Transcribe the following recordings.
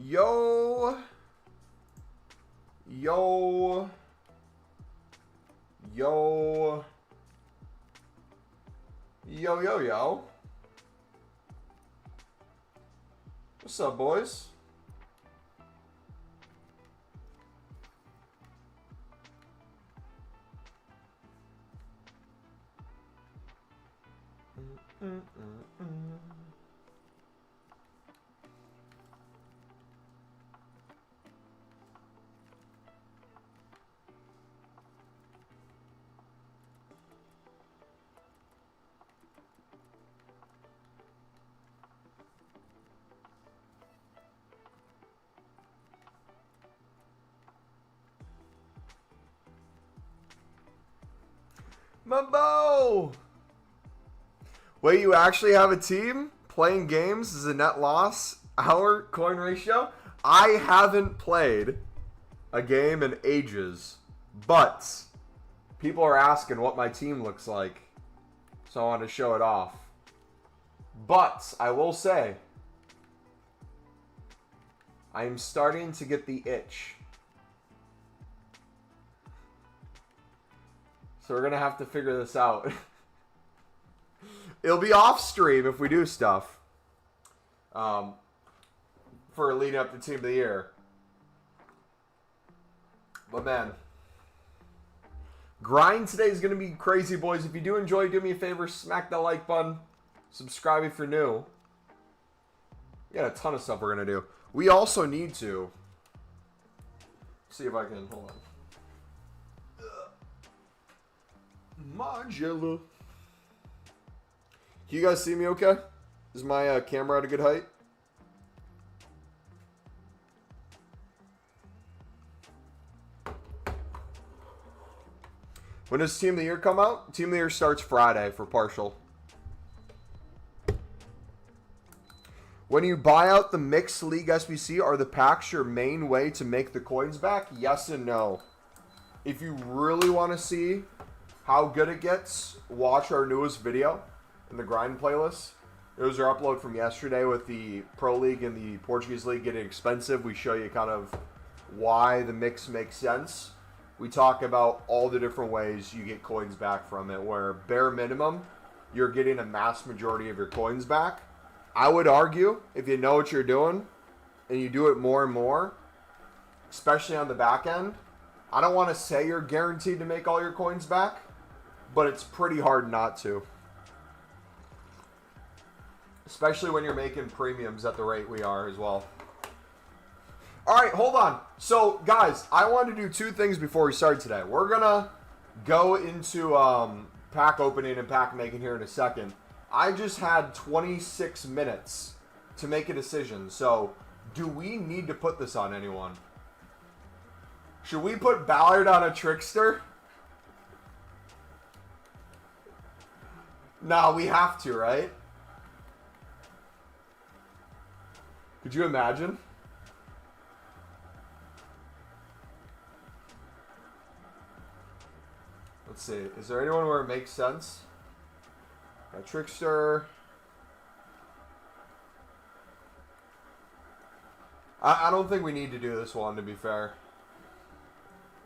Yo. Yo. Yo. Yo, yo, yo. What's up, boys? Mumbo! Wait, you actually have a team? Playing games is a net loss? Our coin ratio? I haven't played a game in ages, but people are asking what my team looks like, so I want to show it off. But I will say, I am starting to get the itch. So we're going to have to figure this out. It'll be off stream if we do stuff. For leading up to Team of the Year. But man. Grind today is going to be crazy, boys. If you do enjoy, do me a favor. Smack that like button. Subscribe if you're new. We got a ton of stuff we're going to do. We also need to. See if I can. Hold on. Modular. Can you guys see me okay? Is my camera at a good height? When does Team of the Year come out? Team of the Year starts Friday for partial. When you buy out the Mixed League SBC, are the packs your main way to make the coins back? Yes and no. If you really want to see how good it gets, watch our newest video in the grind playlist. It was our upload from yesterday with the Pro League and the Portuguese League getting expensive. We show you kind of why the mix makes sense. We talk about all the different ways you get coins back from it, where bare minimum, you're getting a mass majority of your coins back. I would argue, if you know what you're doing and you do it more and more, especially on the back end, I don't want to say you're guaranteed to make all your coins back, but it's pretty hard not to. Especially when you're making premiums at the rate we are as well. Alright, hold on. So, guys, I want to do two things before we start today. We're going to go into pack opening and pack making here in a second. I just had 26 minutes to make a decision. So, do we need to put this on anyone? Should we put Ballard on a trickster? No, we have to, right? Could you imagine? Let's see. Is there anyone where it makes sense? Got trickster. I don't think we need to do this one, to be fair.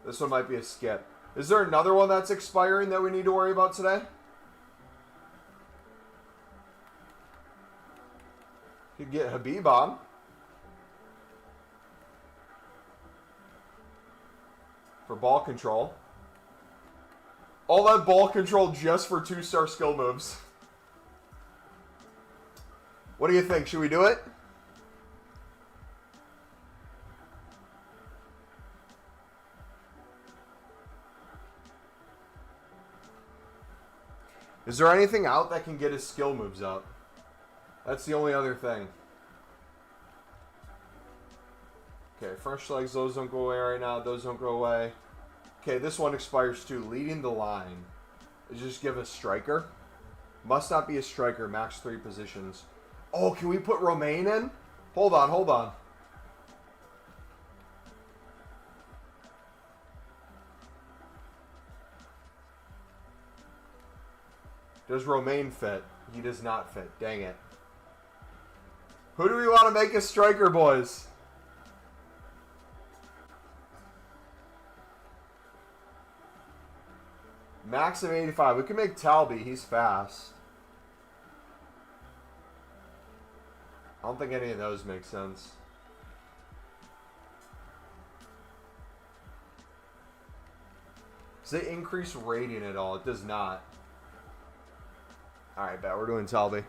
This one might be a skip. Is there another one that's expiring that we need to worry about today? Could get Habib on. For ball control. All that ball control just for 2-star skill moves. What do you think? Should we do it? Is there anything out that can get his skill moves up? That's the only other thing. Okay, fresh legs, those don't go away right now. Those don't go away. Okay, this one expires too. Leading the line. Just give a striker. Must not be a striker. Max 3 positions. Oh, can we put Romain in? Hold on, hold on. Does Romain fit? He does not fit. Dang it. Who do we want to make a striker, boys? Max of 85. We can make Talby. He's fast. I don't think any of those make sense. Does it increase rating at all? It does not. Alright, bet. We're doing Talby.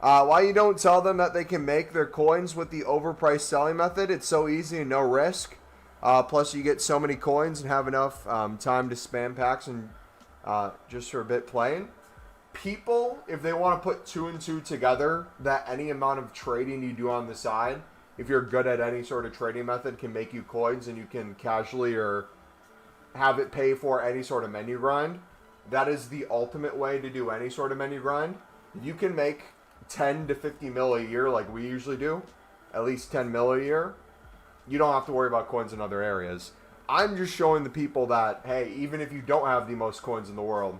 Why you don't tell them that they can make their coins with the overpriced selling method? It's so easy and no risk. Plus, you get so many coins and have enough time to spam packs and just for a bit playing. People, if they want to put 2 and 2 together, that any amount of trading you do on the side, if you're good at any sort of trading method, can make you coins and you can casually or have it pay for any sort of menu grind. That is the ultimate way to do any sort of menu grind. You can make 10 to 50 mil a year like we usually do, at least 10 mil a year. You don't have to worry about coins in other areas. I'm just showing the people that, hey, even if you don't have the most coins in the world,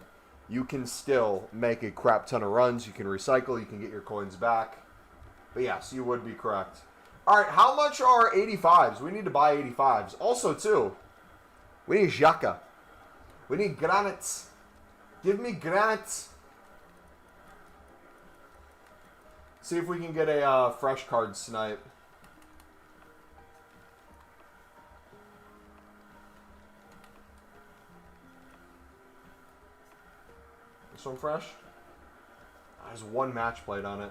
you can still make a crap ton of runs. You can recycle. You can get your coins back. But yes, you would be correct. All right, how much are 85s? We need to buy 85s. Also, too, we need Xhaka. We need granites. Give me granites. See if we can get a fresh card snipe. This one fresh? There's one match played on it.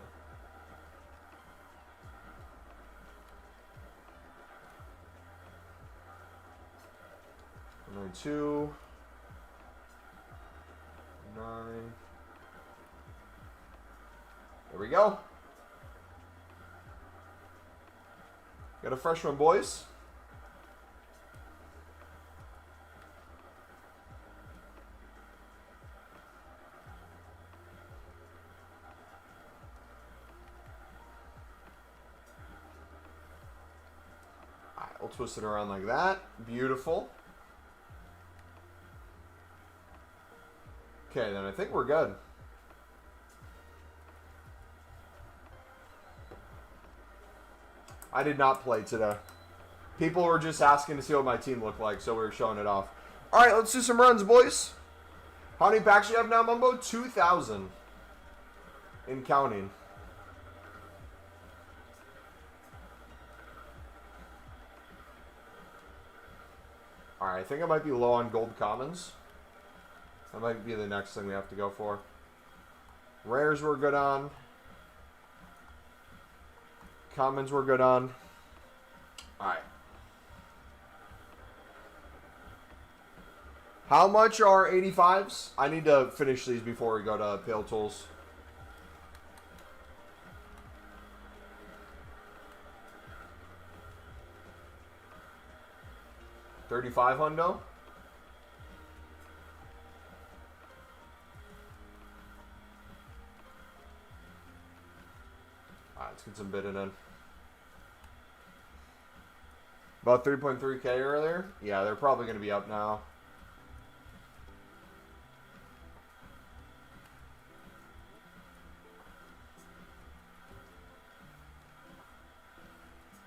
Number 2. 9. There we go. Got a fresh one, boys. All right, we'll twist it around like that. Beautiful. Okay, then I think we're good. I did not play today. People were just asking to see what my team looked like, so we were showing it off. All right, let's do some runs, boys. How many packs do you have now, Mumbo? 2,000. And counting. All right, I think I might be low on gold commons. That might be the next thing we have to go for. Rares we're good on. Commons we're good on. Alright. How much are 85s? I need to finish these before we go to Pale Tools. $35 hundo. Let's get some bidding in. About 3.3K earlier? Yeah, they're probably going to be up now.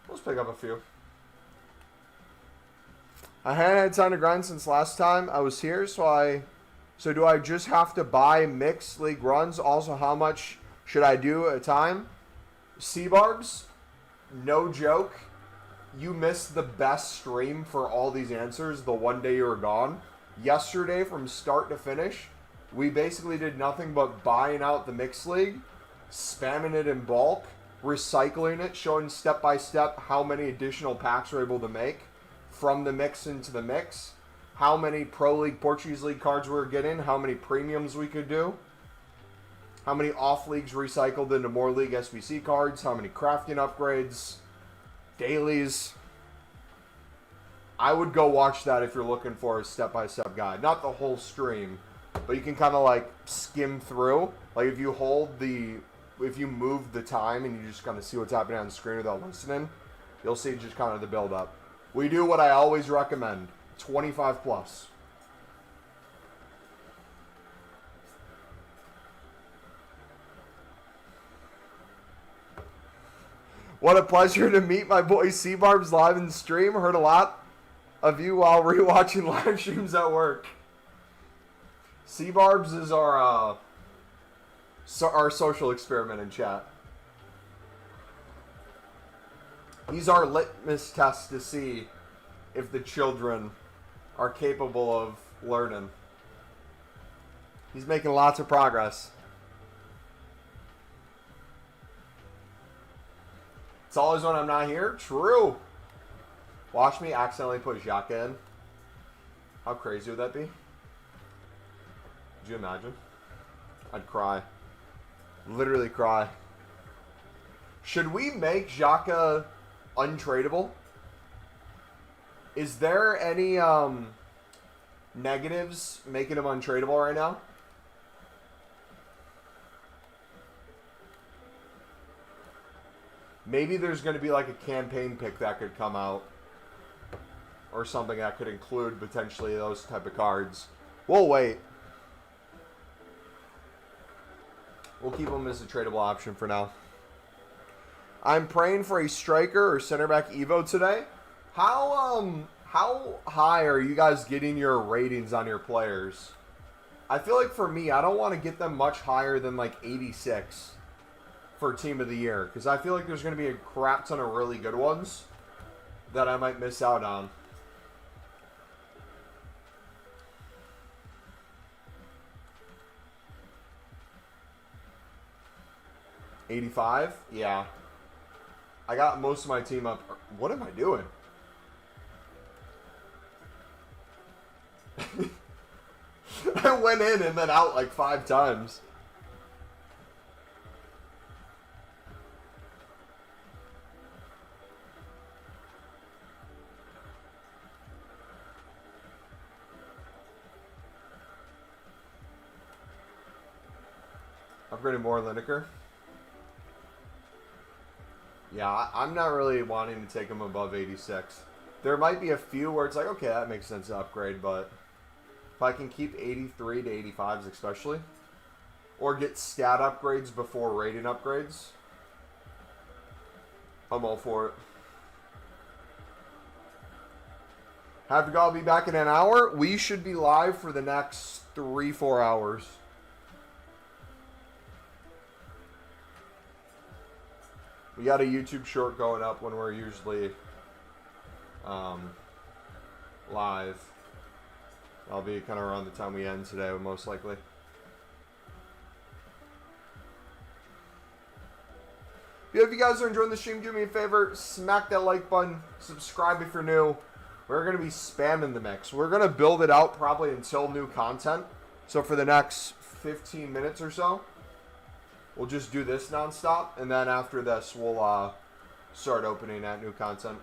Let's pick up a few. I hadn't had time to grind since last time I was here, so do I just have to buy mixed league runs? Also, how much should I do at a time? C-Barbs, no joke, you missed the best stream for all these answers the one day you were gone. Yesterday, from start to finish, we basically did nothing but buying out the mixed league, spamming it in bulk, recycling it, showing step by step how many additional packs we're able to make from the mix into the mix, how many Pro League, Portuguese League cards we were getting, how many premiums we could do. How many off-leagues recycled into more League SBC cards. How many crafting upgrades. Dailies. I would go watch that if you're looking for a step-by-step guide. Not the whole stream, but you can kind of like skim through. Like if you move the time and you just kind of see what's happening on the screen without listening, you'll see just kind of the build-up. We do what I always recommend. 25 plus. What a pleasure to meet my boy C-Barbs live in stream. Heard a lot of you while rewatching live streams at work. C-Barbs is our social experiment in chat. He's our litmus test to see if the children are capable of learning. He's making lots of progress. It's always when I'm not here. True. Watch me accidentally put Xhaka in. How crazy would that be? Could you imagine? I'd cry. Literally cry. Should we make Xhaka untradeable? Is there any negatives making him untradeable right now? Maybe there's going to be like a campaign pick that could come out. Or something that could include potentially those type of cards. We'll wait. We'll keep him as a tradable option for now. I'm praying for a striker or center back Evo today. How high are you guys getting your ratings on your players? I feel like for me, I don't want to get them much higher than like 86 for Team of the Year. Because I feel like there's going to be a crap ton of really good ones that I might miss out on. 85? Yeah. I got most of my team up. What am I doing? I went in and then out like 5 times. Upgraded more Lineker. Yeah, I'm not really wanting to take him above 86. There might be a few where it's like, okay, that makes sense to upgrade, but if I can keep 83 to 85s especially, or get stat upgrades before rating upgrades, I'm all for it. Have y'all be back in an hour? We should be live for the next 3-4 hours. We got a YouTube short going up when we're usually live. I'll be kind of around the time we end today, most likely. If you guys are enjoying the stream, do me a favor, smack that like button, subscribe if you're new. We're going to be spamming the mix. We're going to build it out probably until new content. So for the next 15 minutes or so, we'll just do this nonstop, and then after this, we'll start opening at new content.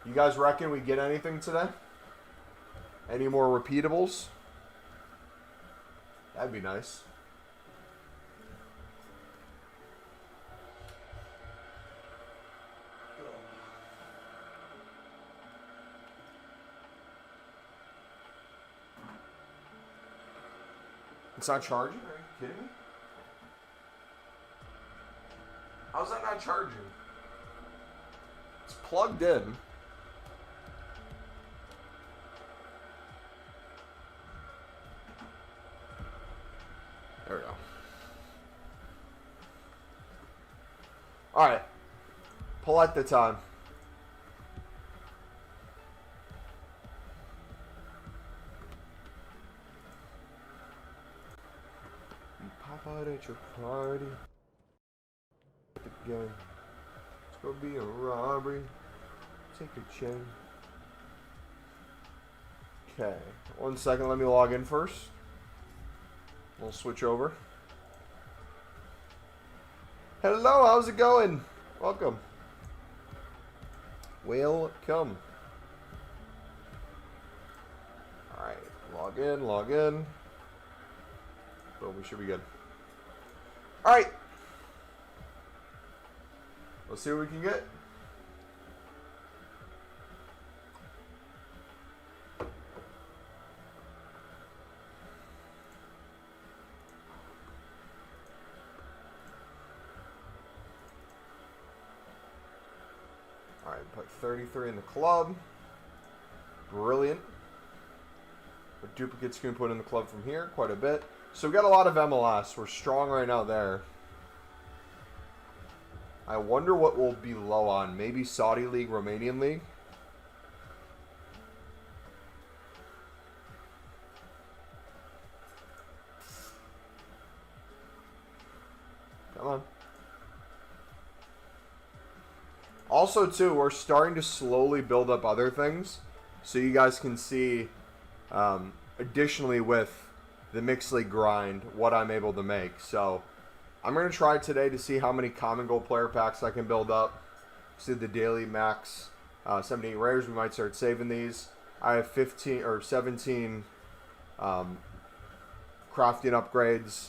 You guys reckon we get anything today? Any more repeatables? That'd be nice. It's not charging? Are you kidding me? How's that not charging? It's plugged in. There we go. Alright. Pull at the time. Out at your party. Again. It's gonna be a robbery. Take a chain. Okay. 1 second, let me log in first. We'll switch over. Hello, how's it going? Welcome. Welcome. Alright, log in, log in. Boom, we should be good. Alright. Let's see what we can get. Alright, put 33 in the club. Brilliant. What duplicates can we put in the club from here? Quite a bit. So we got a lot of MLS. We're strong right now there. I wonder what we'll be low on. Maybe Saudi League, Romanian League? Come on. Also, too, we're starting to slowly build up other things. So you guys can see, additionally with the Mixed League grind, what I'm able to make. So I'm going to try today to see how many common goal player packs I can build up. See the daily max 78 rares. We might start saving these. I have 15 or 17 crafting upgrades.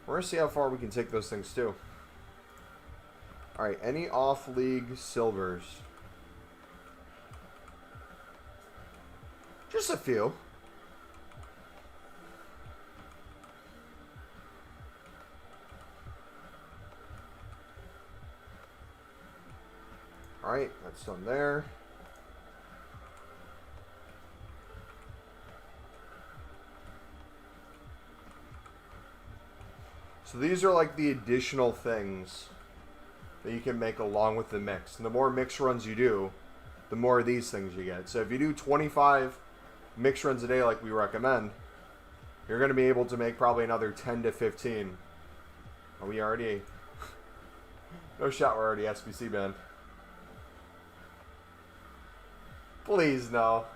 We're going to see how far we can take those things too. Alright, any off-league silvers? Just a few. Alright, that's done there. So these are like the additional things that you can make along with the mix. And the more mix runs you do, the more of these things you get. So if you do 25 mix runs a day like we recommend, you're going to be able to make probably another 10 to 15. Oh, we already... no shot, we're already SBC banned. Please, no.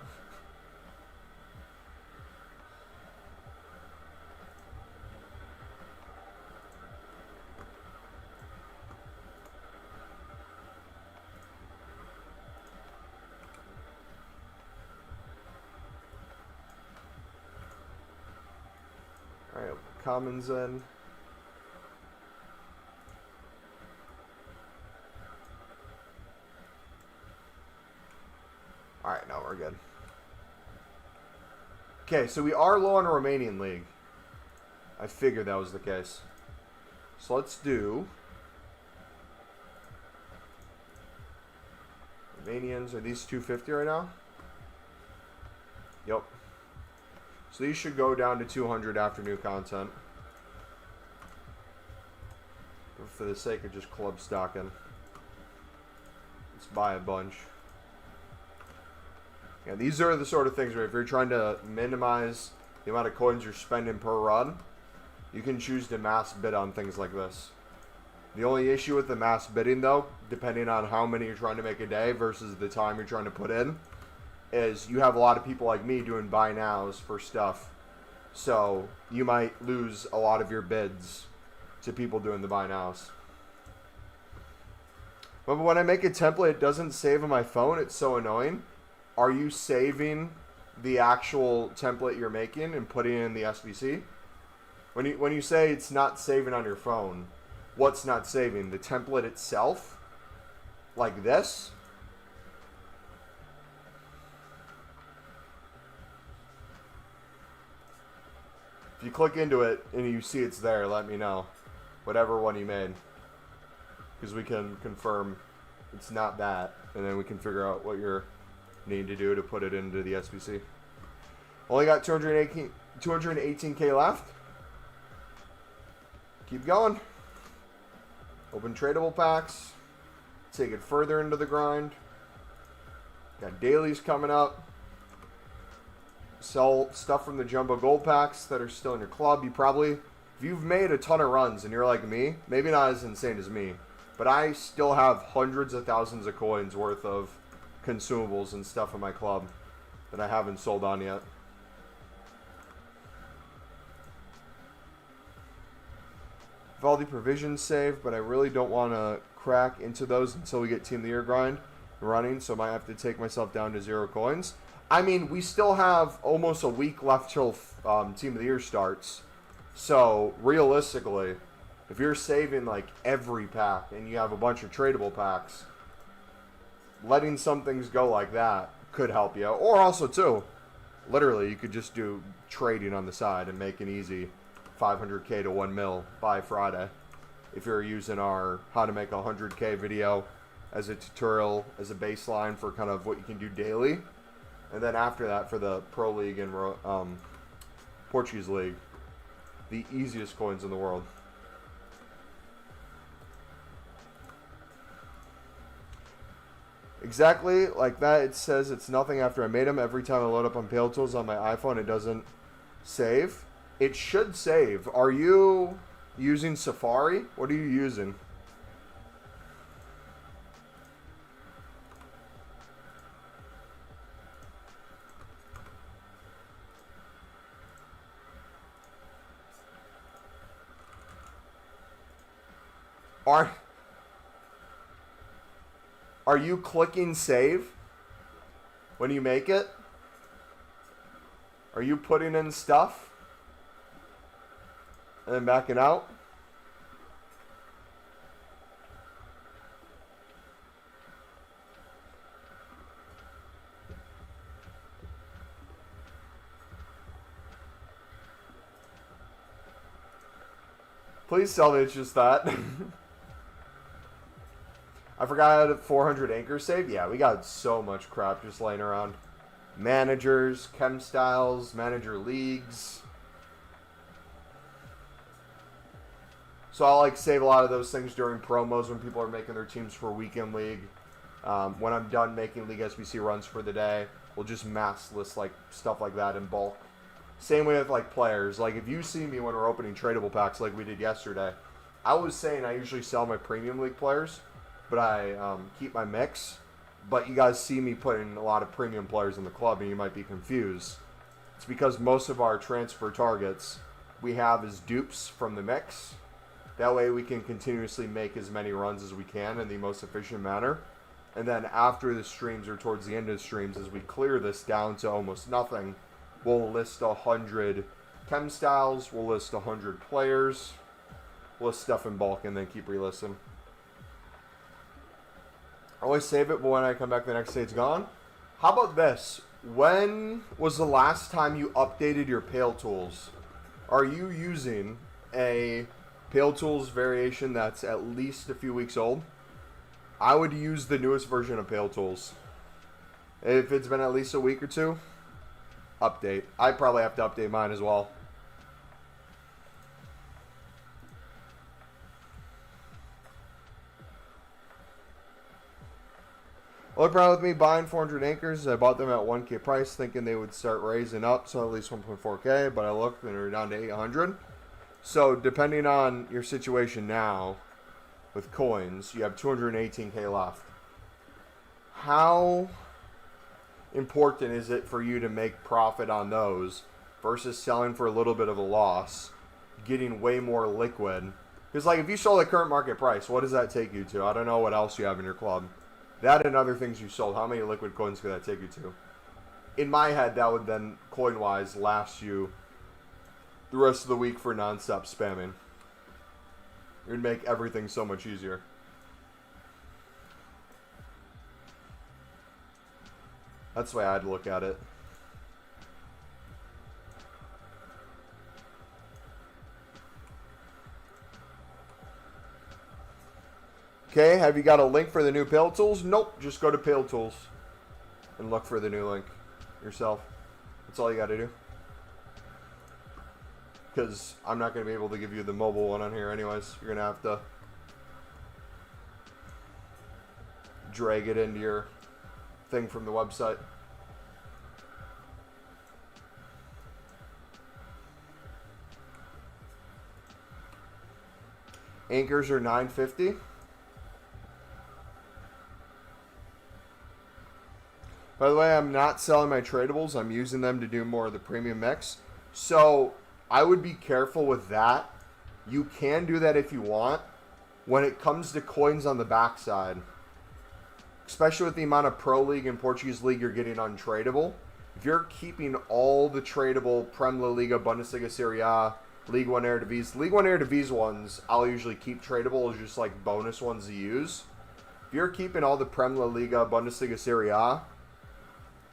Alright, commons in. Alright, now we're good. Okay, so we are low on a Romanian league. I figured that was the case. So let's do... Romanians, are these 250 right now? Yep. So these should go down to 200 after new content. For the sake of just club stocking. Let's buy a bunch. Yeah, these are the sort of things where if you're trying to minimize the amount of coins you're spending per run, you can choose to mass bid on things like this. The only issue with the mass bidding, though, depending on how many you're trying to make a day versus the time you're trying to put in, is you have a lot of people like me doing buy nows for stuff. So you might lose a lot of your bids to people doing the buy nows. But when I make a template, it doesn't save on my phone. It's so annoying. Are you saving the actual template you're making and putting it in the SBC? When you say it's not saving on your phone, what's not saving? The template itself? Like this? If you click into it and you see it's there, let me know. Whatever one you made. Because we can confirm it's not that. And then we can figure out what you're needing to do to put it into the SBC. Only got 218K left. Keep going. Open tradable packs. Take it further into the grind. Got dailies coming up. Sell stuff from the jumbo gold packs that are still in your club. You probably, if you've made a ton of runs and you're like me, maybe not as insane as me, but I still have hundreds of thousands of coins worth of consumables and stuff in my club that I haven't sold on yet. Valdi provisions saved, but I really don't want to crack into those until we get Team of the Year grind running, so I might have to take myself down to 0 coins. I mean, we still have almost a week left till Team of the Year starts. So, realistically, if you're saving like every pack and you have a bunch of tradable packs, letting some things go like that could help you. Or also, too, literally, you could just do trading on the side and make an easy 500K to 1 mil by Friday. If you're using our how to make a 100K video as a tutorial, as a baseline for kind of what you can do daily. And then after that, for the Pro League and Portuguese League, the easiest coins in the world. Exactly like that. It says it's nothing after I made them. Every time I load up on Pale Tools on my iPhone, it doesn't save. It should save. Are you using Safari? What are you using? Are you clicking save when you make it? Are you putting in stuff and then backing out? Please tell me it's just that. I forgot I had 400 anchors saved. Yeah, we got so much crap just laying around. Managers, chem styles, manager leagues. So I'll like save a lot of those things during promos when people are making their teams for weekend league. When I'm done making League SBC runs for the day, we'll just mass list like stuff like that in bulk. Same way with like players. Like if you see me when we're opening tradable packs like we did yesterday, I was saying I usually sell my premium league players, but I keep my mix. But you guys see me putting a lot of premium players in the club, and you might be confused. It's because most of our transfer targets we have as dupes from the mix. That way we can continuously make as many runs as we can in the most efficient manner. And then after the streams or towards the end of the streams, as we clear this down to almost nothing, we'll list 100 chem styles, we'll list 100 players, we'll list stuff in bulk, and then keep relisting. I always save it, but when I come back the next day, it's gone. How about this? When was the last time you updated your Pale Tools? Are you using a Pale Tools variation that's at least a few weeks old? I would use the newest version of Pale Tools. If it's been at least a week or two, update. I probably have to update mine as well. Only problem with me buying 400 anchors, I bought them at 1K price thinking they would start raising up, so at least 1.4K, but I looked and they're down to 800. So depending on your situation now with coins, you have 218K left. How important is it for you to make profit on those versus selling for a little bit of a loss, getting way more liquid? Because like if you sold at current market price, what does that take you to? I don't know what else you have in your club. That and other things you sold, how many liquid coins could that take you to? In my head, that would then, coin-wise, last you the rest of the week for non-stop spamming. It would make everything so much easier. That's the way I'd look at it. Okay, have you got a link for the new Pale Tools? Nope, just go to Pale Tools and look for the new link yourself. That's all you got to do. Because I'm not going to be able to give you the mobile one on here anyways. You're going to have to drag it into your thing from the website. Anchors are $9.50. By the way, I'm not selling my tradables. I'm using them to do more of the premium mix. So I would be careful with that. You can do that if you want. When it comes to coins on the backside, especially with the amount of Pro League and Portuguese League you're getting untradable, if you're keeping all the tradable Prem La Liga, Bundesliga, Serie A, League 1 Eredivisie, League 1 Eredivisie ones, I'll usually keep tradable as just like bonus ones to use. If you're keeping all the Prem La Liga, Bundesliga, Serie A,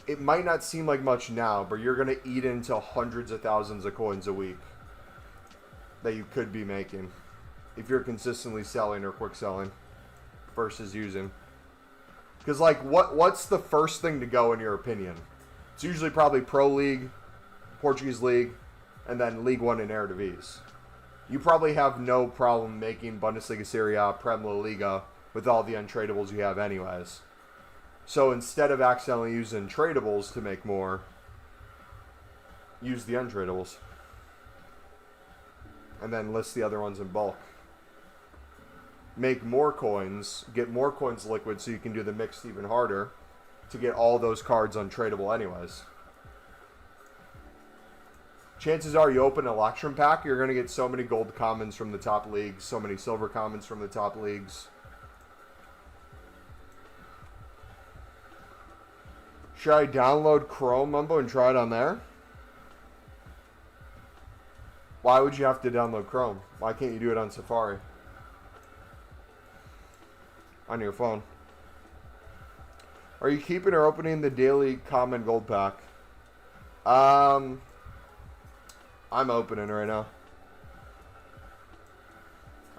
it might not seem like much now, but you're going to eat into hundreds of thousands of coins a week that you could be making if you're consistently selling or quick selling versus using. Because, like, what's the first thing to go in your opinion? It's usually probably Pro League, Portuguese League, and then League One and Eredivisie. You probably have no problem making Bundesliga, Serie A, Premier Liga with all the untradables you have anyways. So instead of accidentally using tradables to make more, use the untradables. And then list the other ones in bulk. Make more coins, get more coins liquid so you can do the mixed even harder to get all those cards untradable anyways. Chances are you open an Electrum pack, you're going to get so many gold commons from the top leagues, so many silver commons from the top leagues. Should I download Chrome, Mumbo, and try it on there? Why would you have to download Chrome? Why can't you do it on Safari? On your phone. Are you keeping or opening the daily common gold pack? I'm opening right now.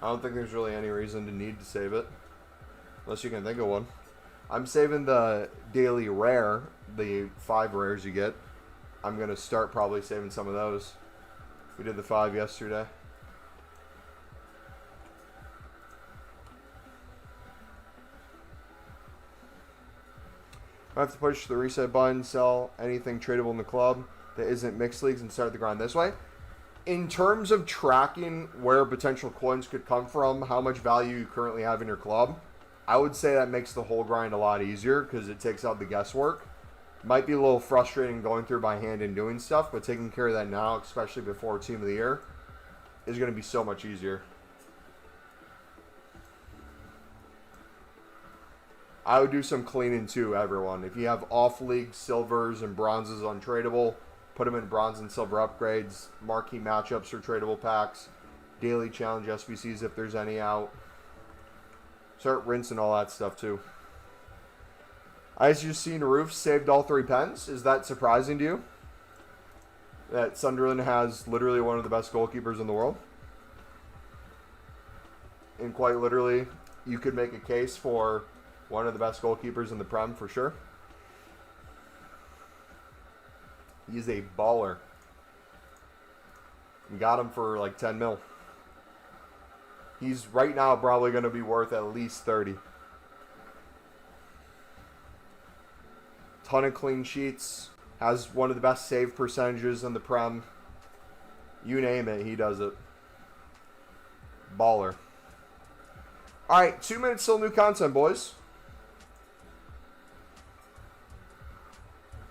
I don't think there's really any reason to need to save it. Unless you can think of one. I'm saving the daily rare, the 5 rares you get. I'm going to start probably saving some of those. We did the 5 yesterday. I have to push the reset button, sell anything tradable in the club that isn't mixed leagues, and start the grind this way. In terms of tracking where potential coins could come from, how much value you currently have in your club, I would say that makes the whole grind a lot easier because it takes out the guesswork. Might be a little frustrating going through by hand and doing stuff, but taking care of that now, especially before Team of the Year, is going to be so much easier. I would do some cleaning too, everyone. If you have off-league silvers and bronzes untradeable, put them in bronze and silver upgrades, marquee matchups or tradable packs, daily challenge SBCs if there's any out. Start rinsing all that stuff too. I just seen Roof saved all 3 pens. Is that surprising to you? That Sunderland has literally one of the best goalkeepers in the world? And quite literally, you could make a case for one of the best goalkeepers in the Prem for sure. He's a baller. You got him for like 10 mil. He's right now probably going to be worth at least 30. Ton of clean sheets. Has one of the best save percentages in the Prem. You name it, he does it. Baller. Alright, 2 minutes till new content, boys.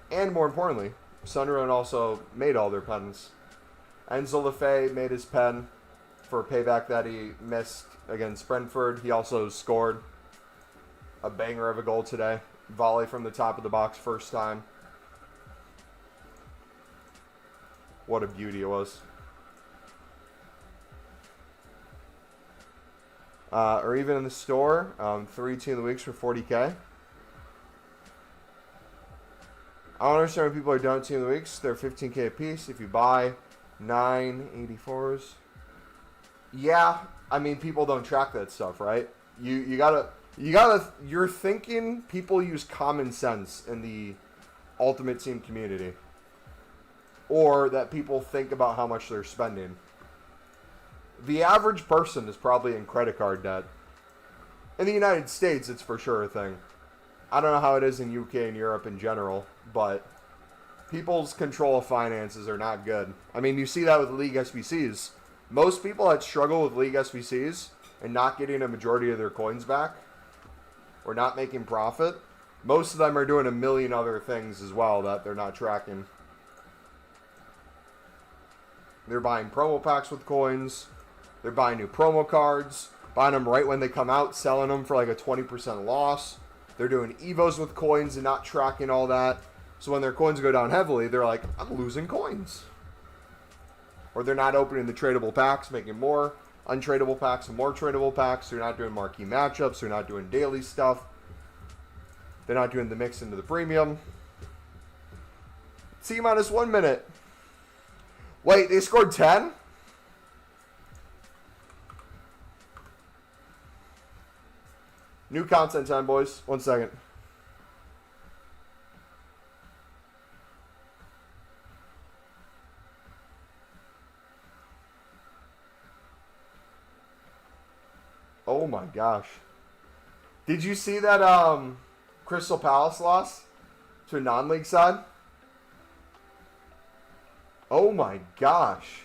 And more importantly, Sunderland also made all their pens. Enzo Lefebvre made his pen for a payback that he missed against Brentford. He also scored a banger of a goal today. Volley from the top of the box first time. What a beauty it was. Or even in the store, 3 Team of the Weeks for 40K. I don't understand when people are done Team of the Weeks. They're 15K a piece. If you buy 984s. Yeah, I mean, people don't track that stuff, right? You're thinking people use common sense in the Ultimate Team community. Or that people think about how much they're spending. The average person is probably in credit card debt. In the United States, it's for sure a thing. I don't know how it is in UK and Europe in general, but people's control of finances are not good. I mean, you see that with League SBCs. Most people that struggle with League SBCs and not getting a majority of their coins back or not making profit, most of them are doing a million other things as well that they're not tracking. They're buying promo packs with coins. They're buying new promo cards, buying them right when they come out, selling them for like a 20% loss. They're doing Evos with coins and not tracking all that. So when their coins go down heavily, they're like, I'm losing coins. Or they're not opening the tradable packs, making more untradable packs and more tradable packs. They're not doing marquee matchups. They're not doing daily stuff. They're not doing the mix into the premium. T minus 1 minute. Wait, they scored 10? New content time, boys. 1 second. Oh my gosh. Did you see that Crystal Palace loss to a non-league side? Oh my gosh.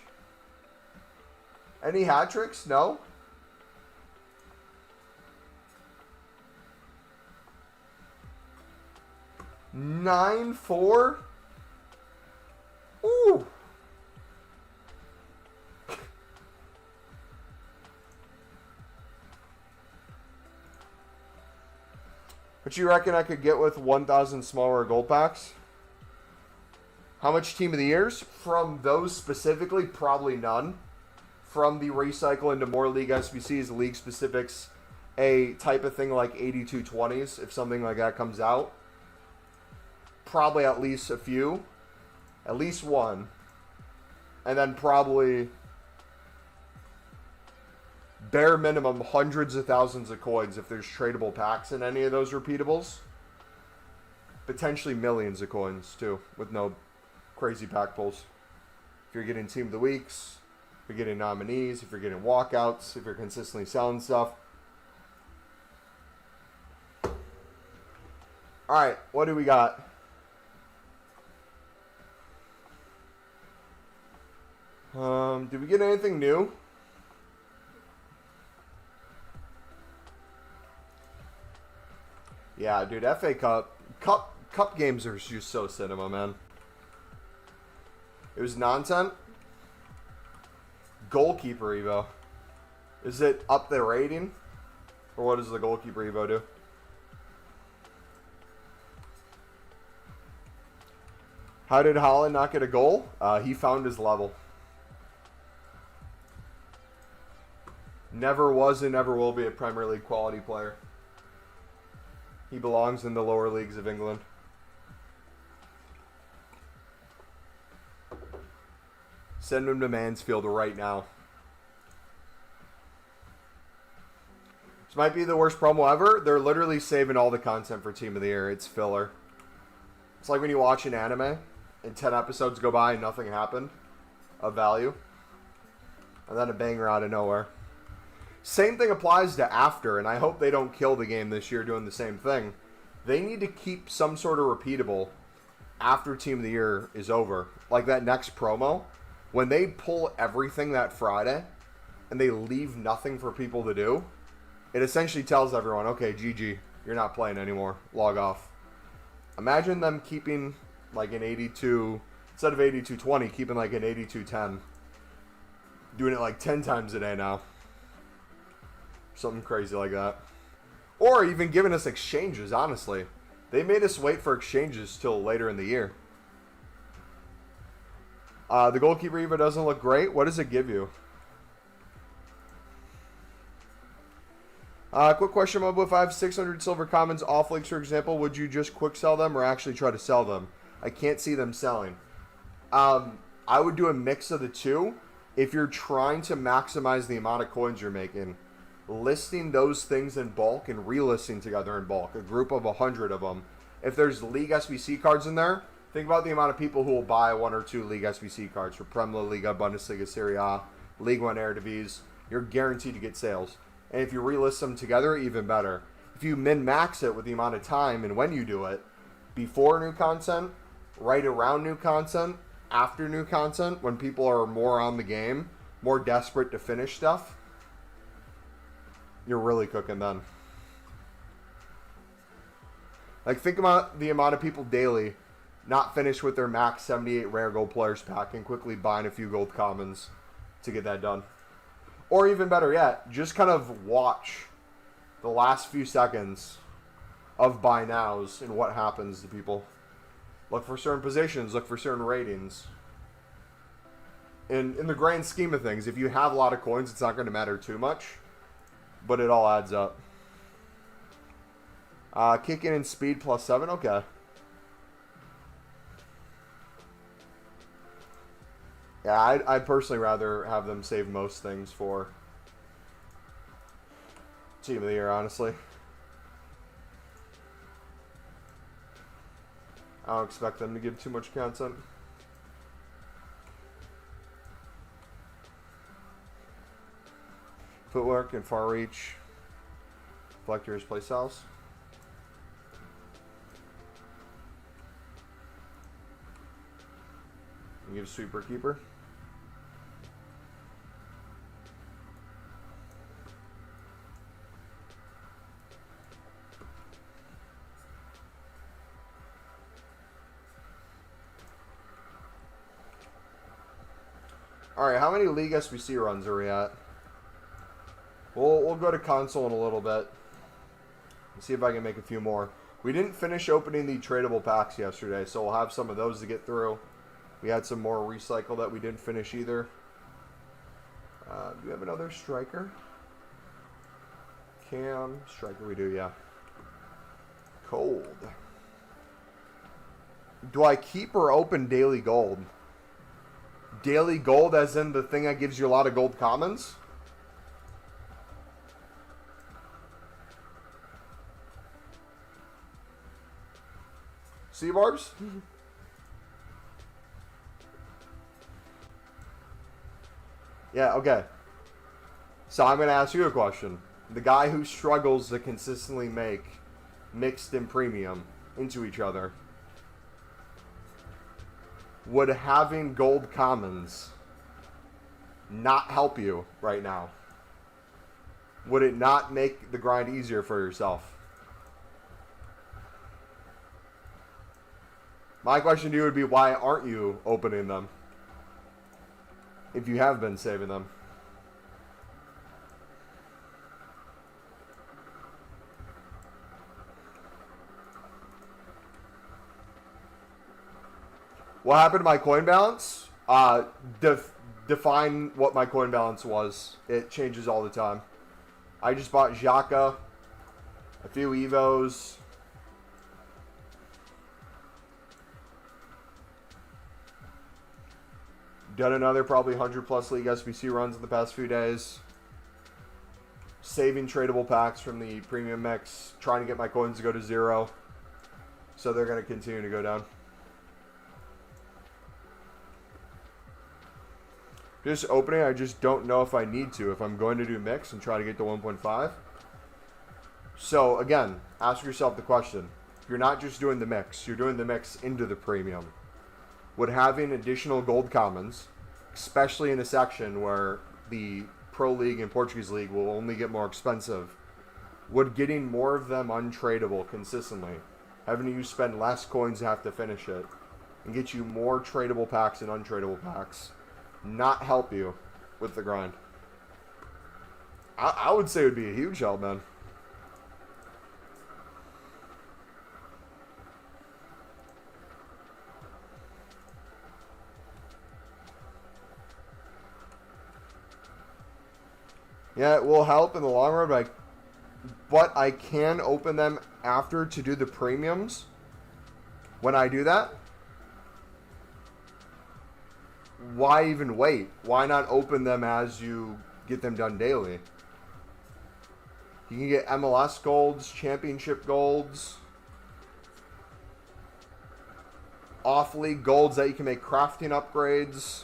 Any hat tricks? No? Nine, 4? Ooh. What you reckon I could get with 1,000 smaller gold packs? How much Team of the Years? From those specifically, probably none. From the recycle into more League SBCs, League Specifics, a type of thing like 8220s, if something like that comes out. Probably at least a few. At least one. And then probably, bare minimum, hundreds of thousands of coins if there's tradable packs in any of those repeatables. Potentially millions of coins, too, with no crazy pack pulls. If you're getting Team of the Weeks, if you're getting nominees, if you're getting walkouts, if you're consistently selling stuff. Alright, what do we got? Did we get anything new? Yeah, dude, FA Cup games are just so cinema, man. It was nonsense. Goalkeeper Evo. Is it up the rating? Or what does the goalkeeper Evo do? How did Haaland not get a goal? He found his level. Never was and never will be a Premier League quality player. He belongs in the lower leagues of England. Send him to Mansfield right now. This might be the worst promo ever. They're literally saving all the content for Team of the Year. It's filler. It's like when you watch an anime and 10 episodes go by and nothing happened of value. And then a banger out of nowhere. Same thing applies to After, and I hope they don't kill the game this year doing the same thing. They need to keep some sort of repeatable after Team of the Year is over. Like that next promo. When they pull everything that Friday and they leave nothing for people to do, it essentially tells everyone, okay, GG, you're not playing anymore. Log off. Imagine them keeping like an 82, instead of 8220, keeping like an 8210. Doing it like 10 times a day now. Something crazy like that. Or even giving us exchanges, honestly. They made us wait for exchanges till later in the year. The goalkeeper Evo doesn't look great. What does it give you? Quick question, Mobo. If I have 600 silver commons off leaks, for example, would you just quick sell them or actually try to sell them? I can't see them selling. I would do a mix of the two. If you're trying to maximize the amount of coins you're making, listing those things in bulk and relisting together in bulk, a group of 100 of them. If there's League SBC cards in there, think about the amount of people who will buy 1 or 2 League SBC cards for Premier Liga, Bundesliga, Serie A, League 1 Eredivisie. You're guaranteed to get sales. And if you relist them together, even better. If you min-max it with the amount of time and when you do it, before new content, right around new content, after new content, when people are more on the game, more desperate to finish stuff, you're really cooking then. Like, think about the amount of people daily not finished with their max 78 rare gold players pack and quickly buying a few gold commons to get that done. Or even better yet, just kind of watch the last few seconds of buy nows and what happens to people. Look for certain positions, look for certain ratings. And in the grand scheme of things, if you have a lot of coins, it's not going to matter too much. But it all adds up. Kicking in speed +7, okay. Yeah, I'd personally rather have them save most things for Team of the Year, honestly. I don't expect them to give too much content. Footwork and far reach. Collector's Playstyles. And give Sweeper Keeper. All right, how many League SBC runs are we at? We'll go to console in a little bit. Let's see if I can make a few more. We didn't finish opening the tradable packs yesterday, so we'll have some of those to get through. We had some more recycle that we didn't finish either. Do we have another striker? Cam, striker we do, yeah. Cold. Do I keep or open daily gold? Daily gold as in the thing that gives you a lot of gold commons? Sea barbs? Yeah, okay. So I'm going to ask you a question. The guy who struggles to consistently make mixed and premium into each other, would having gold commons not help you right now? Would it not make the grind easier for yourself? My question to you would be, why aren't you opening them if you have been saving them? What happened to my coin balance? Define what my coin balance was. It changes all the time. I just bought Xhaka, a few Evos. Done another probably 100 plus League SBC runs in the past few days. Saving tradable packs from the premium mix. Trying to get my coins to go to 0. So they're going to continue to go down. Just opening, I just don't know if I need to. If I'm going to do mix and try to get to 1.5. So again, ask yourself the question. If you're not just doing the mix, you're doing the mix into the premium. Would having additional gold commons, especially in a section where the Pro League and Portuguese League will only get more expensive, would getting more of them untradeable consistently, having you spend less coins to have to finish it, and get you more tradable packs and untradeable packs, not help you with the grind? I would say it would be a huge help, man. Yeah, it will help in the long run, but I can open them after to do the premiums. When I do that, why even wait? Why not open them as you get them done daily? You can get MLS golds, championship golds, off-league golds that you can make crafting upgrades.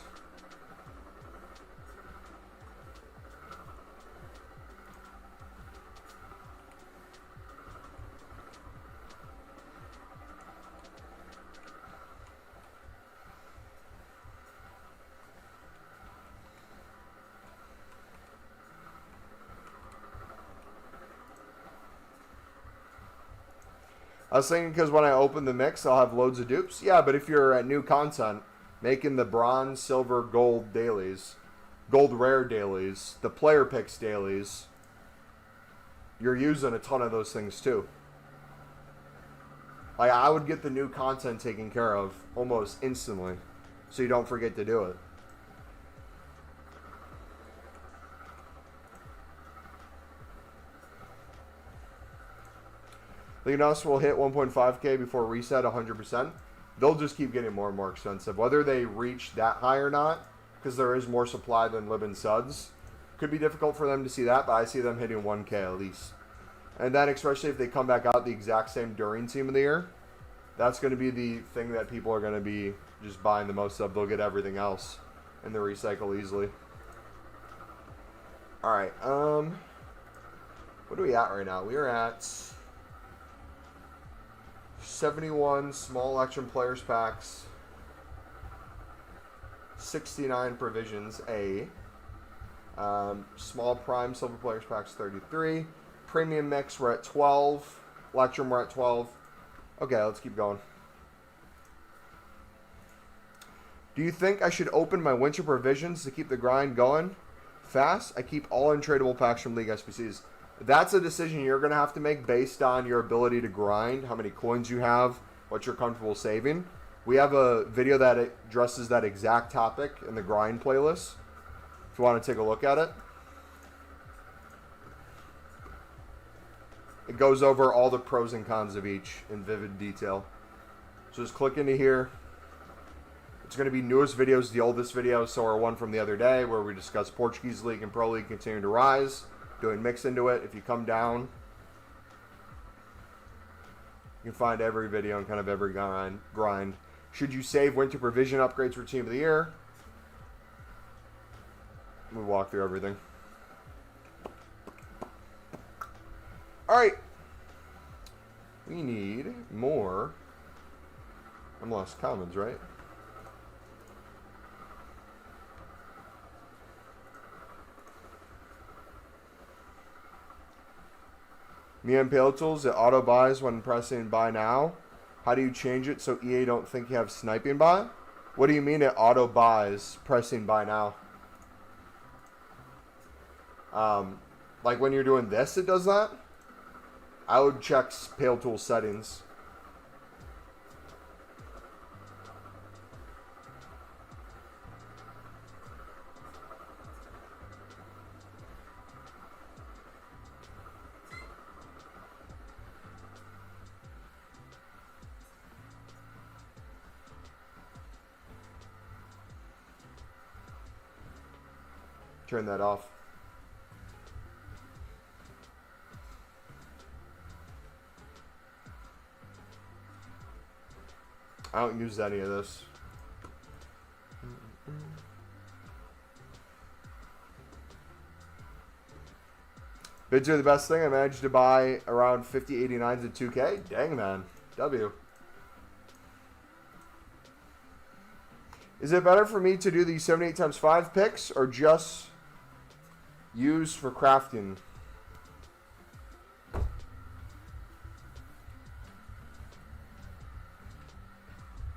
I was thinking because when I open the mix, I'll have loads of dupes. Yeah, but if you're at new content, making the bronze, silver, gold dailies, gold rare dailies, the player picks dailies, you're using a ton of those things too. Like, I would get the new content taken care of almost instantly, so you don't forget to do it. Leonos will hit 1.5k before reset 100%. They'll just keep getting more and more expensive. Whether they reach that high or not, because there is more supply than Libin Suds, could be difficult for them to see that, but I see them hitting 1k at least. And then especially if they come back out the exact same during Team of the Year, that's going to be the thing that people are going to be just buying the most of. They'll get everything else and they recycle easily. Alright, What are we at right now? We are at 71 small election players packs, 69 provisions A, small prime silver players packs 33, premium mix we're at 12, electrum we're at 12. Okay, let's keep going. Do you think I should open my winter provisions to keep the grind going fast? I keep all untradeable packs from League SBCs. That's a decision you're going to have to make based on your ability to grind, how many coins you have, what you're comfortable saving. We have a video that addresses that exact topic in the grind playlist if you want to take a look at it. It goes over all the pros and cons of each in vivid detail. So just click into here. It's going to be newest videos, the oldest videos, so our one from the other day where we discuss Portuguese League and Pro League continuing to rise. Doing mix into it. If you come down, you can find every video and kind of every grind. Should you save winter provision upgrades for Team of the Year? We walk through everything. Alright. We need more MLS commons, right? Me and Pale Tools, it auto buys when pressing buy now. How do you change it so EA don't think you have sniping buy? What do you mean it auto buys pressing buy now? Like when you're doing this, it does that? I would check Pale Tools settings. Turn that off. I don't use any of this. Bids are the best thing. I managed to buy around 50 89s at 2K. Dang, man. W. Is it better for me to do the 78 times 5 picks or just use for crafting?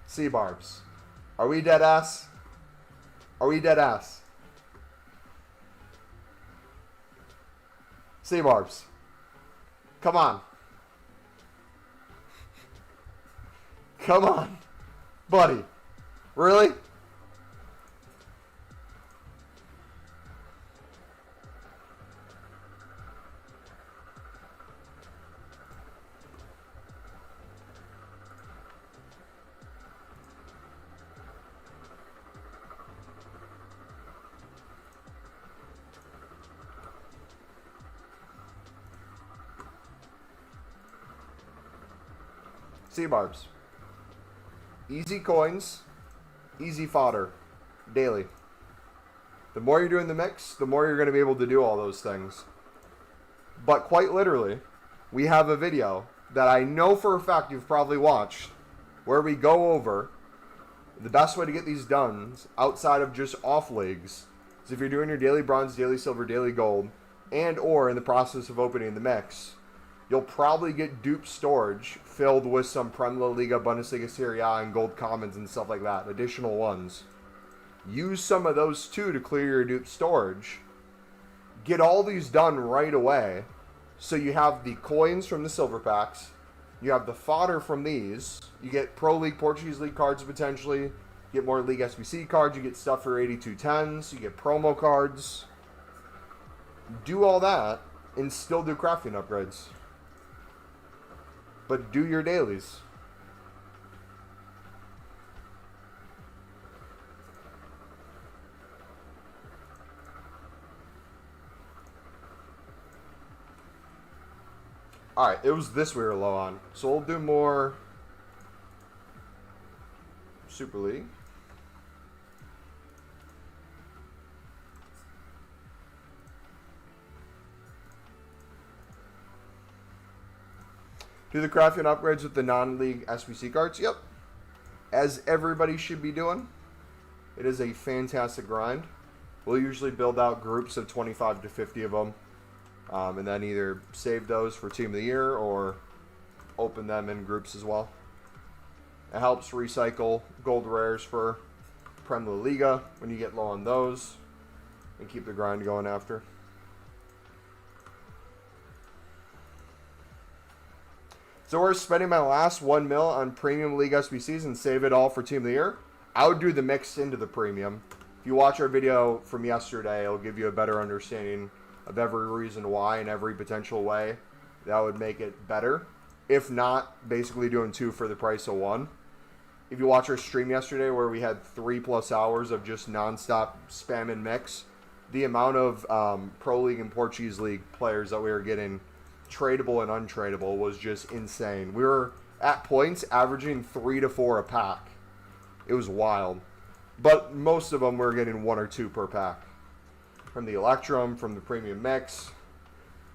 Sea Barbs. Are we dead ass? Are we dead ass? Sea Barbs. Come on. Come on. Buddy. Really? Sea Barbs. Easy coins, easy fodder, daily. The more you're doing the mix, the more you're going to be able to do all those things. But quite literally, we have a video that I know for a fact you've probably watched where we go over the best way to get these done outside of just off leagues. So if you're doing your daily bronze, daily silver, daily gold, and or in the process of opening the mix, you'll probably get dupe storage filled with some Prem La Liga, Bundesliga, Serie A, and gold commons and stuff like that. Additional ones. Use some of those too to clear your dupe storage. Get all these done right away. So you have the coins from the silver packs. You have the fodder from these. You get Pro League, Portuguese League cards potentially. You get more League SBC cards. You get stuff for 8210s. You get promo cards. Do all that and still do crafting upgrades. But do your dailies. Alright, it was this we were low on. So we'll do more Super League. Do the crafting upgrades with the non-league SBC cards. Yep. As everybody should be doing. It is a fantastic grind. We'll usually build out groups of 25 to 50 of them. And then either save those for Team of the Year or open them in groups as well. It helps recycle gold rares for Prem La Liga when you get low on those. And keep the grind going after. So we're spending my last 1 mil on premium league SBCs and save it all for Team of the Year. I would do the mix into the premium. If you watch our video from yesterday, it'll give you a better understanding of every reason why and every potential way that would make it better. If not, basically doing 2 for the price of 1. If you watch our stream yesterday where we had 3+ hours of just nonstop spam and mix, the amount of Pro League and Portuguese League players that we were getting tradable and untradeable was just insane. We were at points averaging 3 to 4 a pack. It was wild. But most of them were getting 1 or 2 per pack. From the Electrum, from the premium mix.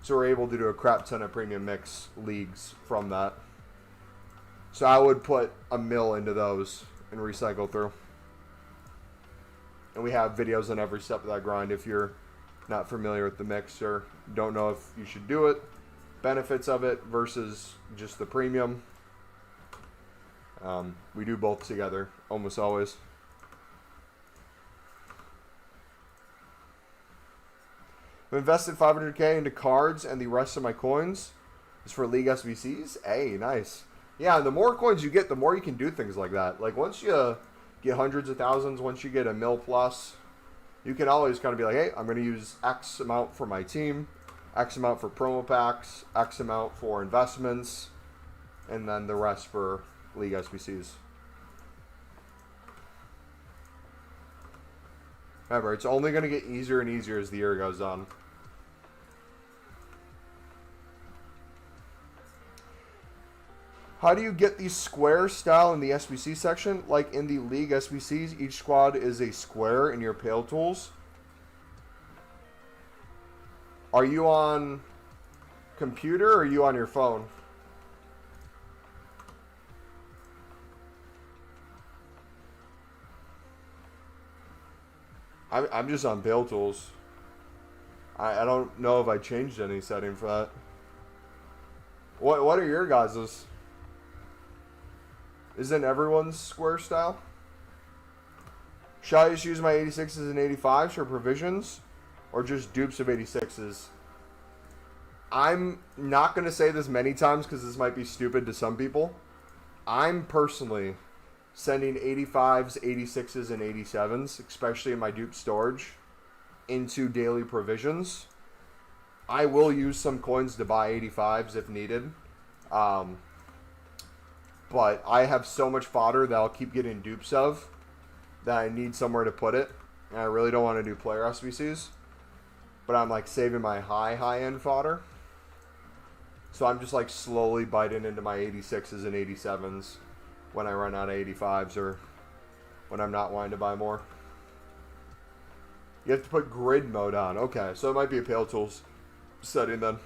So we're able to do a crap ton of premium mix leagues from that. So I would put a mil into those and recycle through. And we have videos on every step of that grind if you're not familiar with the mix or don't know if you should do it. Benefits of it versus just the premium. We do both together almost always. I've invested 500k into cards and the rest of my coins is for League SBCs. Hey, nice. Yeah, the more coins you get, the more you can do things like that. Like once you get hundreds of thousands, once you get a mil plus, you can always kind of be like, hey, I'm going to use X amount for my team. X amount for promo packs, X amount for investments, and then the rest for League SBCs. Remember, it's only going to get easier and easier as the year goes on. How do you get the square style in the SBC section? Like in the League SBCs, each squad is a square in your Pale Tools. Are you on computer or are you on your phone? I'm just on Pale Tools. I don't know if I changed any setting for that. What are your guys's? Isn't everyone's square style? Shall I just use my 86s and 85s for provisions? Or just dupes of 86s? I'm not going to say this many times because this might be stupid to some people. I'm personally sending 85s, 86s, and 87s, especially in my dupe storage, into daily provisions. I will use some coins to buy 85s if needed. But I have so much fodder that I'll keep getting dupes of that I need somewhere to put it. And I really don't want to do player SBCs. But I'm like saving my high-end fodder. So I'm just like slowly biting into my 86s and 87s when I run out of 85s or when I'm not wanting to buy more. You have to put grid mode on. Okay, so it might be a Pale Tools setting then.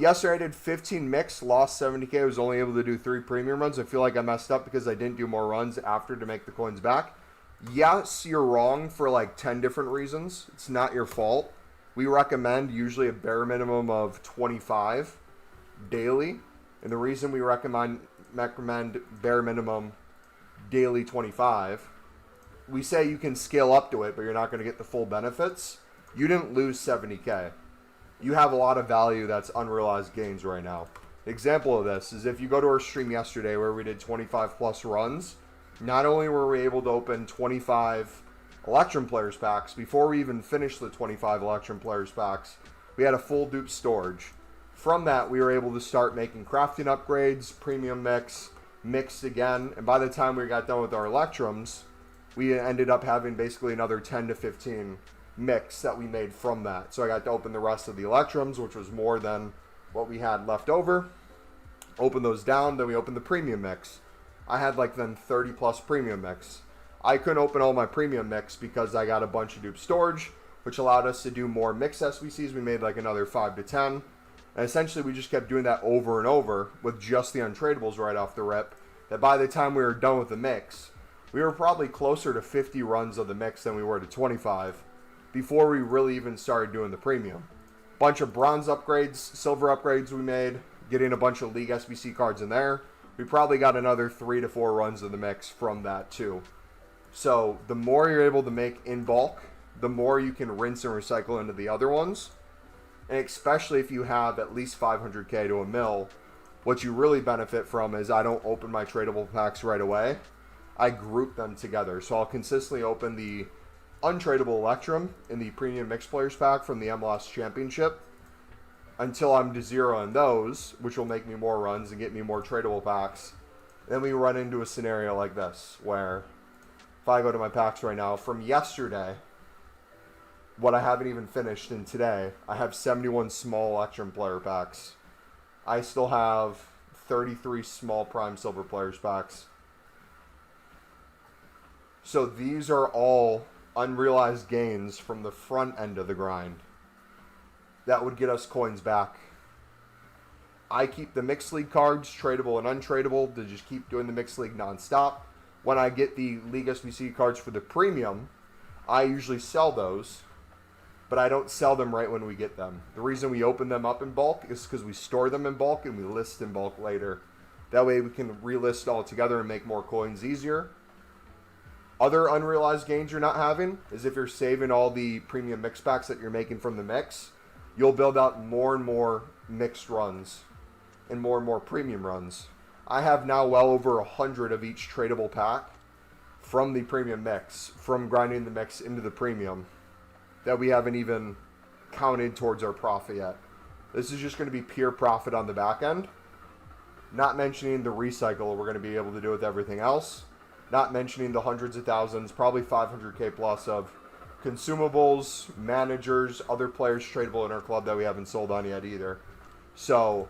Yesterday I did 15 mix, lost 70k. I was only able to do 3 premium runs. I feel like I messed up because I didn't do more runs after to make the coins back. Yes, you're wrong for like 10 different reasons. It's not your fault. We recommend usually a bare minimum of 25 daily. And the reason we recommend bare minimum daily 25, we say you can scale up to it, but you're not going to get the full benefits. You didn't lose 70k. You have a lot of value that's unrealized gains right now. Example of this is if you go to our stream yesterday where we did 25 plus runs, not only were we able to open 25 Electrum Players packs, before we even finished the 25 Electrum Players packs, we had a full dupe storage. From that, we were able to start making crafting upgrades, premium mix, mixed again, and by the time we got done with our Electrums, we ended up having basically another 10 to 15 mix that we made from that. So I got to open the rest of the Electrums, which was more than what we had left over. Open those down, then we opened the premium mix. I had like then 30 plus premium mix. I couldn't open all my premium mix because I got a bunch of dupe storage, which allowed us to do more mixed SBCs. We made like another 5 to 10. And essentially, we just kept doing that over and over with just the untradables right off the rip. That by the time we were done with the mix, we were probably closer to 50 runs of the mix than we were to 25 before we really even started doing the premium. Bunch of bronze upgrades, silver upgrades we made, getting a bunch of League SBC cards in there. We probably got another 3 to 4 runs of the mix from that too. So the more you're able to make in bulk, the more you can rinse and recycle into the other ones. And especially if you have at least 500k to a mil, what you really benefit from is I don't open my tradable packs right away. I group them together. So I'll consistently open the untradable Electrum in the premium mixed players pack from the MLS Championship until I'm to 0 in those, which will make me more runs and get me more tradable packs. Then we run into a scenario like this, where if I go to my packs right now, from yesterday, what I haven't even finished in today, I have 71 small Electrum player packs. I still have 33 small Prime Silver players packs. So these are all unrealized gains from the front end of the grind that would get us coins back. I keep the mixed league cards, tradable and untradable, to just keep doing the mixed league nonstop. When I get the League SBC cards for the premium, I usually sell those, but I don't sell them right when we get them. The reason we open them up in bulk is because we store them in bulk and we list in bulk later. That way we can relist all together and make more coins easier. Other unrealized gains you're not having is if you're saving all the premium mix packs that you're making from the mix, you'll build out more and more mixed runs and more premium runs. I have now well over 100 of each tradable pack from the premium mix, from grinding the mix into the premium, that we haven't even counted towards our profit yet. This is just going to be pure profit on the back end. Not mentioning the recycle we're going to be able to do with everything else. Not mentioning the hundreds of thousands, probably 500k plus of consumables, managers, other players tradable in our club that we haven't sold on yet either. So,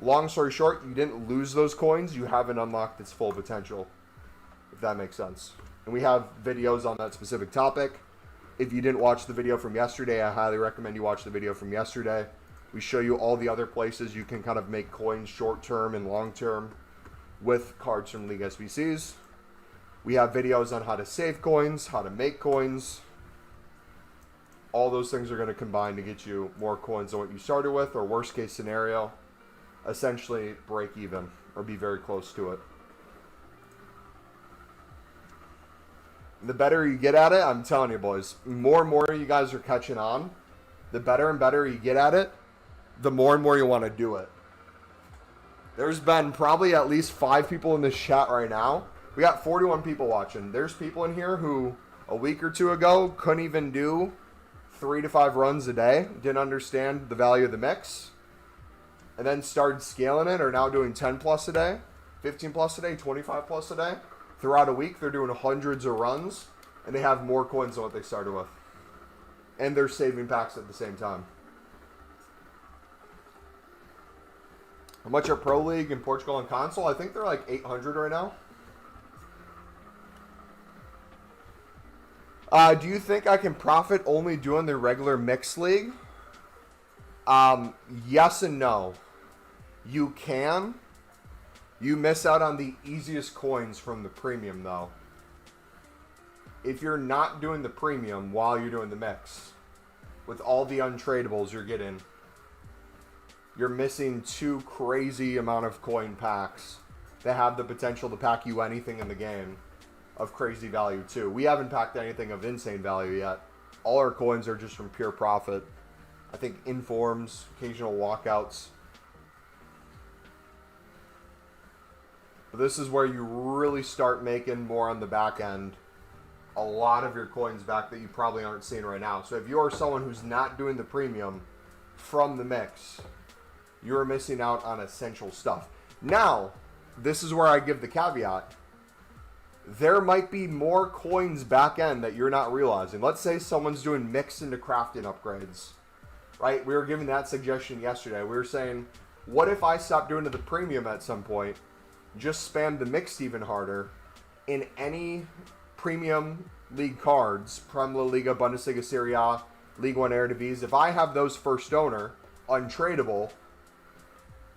long story short, you didn't lose those coins, you haven't unlocked its full potential, if that makes sense. And we have videos on that specific topic. If you didn't watch the video from yesterday, I highly recommend you watch the video from yesterday. We show you all the other places you can kind of make coins short-term and long-term with cards from League SBCs. We have videos on how to save coins, how to make coins. All those things are going to combine to get you more coins than what you started with, or worst case scenario, essentially break even or be very close to it. The better you get at it, I'm telling you boys, more and more you guys are catching on. The better and better you get at it, the more and more you want to do it. There's been probably at least 5 people in this chat right now. We got 41 people watching. There's people in here who a week or two ago couldn't even do 3 to 5 runs a day, didn't understand the value of the mix, and then started scaling it, are now doing 10 plus a day, 15 plus a day, 25 plus a day. Throughout a week, they're doing hundreds of runs, and they have more coins than what they started with. And they're saving packs at the same time. How much are Pro League in Portugal and console? I think they're like 800 right now. Do you think I can profit only doing the regular mixed league? Yes and no. You can. You miss out on the easiest coins from the premium, though. If you're not doing the premium while you're doing the mix, with all the untradables you're getting, you're missing 2 crazy amount of coin packs that have the potential to pack you anything in the game of crazy value, too. We haven't packed anything of insane value yet. All our coins are just from pure profit. I think informs, occasional walkouts. But this is where you really start making more on the back end a lot of your coins back that you probably aren't seeing right now. So if you are someone who's not doing the premium from the mix, you're missing out on essential stuff. Now, this is where I give the caveat. There might be more coins back end that you're not realizing. Let's say someone's doing mix into crafting upgrades, right? We were giving that suggestion yesterday. We were saying, what if I stop doing the premium at some point, just spam the mixed even harder in any premium league cards, Prem La Liga, Bundesliga, Serie A, League One Eredivisie, if I have those first owner, untradeable,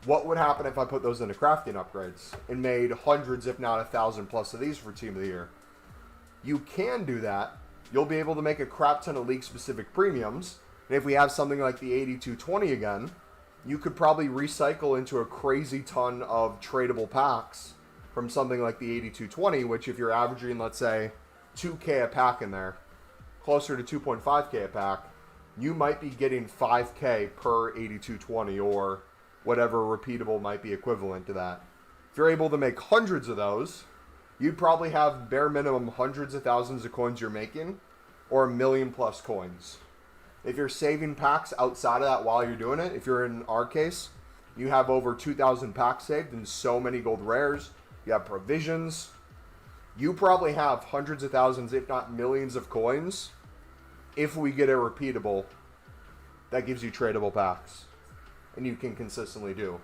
what would happen if I put those into crafting upgrades and made hundreds, if not 1,000 plus of these for Team of the Year? You can do that. You'll be able to make a crap ton of league-specific premiums. And if we have something like the 8220 again, you could probably recycle into a crazy ton of tradable packs from something like the 8220, which if you're averaging, let's say, 2K a pack in there, closer to 2.5K a pack, you might be getting 5K per 8220 or whatever repeatable might be equivalent to that. If you're able to make hundreds of those, you'd probably have bare minimum hundreds of thousands of coins you're making, or 1 million plus coins. If you're saving packs outside of that while you're doing it, if you're in our case, you have over 2,000 packs saved and so many gold rares, you have provisions, you probably have hundreds of thousands, if not millions of coins, if we get a repeatable that gives you tradable packs, and you can consistently do.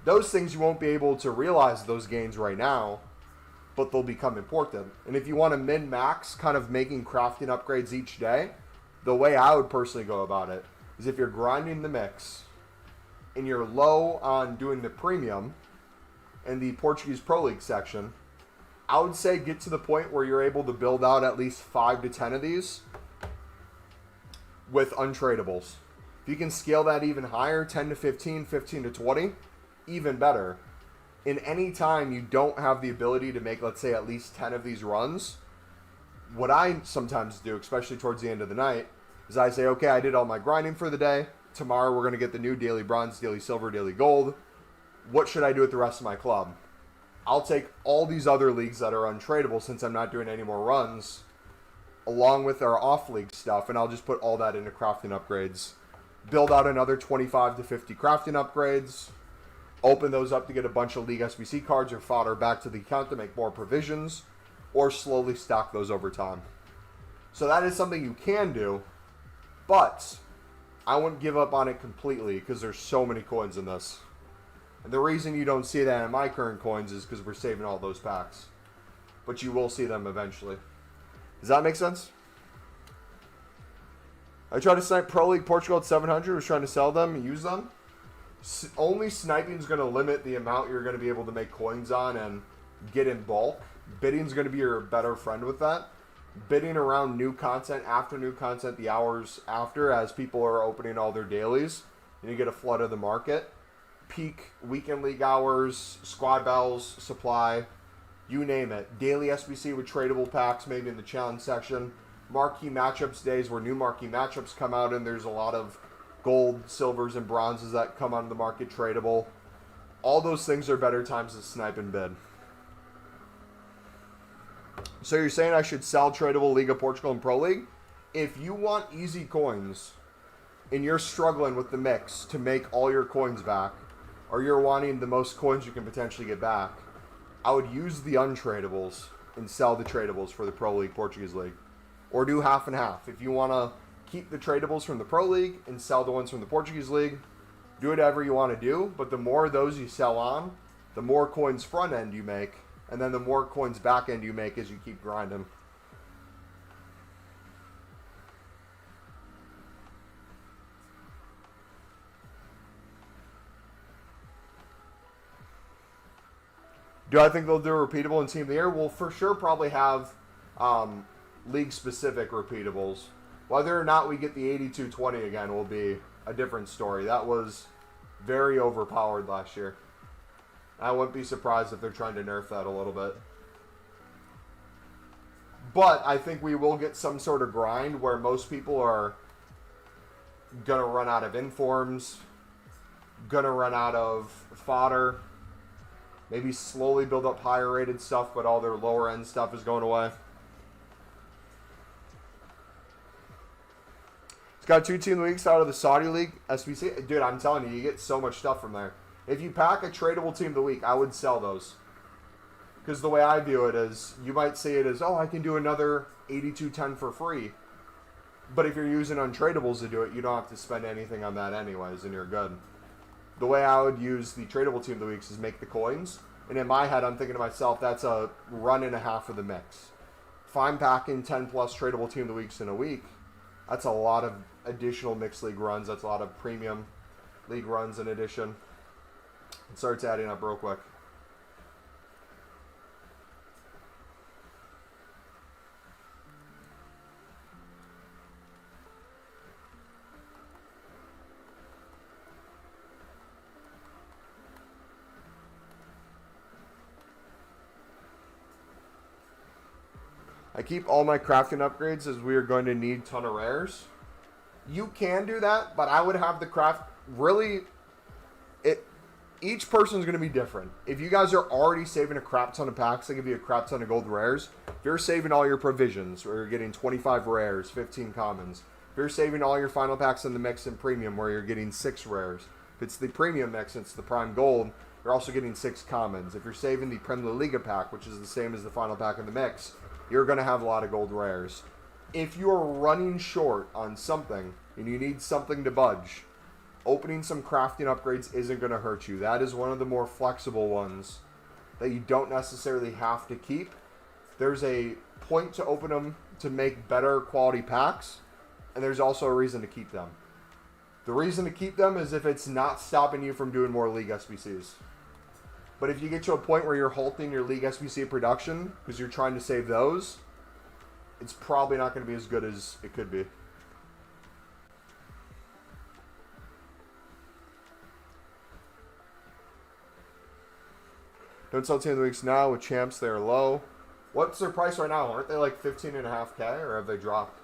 Those things you won't be able to realize those gains right now, but they'll become important. And if you want to min-max kind of making crafting upgrades each day, the way I would personally go about it is if you're grinding the mix and you're low on doing the premium in the Portuguese Pro League section, I would say get to the point where you're able to build out at least 5 to 10 of these with untradables. If you can scale that even higher, 10 to 15, 15 to 20, even better. In any time you don't have the ability to make, let's say, at least 10 of these runs, what I sometimes do, especially towards the end of the night, is I say, okay, I did all my grinding for the day. Tomorrow we're going to get the new daily bronze, daily silver, daily gold. What should I do with the rest of my club? I'll take all these other leagues that are untradeable since I'm not doing any more runs, along with our off-league stuff, and I'll just put all that into crafting upgrades. Build out another 25 to 50 crafting upgrades. Open those up to get a bunch of League SBC cards or fodder back to the account to make more provisions, or slowly stack those over time. So that is something you can do, but I wouldn't give up on it completely because there's so many coins in this. And the reason you don't see that in my current coins is because we're saving all those packs. But you will see them eventually. Does that make sense? I tried to snipe Pro League Portugal at 700. Was trying to sell them and use them. Only sniping is going to limit the amount you're going to be able to make coins on and get in bulk. Bidding is going to be your better friend with that. Bidding around new content, after new content, the hours after, as people are opening all their dailies, and you get a flood of the market. Peak weekend league hours, squad battles, supply, you name it. Daily SBC with tradable packs, maybe in the challenge section. Marquee matchups days where new marquee matchups come out, and there's a lot of gold, silvers, and bronzes that come onto the market tradable. All those things are better times to snipe and bid. So you're saying I should sell tradable Liga Portugal and Pro League? If you want easy coins and you're struggling with the mix to make all your coins back, or you're wanting the most coins you can potentially get back, I would use the untradables and sell the tradables for the Pro League Portuguese League. Or do half and half. If you want to keep the tradables from the Pro League and sell the ones from the Portuguese League, do whatever you want to do, but the more of those you sell on, the more coins front end you make, and then the more coins back end you make as you keep grinding. Do I think they'll do a repeatable in Team of the Year? We'll for sure probably have league-specific repeatables. Whether or not we get the 8220 again will be a different story. That was very overpowered last year. I wouldn't be surprised if they're trying to nerf that a little bit. But I think we will get some sort of grind where most people are going to run out of informs, going to run out of fodder, maybe slowly build up higher rated stuff, but all their lower end stuff is going away. It's got 2 team leagues out of the Saudi League SBC. Dude, I'm telling you, you get so much stuff from there. If you pack a tradable team of the week, I would sell those. Because the way I view it is, you might say it as, oh, I can do another 8210 for free. But if you're using untradables to do it, you don't have to spend anything on that anyways, and you're good. The way I would use the tradable team of the weeks is make the coins. And in my head, I'm thinking to myself, that's a run and a half of the mix. If I'm packing 10 plus tradable team of the weeks in a week, that's a lot of additional mixed league runs. That's a lot of premium league runs in addition. It starts adding up real quick. I keep all my crafting upgrades as we are going to need a ton of rares. You can do that, but I would have the craft really. Each person is going to be different. If you guys are already saving a crap ton of packs, they give you a crap ton of gold rares. If you're saving all your provisions, where you're getting 25 rares, 15 commons. If you're saving all your final packs in the mix and premium, where you're getting 6 rares. If it's the premium mix, it's the prime gold, you're also getting 6 commons. If you're saving the Prem La Liga pack, which is the same as the final pack in the mix, you're going to have a lot of gold rares. If you're running short on something and you need something to budge, opening some crafting upgrades isn't going to hurt you. That is one of the more flexible ones that you don't necessarily have to keep. There's a point to open them to make better quality packs, and there's also a reason to keep them. The reason to keep them is if it's not stopping you from doing more League SBCs. But if you get to a point where you're halting your League SBC production because you're trying to save those, it's probably not going to be as good as it could be. Don't sell Team of the Weeks now. With champs, they're low. What's their price right now? Aren't they like 15.5K, or have they dropped?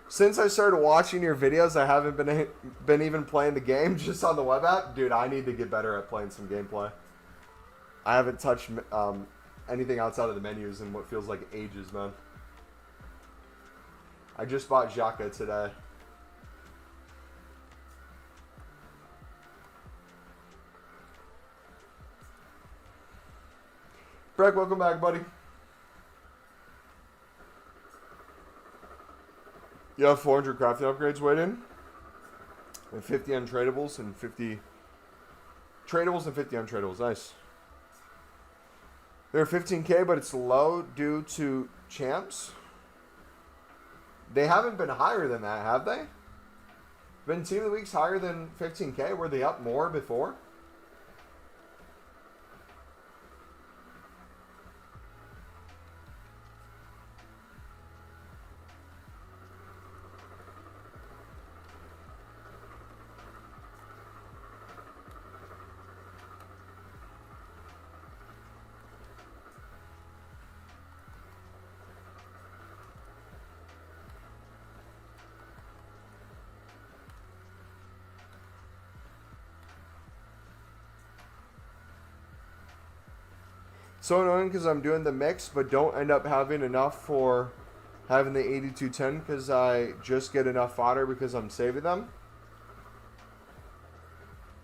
Since I started watching your videos, I haven't been even playing the game, just on the web app. Dude, I need to get better at playing some gameplay. I haven't touched anything outside of the menus in what feels like ages, man. I just bought Xhaka today. Greg, welcome back, buddy. You have 400 crafting upgrades waiting, and 50 untradables and 50 tradables and 50 untradables. Nice. They're 15K, but it's low due to champs. They haven't been higher than that, have they? Been Team of the Weeks higher than 15K? Were they up more before? So annoying because I'm doing the mix, but don't end up having enough for having the 8210 because I just get enough fodder because I'm saving them.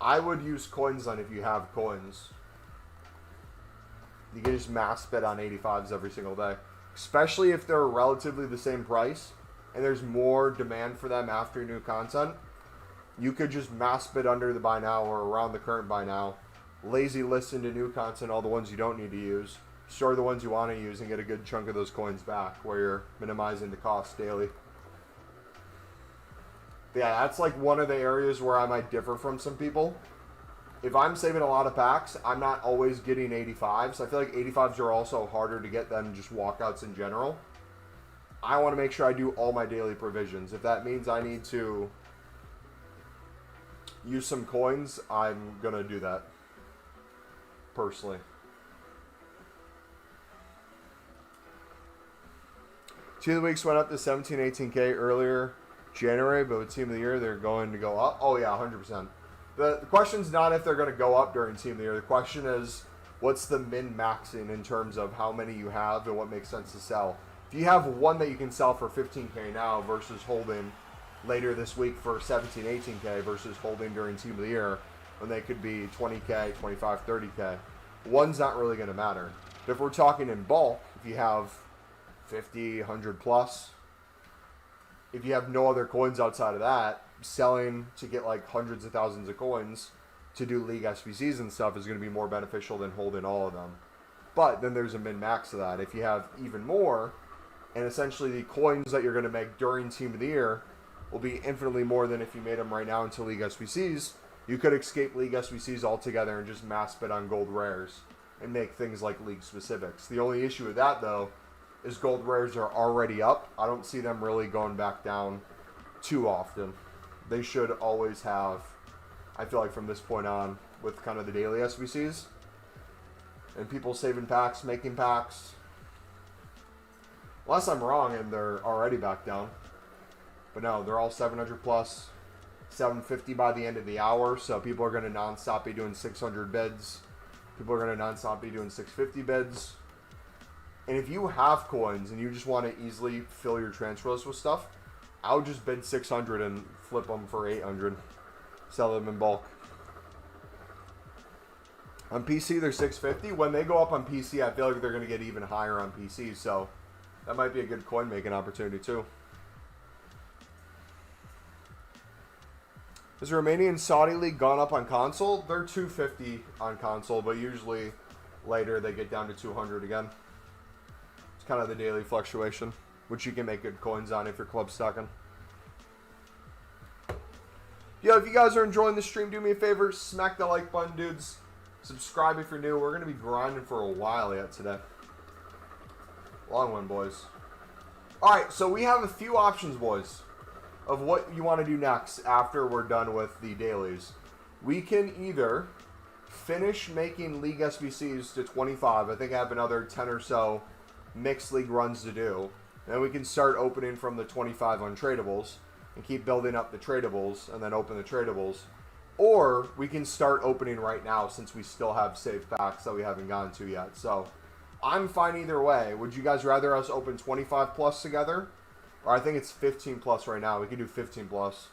I would use coins on if you have coins. You can just mass bet on 85s every single day, especially if they're relatively the same price and there's more demand for them after new content. You could just mass bet under the buy now or around the current buy now. Lazy listen to new content, all the ones you don't need to use. Store the ones you want to use and get a good chunk of those coins back where you're minimizing the cost daily. But yeah, that's like one of the areas where I might differ from some people. If I'm saving a lot of packs, I'm not always getting 85s. I feel like 85s are also harder to get than just walkouts in general. I want to make sure I do all my daily provisions. If that means I need to use some coins, I'm going to do that. Personally. Team of the Weeks went up to 17, 18K earlier January, but with Team of the Year, they're going to go up. Oh, yeah, 100%. The question's not if they're going to go up during Team of the Year. The question is, what's the min-maxing in terms of how many you have and what makes sense to sell? If you have one that you can sell for 15K now versus holding later this week for 17, 18K versus holding during Team of the Year, when they could be 20K, 25, 30K. One's not really going to matter. But if we're talking in bulk, if you have 50, 100 plus, if you have no other coins outside of that, selling to get like hundreds of thousands of coins to do league SBCs and stuff is going to be more beneficial than holding all of them. But then there's a min-max of that. If you have even more, and essentially the coins that you're going to make during Team of the Year will be infinitely more than if you made them right now into League SBCs, you could escape League SBCs altogether and just mass bid on gold rares and make things like League specifics. The only issue with that, though, is gold rares are already up. I don't see them really going back down too often. They should always have, I feel like from this point on, with kind of the daily SBCs, and people saving packs, making packs. Unless I'm wrong and they're already back down. But no, they're all 700 plus, 750 by the end of the hour. So people are going to non-stop be doing 600 bids. People are going to non-stop be doing 650 bids. And if you have coins and you just want to easily fill your transfer list with stuff, I would just bid 600 and flip them for 800. Sell them in bulk. On PC, they're 650. When they go up on PC, I feel like they're going to get even higher on PC. So that might be a good coin making opportunity too. Has the Romanian Saudi League gone up on console? They're 250 on console, but usually later they get down to 200 again. It's kind of the daily fluctuation, which you can make good coins on if you're club stocking. Yo, if you guys are enjoying the stream, do me a favor, smack the like button, dudes. Subscribe if you're new. We're going to be grinding for a while yet today. Long one, boys. Alright, so we have a few options, boys, of what you want to do next after we're done with the dailies. We can either finish making League SBCs to 25. I think I have another 10 or so mixed league runs to do. Then we can start opening from the 25 untradables and keep building up the tradables and then open the tradables. Or we can start opening right now since we still have saved packs that we haven't gotten to yet. So I'm fine either way. Would you guys rather us open 25 plus together? Or I think it's 15 plus right now. We can do 15 plus.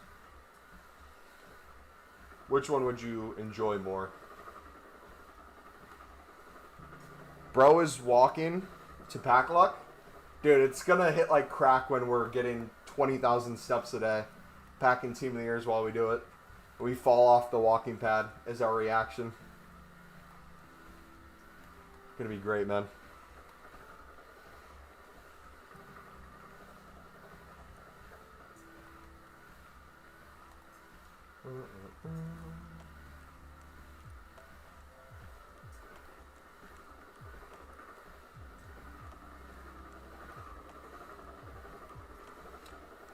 Which one would you enjoy more? Bro is walking to pack luck. Dude, it's going to hit like crack when we're getting 20,000 steps a day. Packing Team of the Years while we do it. We fall off the walking pad as our reaction. Gonna be great, man.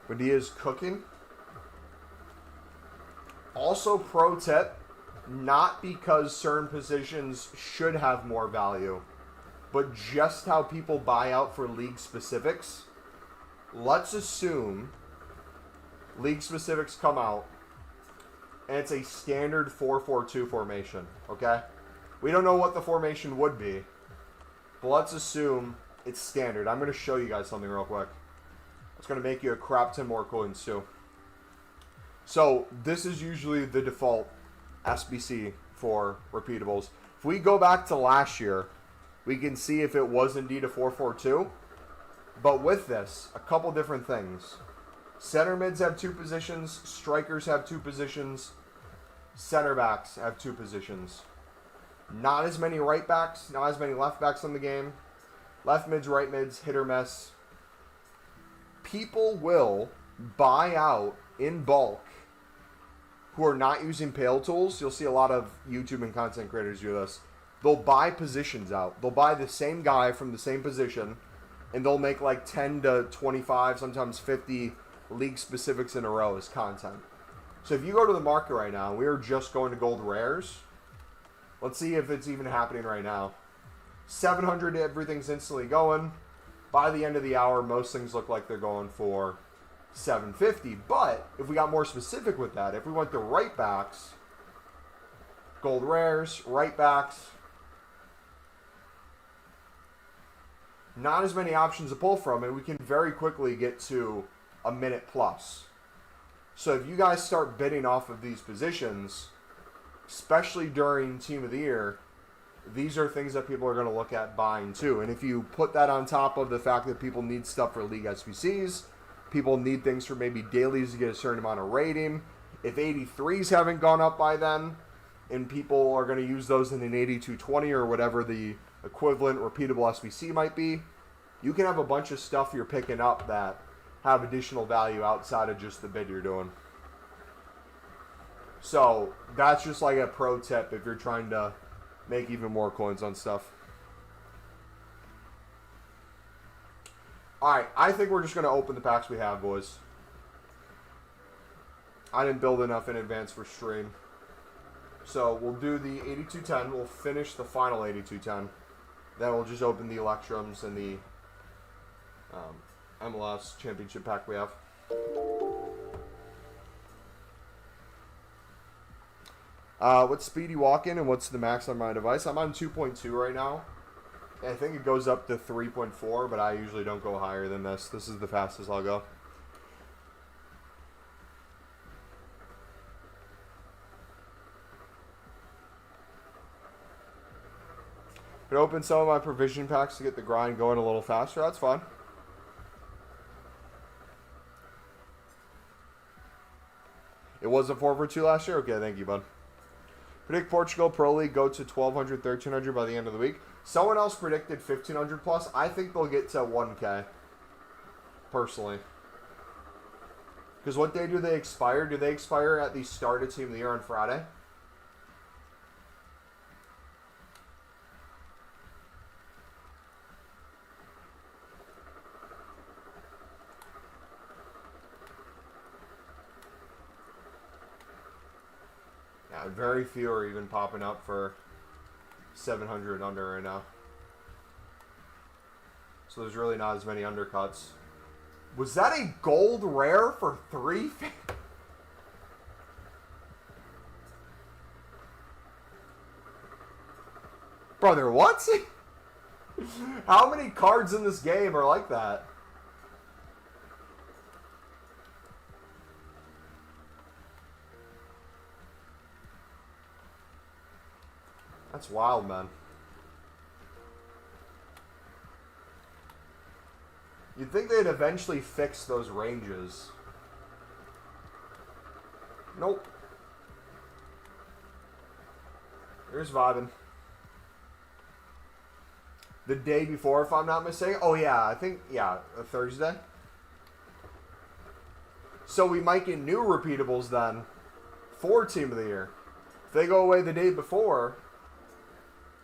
Badia's cooking. Also, pro tip, not because certain positions should have more value, but just how people buy out for league specifics. Let's assume league specifics come out and it's a standard 4-4-2 formation, okay? We don't know what the formation would be, but let's assume it's standard. I'm going to show you guys something real quick. It's going to make you a crap ton more coins too. So this is usually the default SBC for repeatables. If we go back to last year, we can see if it was indeed a 4-4-2. But with this, a couple different things. Center mids have 2 positions. Strikers have 2 positions. Center backs have 2 positions. Not as many right backs, not as many left backs in the game. Left mids, right mids, hit or miss. People will buy out in bulk who are not using Pale Tools. You'll see a lot of YouTube and content creators do this. They'll buy positions out. They'll buy the same guy from the same position, and they'll make like 10 to 25, sometimes 50 league specifics in a row as content. So if you go to the market right now, we are just going to gold rares. Let's see if it's even happening right now. 700, everything's instantly going. By the end of the hour, most things look like they're going for 750. But if we got more specific with that, if we went to right backs, gold rares, right backs, not as many options to pull from, and we can very quickly get to a minute plus. So if you guys start bidding off of these positions, especially during Team of the Year, these are things that people are going to look at buying too. And if you put that on top of the fact that people need stuff for League SBCs, People need things for maybe dailies to get a certain amount of rating. If 83s haven't gone up by then, and people are going to use those in an 8220 or whatever the equivalent repeatable SBC might be, you can have a bunch of stuff you're picking up that have additional value outside of just the bid you're doing. So that's just like a pro tip if you're trying to make even more coins on stuff. Alright, I think we're just going to open the packs we have, boys. I didn't build enough in advance for stream. So we'll do the 8210. We'll finish the final 8210. Then we'll just open the Electrums and the MLS Championship pack we have. What speed you walk in and what's the max on my device? I'm on 2.2 right now. I think it goes up to 3.4, but I usually don't go higher than this. This is the fastest I'll go. Could open some of my provision packs to get the grind going a little faster. That's fine. It was a 4 for 2 last year? Okay, thank you, bud. Predict Portugal Pro League go to 1,200, 1,300 by the end of the week. Someone else predicted 1,500 plus. I think they'll get to 1K, personally. Because what day do they expire? Do they expire at the start of Team of the Year on Friday? Yeah, very few are even popping up for 700 under right now. So there's really not as many undercuts. Was that a gold rare for 3? Brother, what? How many cards in this game are like that? That's wild, man. You'd think they'd eventually fix those ranges. Nope. Here's vibing. The day before, if I'm not mistaken. Oh, yeah. I think, yeah, a Thursday. So we might get new repeatables then for Team of the Year. If they go away the day before,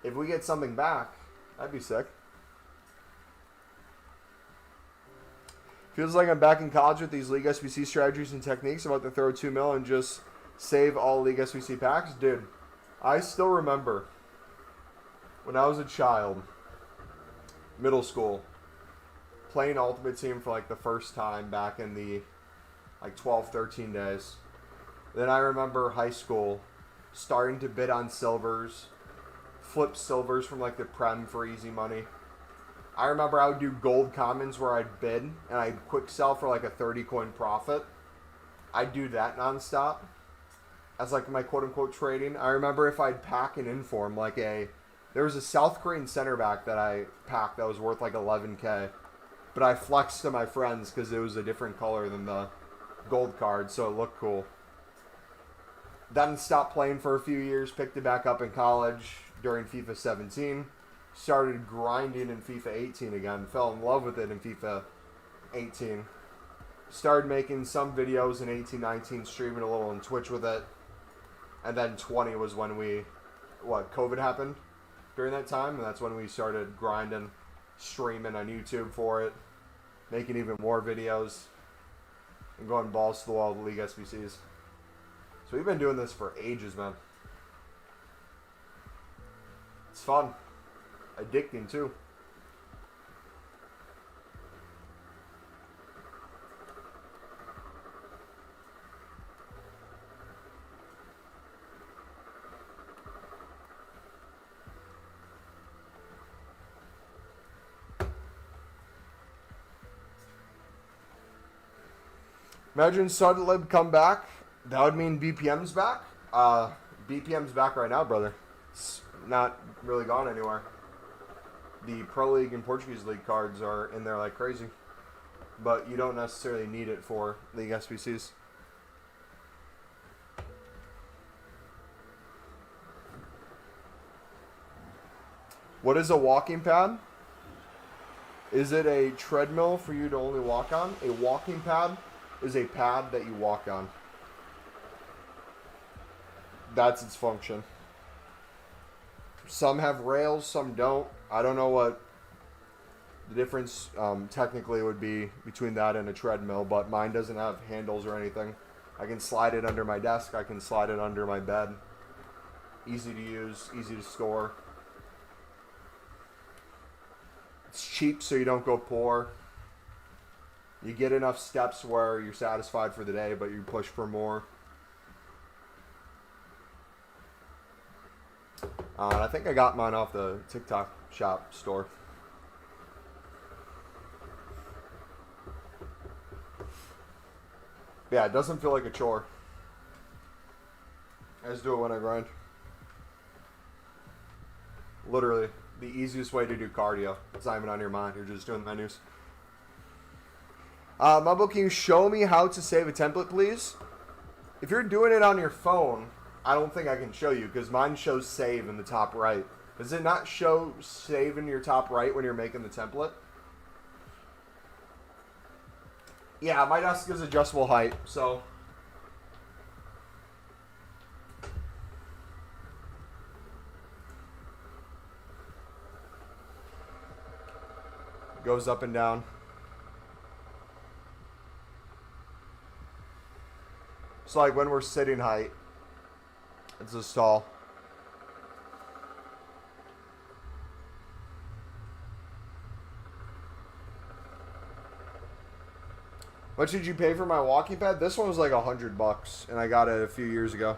if we get something back, that'd be sick. Feels like I'm back in college with these League SBC strategies and techniques. I'm about to throw 2 mil and just save all League SBC packs. Dude, I still remember when I was a child, middle school, playing Ultimate Team for like the first time back in the like 12, 13 days. Then I remember high school starting to bid on silvers, flip silvers from like the Prem for easy money. I remember I would do gold commons where I'd bid and I'd quick sell for like a 30 coin profit. I'd do that nonstop as like my quote unquote trading. I remember if I'd pack an inform like there was a South Korean center back that I packed that was worth like 11K, but I flexed to my friends because it was a different color than the gold card, so it looked cool. Then stopped playing for a few years, picked it back up in college during FIFA 17. Started grinding in FIFA 18 again. Fell in love with it in FIFA 18. Started making some videos in 18, 19, streaming a little on Twitch with it. And then 20 was when COVID happened during that time. And that's when we started grinding, streaming on YouTube for it. Making even more videos. And going balls to the wall with League SBCs. So we've been doing this for ages, man. It's fun. Addicting too. Imagine Sudlib come back. That would mean BPM's back. BPM's back right now, brother. It's not really gone anywhere. The Pro League and Portuguese League cards are in there like crazy. but you don't necessarily need it for League SBCs. What is a walking pad? Is it a treadmill for you to only walk on? A walking pad is a pad that you walk on. That's its function. Some have rails, some don't. I don't know what the difference technically would be between that and a treadmill, but mine doesn't have handles or anything. I can slide it under my desk. I can slide it under my bed. Easy to use, easy to store. It's cheap so you don't go poor. You get enough steps where you're satisfied for the day, but you push for more. And I think I got mine off the TikTok shop store. Yeah, it doesn't feel like a chore. I just do it when I grind. Literally, the easiest way to do cardio. It's not even on your mind. You're just doing menus. Mumbo, can you show me how to save a template, please? If you're doing it on your phone, I don't think I can show you because mine shows save in the top right. Does it not show save in your top right when you're making the template? Yeah, my desk is adjustable height, so... goes up and down. So like when we're sitting height, it's a stall. What did you pay for my walking pad? This one was like $100, and I got it a few years ago.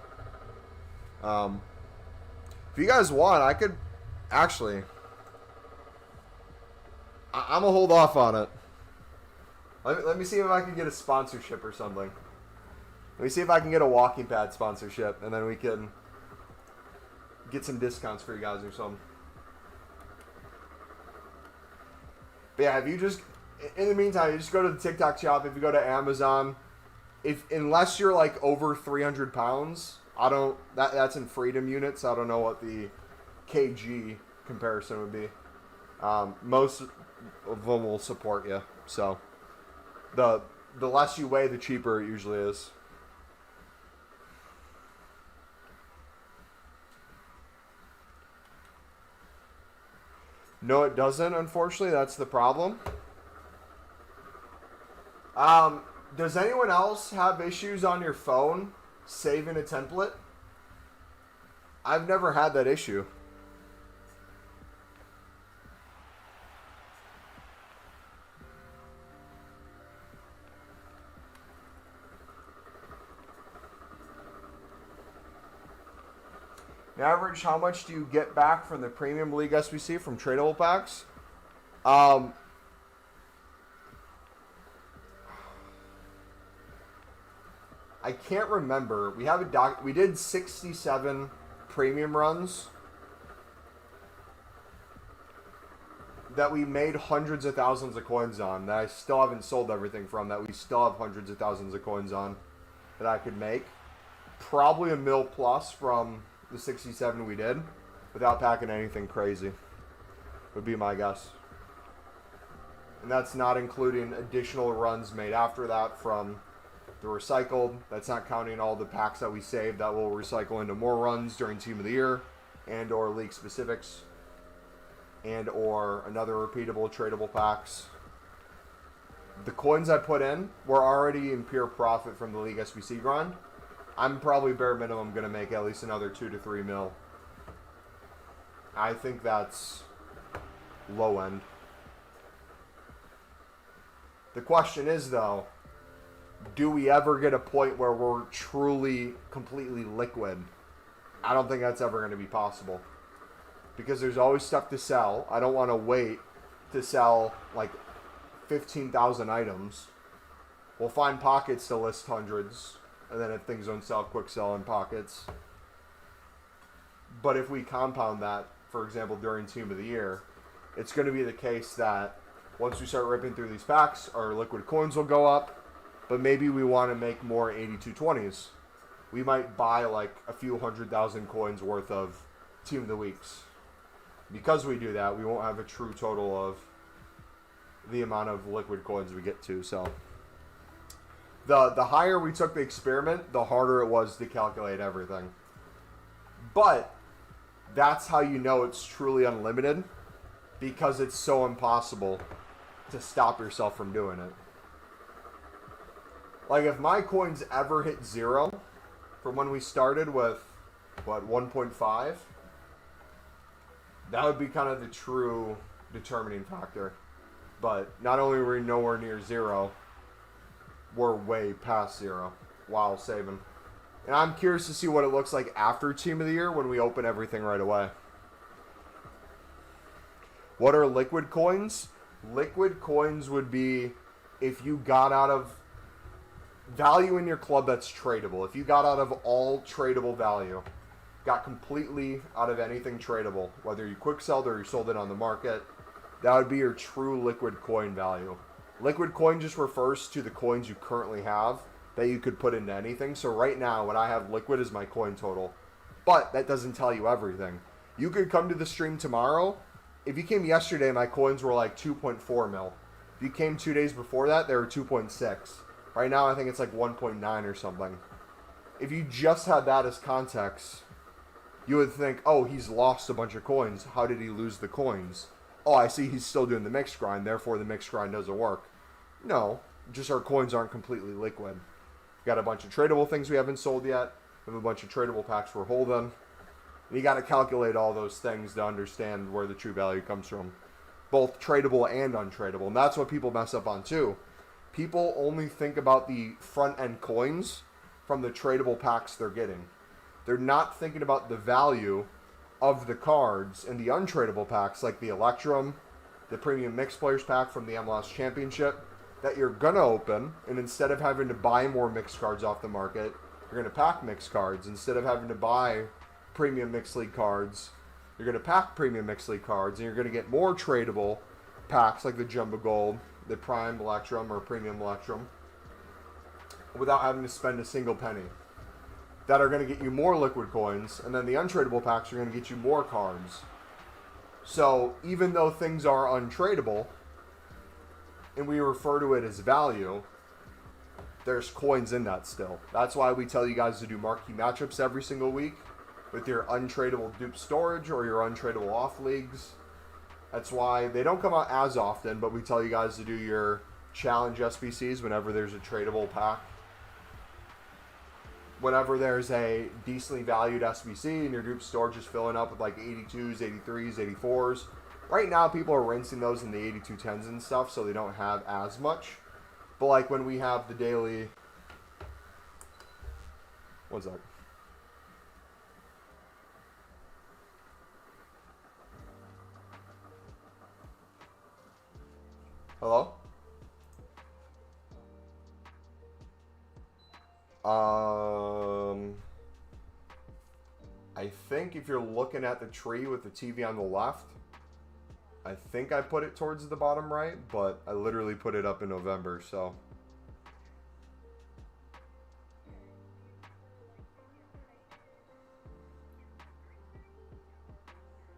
If you guys want, I could actually. I'm gonna hold off on it. Let me see if I can get a sponsorship or something. Let me see if I can get a walking pad sponsorship, and then we can get some discounts for you guys or something. But yeah, if you just, in the meantime, you just go to the TikTok shop. If you go to Amazon, unless you're like over 300 pounds, that's in freedom units. I don't know what the kg comparison would be. Most of them will support you. So the less you weigh, the cheaper it usually is. No, it doesn't, unfortunately. That's the problem. Does anyone else have issues on your phone saving a template? I've never had that issue. On average, how much do you get back from the Premium League SBC from tradable packs? I can't remember. We have we did 67 premium runs that we made hundreds of thousands of coins on, that I still haven't sold everything from, that we still have hundreds of thousands of coins on that I could make. Probably $1 million plus from the 67 we did without packing anything crazy, would be my guess. And that's not including additional runs made after that from the recycled. That's not counting all the packs that we saved that will recycle into more runs during Team of the Year and or league specifics and or another repeatable tradable packs. The coins I put in were already in pure profit from the League SBC grind. I'm probably bare minimum going to make at least another 2 to 3 mil. I think that's low end. The question is, though, do we ever get a point where we're truly, completely liquid? I don't think that's ever going to be possible. Because there's always stuff to sell. I don't want to wait to sell like 15,000 items. We'll find pockets to list hundreds. And then if things don't sell, quick sell in pockets. But if we compound that, for example, during Team of the Year, it's going to be the case that Once we start ripping through these packs, our liquid coins will go up. But maybe we want to make more 8220s. We might buy like a few 100,000 coins worth of Team of the Weeks. Because we do that, we won't have a true total of the amount of liquid coins we get to. So the higher we took the experiment, the harder it was to calculate everything. But that's how you know it's truly unlimited, because it's so impossible to stop yourself from doing it. Like, if my coins ever hit 0 from when we started with, what, 1.5, that would be kind of the true determining factor. But not only are we nowhere near 0, we're way past 0 while saving. And I'm curious to see what it looks like after Team of the Year when we open everything right away. What are liquid coins? Liquid coins would be if you got out of value in your club that's tradable. If you got out of all tradable value, got completely out of anything tradable, whether you quick sold or you sold it on the market, that would be your true liquid coin value. Liquid coin just refers to the coins you currently have that you could put into anything. So right now, what I have liquid is my coin total. But that doesn't tell you everything. You could come to the stream tomorrow. If you came yesterday, my coins were like 2.4 mil. If you came 2 days before that, they were 2.6. Right now, I think it's like 1.9 or something. If you just had that as context, you would think, oh, he's lost a bunch of coins. How did he lose the coins? Oh, I see he's still doing the mixed grind, therefore the mixed grind doesn't work. No, just our coins aren't completely liquid. We got a bunch of tradable things we haven't sold yet. We have a bunch of tradable packs we're holding. And you got to calculate all those things to understand where the true value comes from. Both tradable and untradable. And that's what people mess up on too. People only think about the front end coins from the tradable packs they're getting. They're not thinking about the value of the cards in the untradable packs, like the Electrum, the Premium Mixed Players pack from the MLS Championship, that you're going to open, and instead of having to buy more mixed cards off the market, you're going to pack mixed cards. Instead of having to buy Premium Mixed League cards, you're going to pack Premium Mixed League cards, and you're going to get more tradable packs like the Jumbo Gold, the Prime Electrum, or Premium Electrum, without having to spend a single penny. That are going to get you more liquid coins, and then the untradable packs are going to get you more cards. So even though things are untradable, and we refer to it as value, there's coins in that still. That's why we tell you guys to do marquee matchups every single week with your untradable dupe storage or your untradable off leagues. That's why they don't come out as often, but we tell you guys to do your challenge SBCs whenever there's a tradable pack. Whenever there's a decently valued SBC and your dupe storage is filling up with like 82s, 83s, 84s. Right now, people are rinsing those in the 8210s and stuff, so they don't have as much. But like when we have the daily... What's that? Hello? I think if you're looking at the tree with the TV on the left, I think I put it towards the bottom right, but I literally put it up in November, so.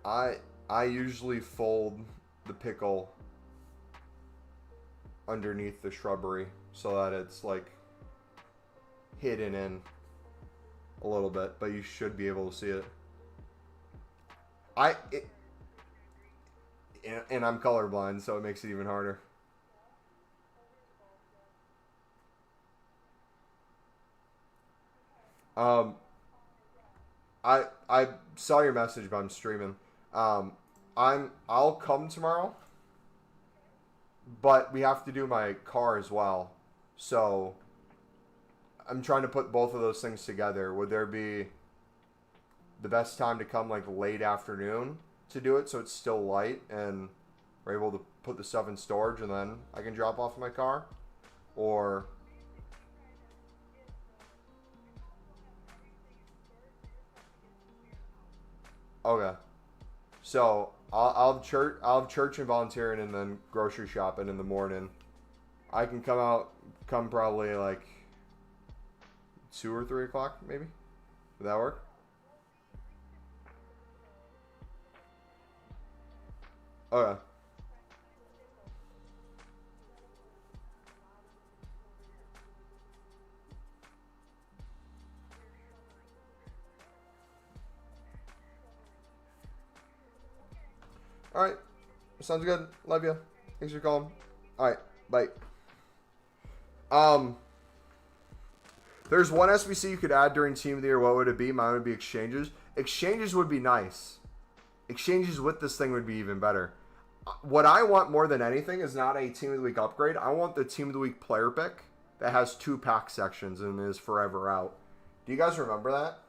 I usually fold the pickle underneath the shrubbery so that it's like hidden in a little bit, but you should be able to see it. And I'm colorblind, so it makes it even harder. I saw your message, but I'm streaming. I'll come tomorrow, but we have to do my car as well. So I'm trying to put both of those things together. Would there be the best time to come like late afternoon to do it so it's still light and we're able to put the stuff in storage and then I can drop off my car? Or okay. So I'll have church and volunteering, and then grocery shopping in the morning. I can come probably like 2 or 3 o'clock, maybe. Would that work? Okay. All right. Sounds good. Love you. Thanks for calling. All right. Bye. Um, there's one SBC you could add during Team of the Year. What would it be? Mine would be exchanges. Exchanges would be nice. Exchanges with this thing would be even better. What I want more than anything is not a Team of the Week upgrade. I want the Team of the Week player pick that has 2 pack sections and is forever out. Do you guys remember that?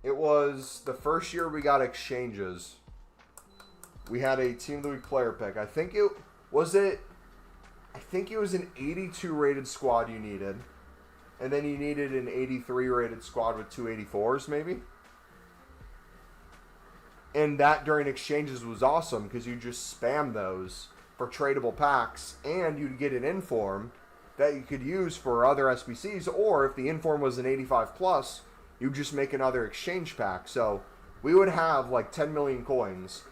It was the first year we got exchanges. We had a Team of the Week player pick. I think it was an 82 rated squad you needed. And then you needed an 83 rated squad with 284s maybe. And that during exchanges was awesome because you just spam those for tradable packs, and you'd get an inform that you could use for other SBCs, or if the inform was an 85 plus, you just make another exchange pack. So we would have like 10 million coins.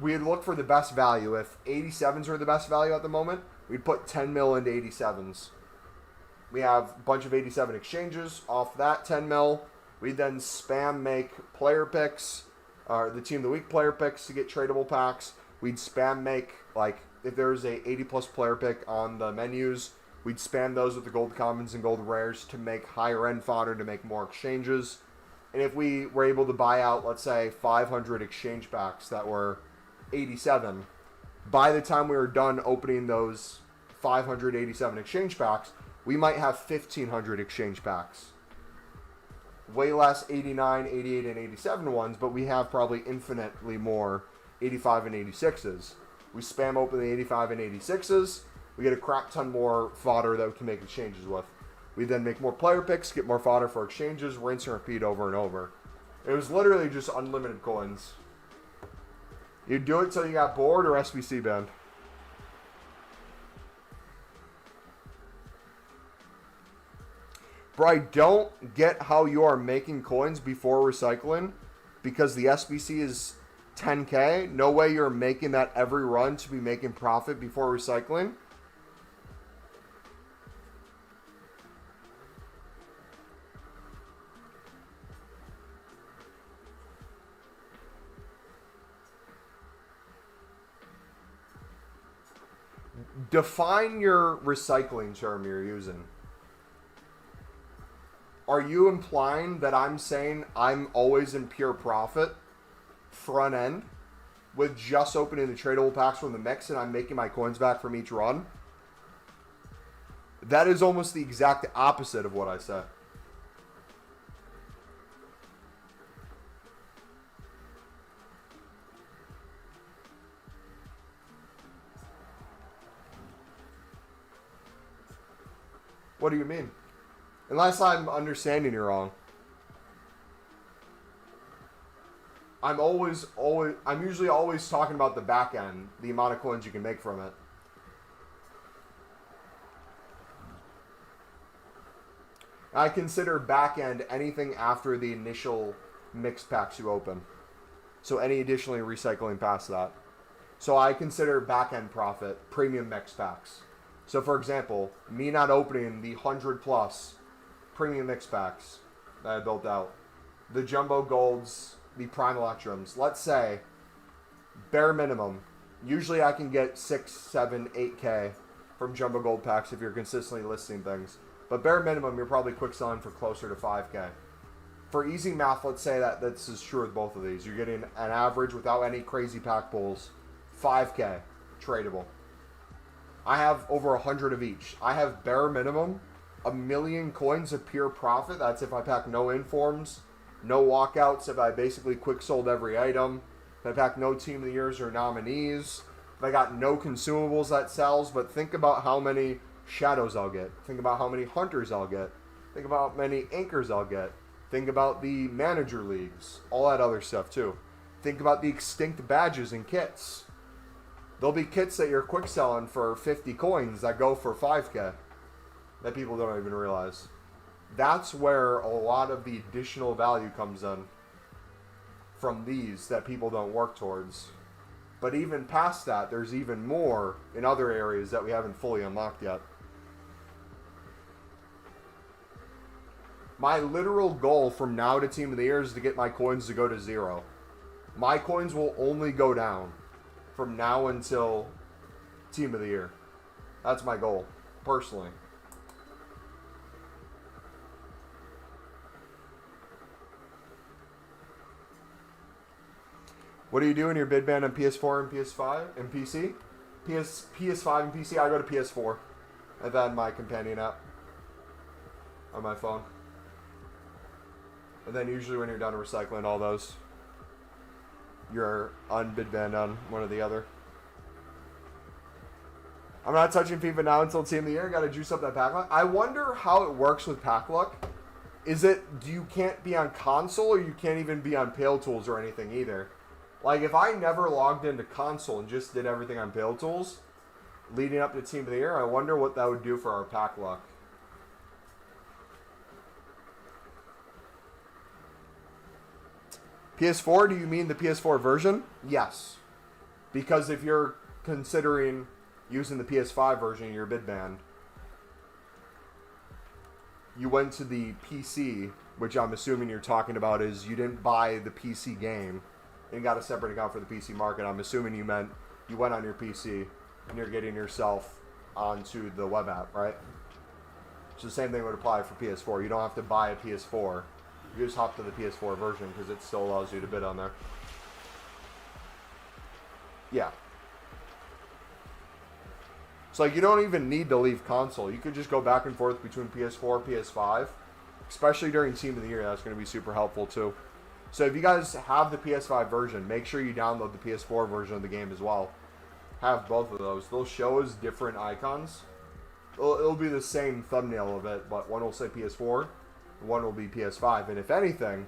We'd look for the best value. If 87s were the best value at the moment, we'd put 10 mil into 87s. We have a bunch of 87 exchanges. Off that 10 mil, we then spam make player picks, or the Team of the Week player picks to get tradable packs. We'd spam make, like, if there's a 80 plus player pick on the menus, we'd spam those with the gold commons and gold rares to make higher end fodder to make more exchanges. And if we were able to buy out, let's say, 500 exchange packs that were 87, by the time we were done opening those 587 exchange packs, we might have 1,500 exchange packs. Way less 89, 88, and 87 ones, but we have probably infinitely more 85 and 86s. We spam open the 85 and 86s, we get a crap ton more fodder that we can make exchanges with. We then make more player picks, get more fodder for exchanges, rinse and repeat over and over. It was literally just unlimited coins. You do it till you got bored or SBC banned. Bro, I don't get how you are making coins before recycling because the SBC is 10K. No way you're making that every run to be making profit before recycling. Define your recycling term you're using. Are you implying that I'm saying I'm always in pure profit front end with just opening the tradable packs from the mix and I'm making my coins back from each run? That is almost the exact opposite of what I said. What do you mean? Unless I'm understanding you wrong. I'm usually always talking about the back end, the amount of coins you can make from it. I consider back end anything after the initial mix packs you open. So any additionally recycling past that. So I consider back end profit premium mix packs. So for example, me not opening the 100 plus premium mix packs that I built out, the jumbo golds, the prime electrums. Let's say bare minimum, usually I can get 6, 7, 8K from jumbo gold packs if you're consistently listing things. But bare minimum, you're probably quick selling for closer to 5K. For easy math, let's say that this is true with both of these. You're getting an average without any crazy pack pulls, 5K tradable. I have over 100 of each. I have bare minimum 1 million coins of pure profit. That's if I pack no informs, no walkouts, if I basically quick sold every item, if I pack no Team of the Years or nominees, if I got no consumables that sells. But think about how many shadows I'll get. Think about how many hunters I'll get. Think about how many anchors I'll get. Think about the manager leagues. All that other stuff too. Think about the extinct badges and kits. There'll be kits that you're quick selling for 50 coins that go for 5k. That people don't even realize. That's where a lot of the additional value comes in. From these that people don't work towards. But even past that, there's even more in other areas that we haven't fully unlocked yet. My literal goal from now to Team of the Year is to get my coins to go to 0. My coins will only go down from now until Team of the Year. That's my goal, personally. What do you do in your bid ban on PS4 and PS5 and PC? PS5 and PC, I go to PS4. I've had my companion app on my phone. And then usually when you're done recycling all those, you're unbid banned on one or the other. I'm not touching FIFA now until Team of the Year. Got to juice up that pack luck. I wonder how it works with pack luck. Is it you can't be on console or you can't even be on Pale Tools or anything either? Like, if I never logged into console and just did everything on Pale Tools leading up to Team of the Year, I wonder what that would do for our pack luck. PS4, do you mean the PS4 version? Yes. Because if you're considering using the PS5 version in your bid band, you went to the PC, which I'm assuming you're talking about is you didn't buy the PC game and got a separate account for the PC market. I'm assuming you meant you went on your PC and you're getting yourself onto the web app, right? So the same thing would apply for PS4. You don't have to buy a PS4. You just hop to the PS4 version because it still allows you to bid on there. Yeah. It's like you don't even need to leave console. You could just go back and forth between PS4 and PS5. Especially during Team of the Year, that's going to be super helpful too. So if you guys have the PS5 version, make sure you download the PS4 version of the game as well. Have both of those. They'll show us different icons. It'll be the same thumbnail of it, but one will say PS4, and one will be PS5. And if anything,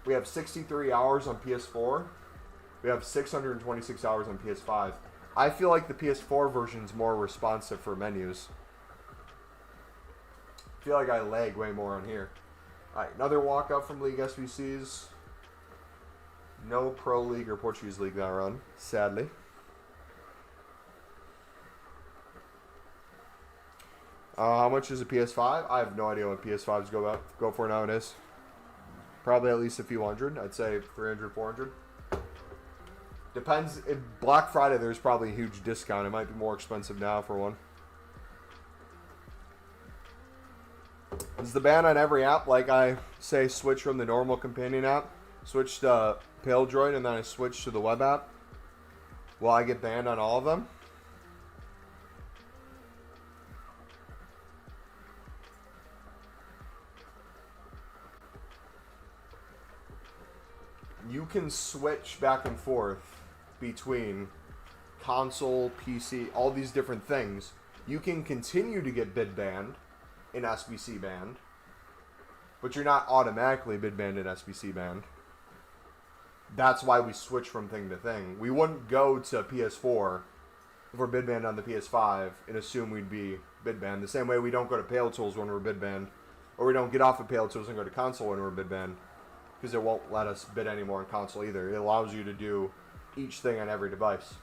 we have 63 hours on PS4. We have 626 hours on PS5. I feel like the PS4 version is more responsive for menus. I feel like I lag way more on here. Alright, another walk-up from League SBCs. No Pro League or Portuguese League that run, sadly. How much is a PS5? I have no idea what PS5s go for nowadays. Probably at least a few hundred. I'd say 300, 400. Depends. If Black Friday, there's probably a huge discount. It might be more expensive now for one. Is the ban on every app? Like I say, switch from the normal companion app, switch to Pale Droid, and then I switch to the web app. Will I get banned on all of them? You can switch back and forth between console, PC, all these different things. You can continue to get bid banned in SBC banned, but you're not automatically bid banned in SBC banned. That's why we switch from thing to thing. We wouldn't go to PS4 if we're bid banned on the PS5 and assume we'd be bid banned. The same way we don't go to Pale Tools when we're bid banned, or we don't get off of Pale Tools and go to console when we're bid banned, because it won't let us bid anymore on console either. It allows you to do each thing on every device.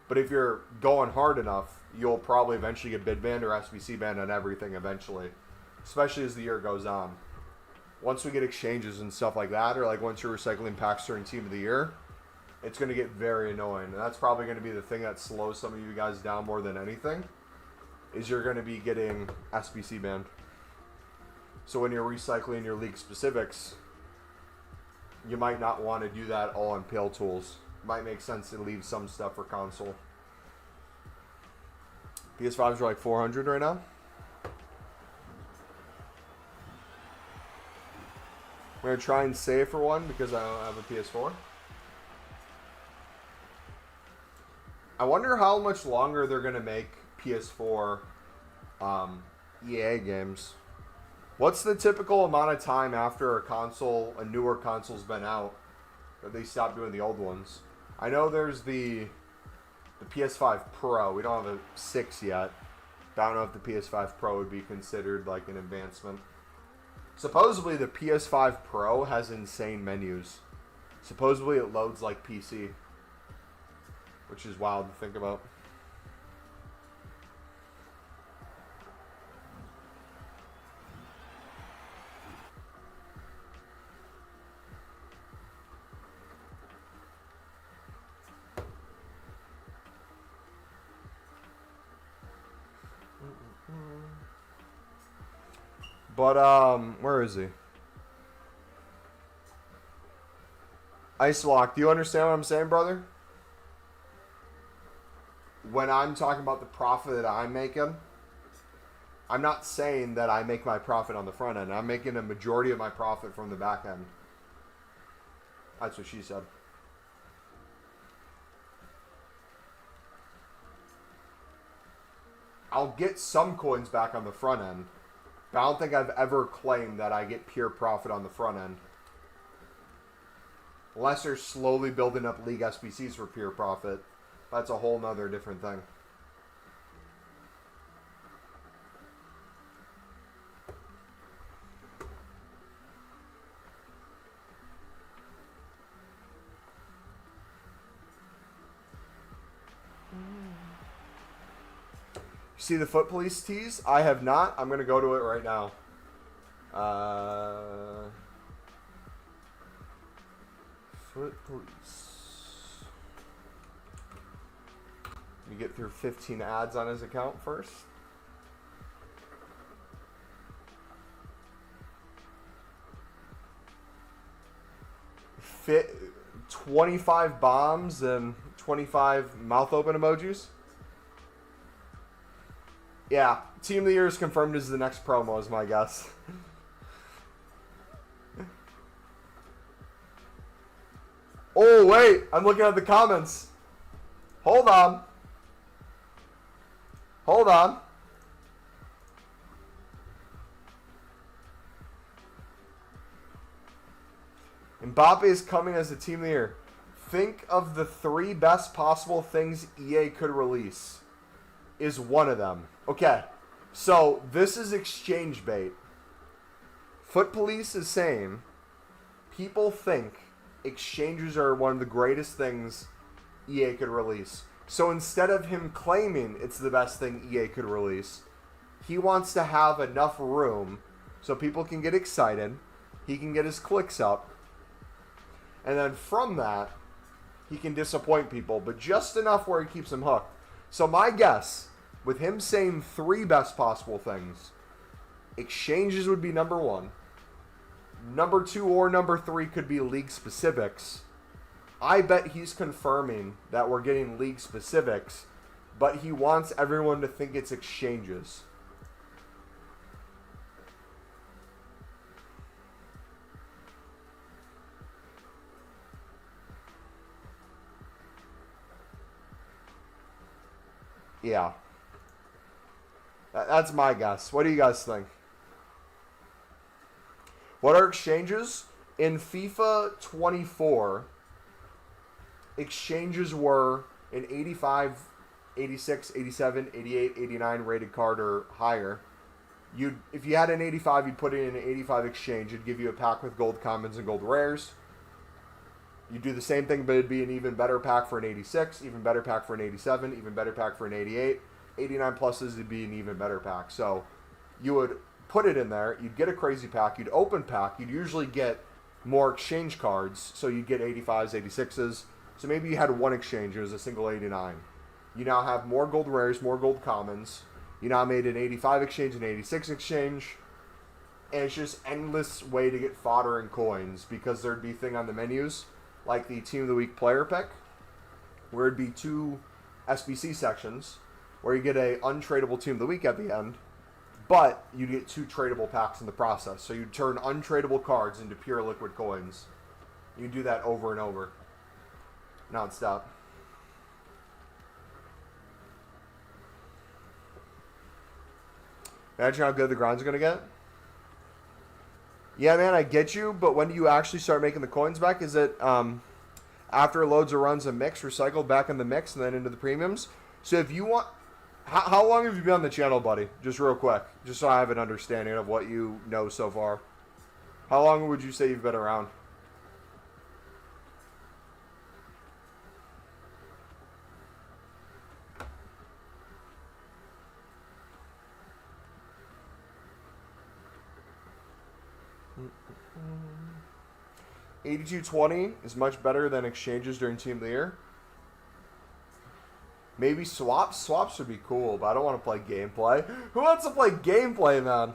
But if you're going hard enough, you'll probably eventually get bid banned or SBC banned on everything eventually, especially as the year goes on. Once we get exchanges and stuff like that, or like once you're recycling packs during Team of the Year, it's going to get very annoying. And that's probably going to be the thing that slows some of you guys down more than anything, is you're going to be getting SBC banned. So when you're recycling your league specifics, you might not want to do that all on Pale Tools. It might make sense to leave some stuff for console. PS5s are like 400 right now. I'm going to try and save for one because I don't have a PS4. I wonder how much longer they're going to make PS4 EA games. What's the typical amount of time after a newer console's been out, that they stop doing the old ones? I know there's the PS5 Pro. We don't have a 6 yet. I don't know if the PS5 Pro would be considered like an advancement. Supposedly the PS5 Pro has insane menus. Supposedly it loads like PC, which is wild to think about. But, where is he? Ice Lock, do you understand what I'm saying, brother? When I'm talking about the profit that I'm making, I'm not saying that I make my profit on the front end. I'm making a majority of my profit from the back end. That's what she said. I'll get some coins back on the front end, but I don't think I've ever claimed that I get pure profit on the front end. Unless they're slowly building up League SBCs for pure profit. That's a whole nother different thing. See the Foot Police tees? I have not. I'm going to go to it right now. Foot Police. Let me get through 15 ads on his account first. Fit 25 bombs and 25 mouth open emojis. Yeah, Team of the Year is confirmed as the next promo, is my guess. Oh, wait. I'm looking at the comments. Hold on. Hold on. Mbappe is coming as the Team of the Year. Think of the 3 best possible things EA could release. Is one of them. Okay, so this is exchange bait. Foot Police is saying people think exchanges are one of the greatest things EA could release. So instead of him claiming it's the best thing EA could release, he wants to have enough room so people can get excited, he can get his clicks up, and then from that, he can disappoint people, but just enough where he keeps them hooked. So my guess, with him saying 3 best possible things, exchanges would be number 1. Number 2 or number 3 could be league specifics. I bet he's confirming that we're getting league specifics, but he wants everyone to think it's exchanges. Yeah. That's my guess. What do you guys think? What are exchanges? In FIFA 24, exchanges were an 85, 86, 87, 88, 89 rated card or higher. If you had an 85, you'd put it in an 85 exchange. It'd give you a pack with gold commons and gold rares. You'd do the same thing, but it'd be an even better pack for an 86, even better pack for an 87, even better pack for an 88. 89 pluses would be an even better pack. So you would put it in there, you'd get a crazy pack, you'd open pack, you'd usually get more exchange cards, so you'd get 85s, 86s. So maybe you had one exchange, it was a single 89. You now have more gold rares, more gold commons. You now made an 85 exchange, an 86 exchange. And it's just endless way to get fodder and coins, because there'd be thing on the menus, like the Team of the Week player pick, where it'd be 2 SBC sections, where you get a untradeable Team of the Week at the end, but you get 2 tradable packs in the process. So you turn untradeable cards into pure liquid coins. You do that over and over, non-stop. Imagine how good the grind's going to get. Yeah, man, I get you, but when do you actually start making the coins back? Is it after loads of runs of mix, recycled back in the mix, and then into the premiums? So if you want... How long have you been on the channel, buddy? Just real quick, just so I have an understanding of what you know so far. How long would you say you've been around? $82.20 is much better than exchanges during Team of the Year. Maybe swaps? Swaps would be cool, but I don't want to play gameplay. Who wants to play gameplay, man?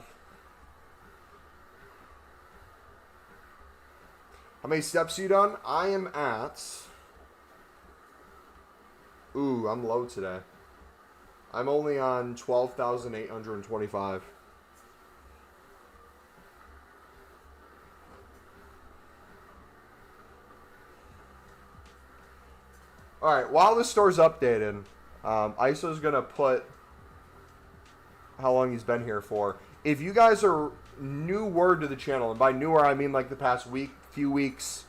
How many steps are you done? I am at... Ooh, I'm low today. I'm only on 12,825. Alright, while the store's updated, ISO's going to put how long he's been here for. If you guys are newer to the channel, and by newer I mean like the past week, few weeks,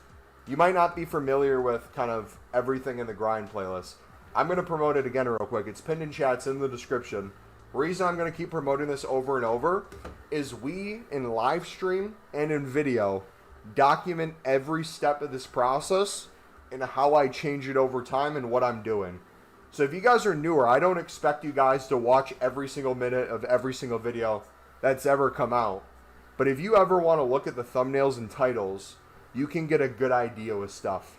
you might not be familiar with kind of everything in the grind playlist. I'm going to promote it again real quick. It's pinned in chats in the description. The reason I'm going to keep promoting this over and over is we, in live stream and in video, document every step of this process and how I change it over time and what I'm doing. So if you guys are newer, I don't expect you guys to watch every single minute of every single video that's ever come out. But if you ever want to look at the thumbnails and titles, you can get a good idea with stuff.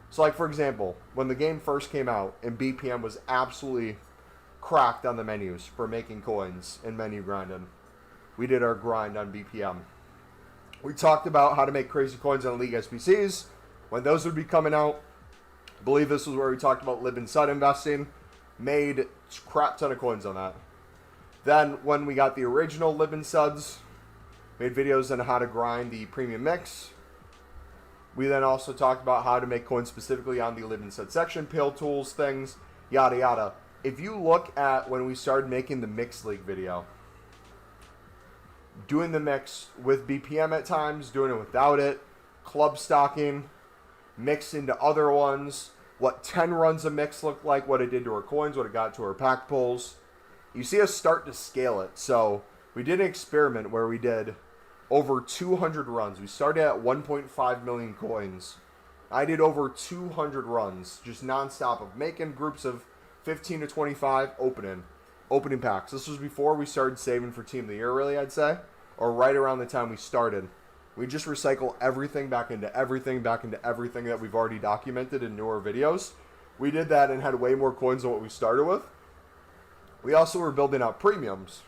So like for example, when the game first came out and BPM was absolutely cracked on the menus for making coins and menu grinding, we did our grind on BPM. We talked about how to make crazy coins on League SBCs. When those would be coming out, I believe this was where we talked about Lib and Sud investing. Made a crap ton of coins on that. Then when we got the original Lib and Suds, made videos on how to grind the premium mix. We then also talked about how to make coins specifically on the Lib and Sud section, pale tools, things, yada yada. If you look at when we started making the Mix League video, doing the mix with BPM at times, doing it without it, club stocking, mixed into other ones, what 10 runs of mix looked like, what it did to our coins, what it got to our pack pulls. You see us start to scale it. So we did an experiment where we did over 200 runs. We started at 1.5 million coins. I did over 200 runs, just nonstop of making groups of 15 to 25, opening packs. This was before we started saving for Team of the Year, really, I'd say, or right around the time we started. We just recycle everything back into everything that we've already documented in newer videos. We did that and had way more coins than what we started with. We also were building out premiums.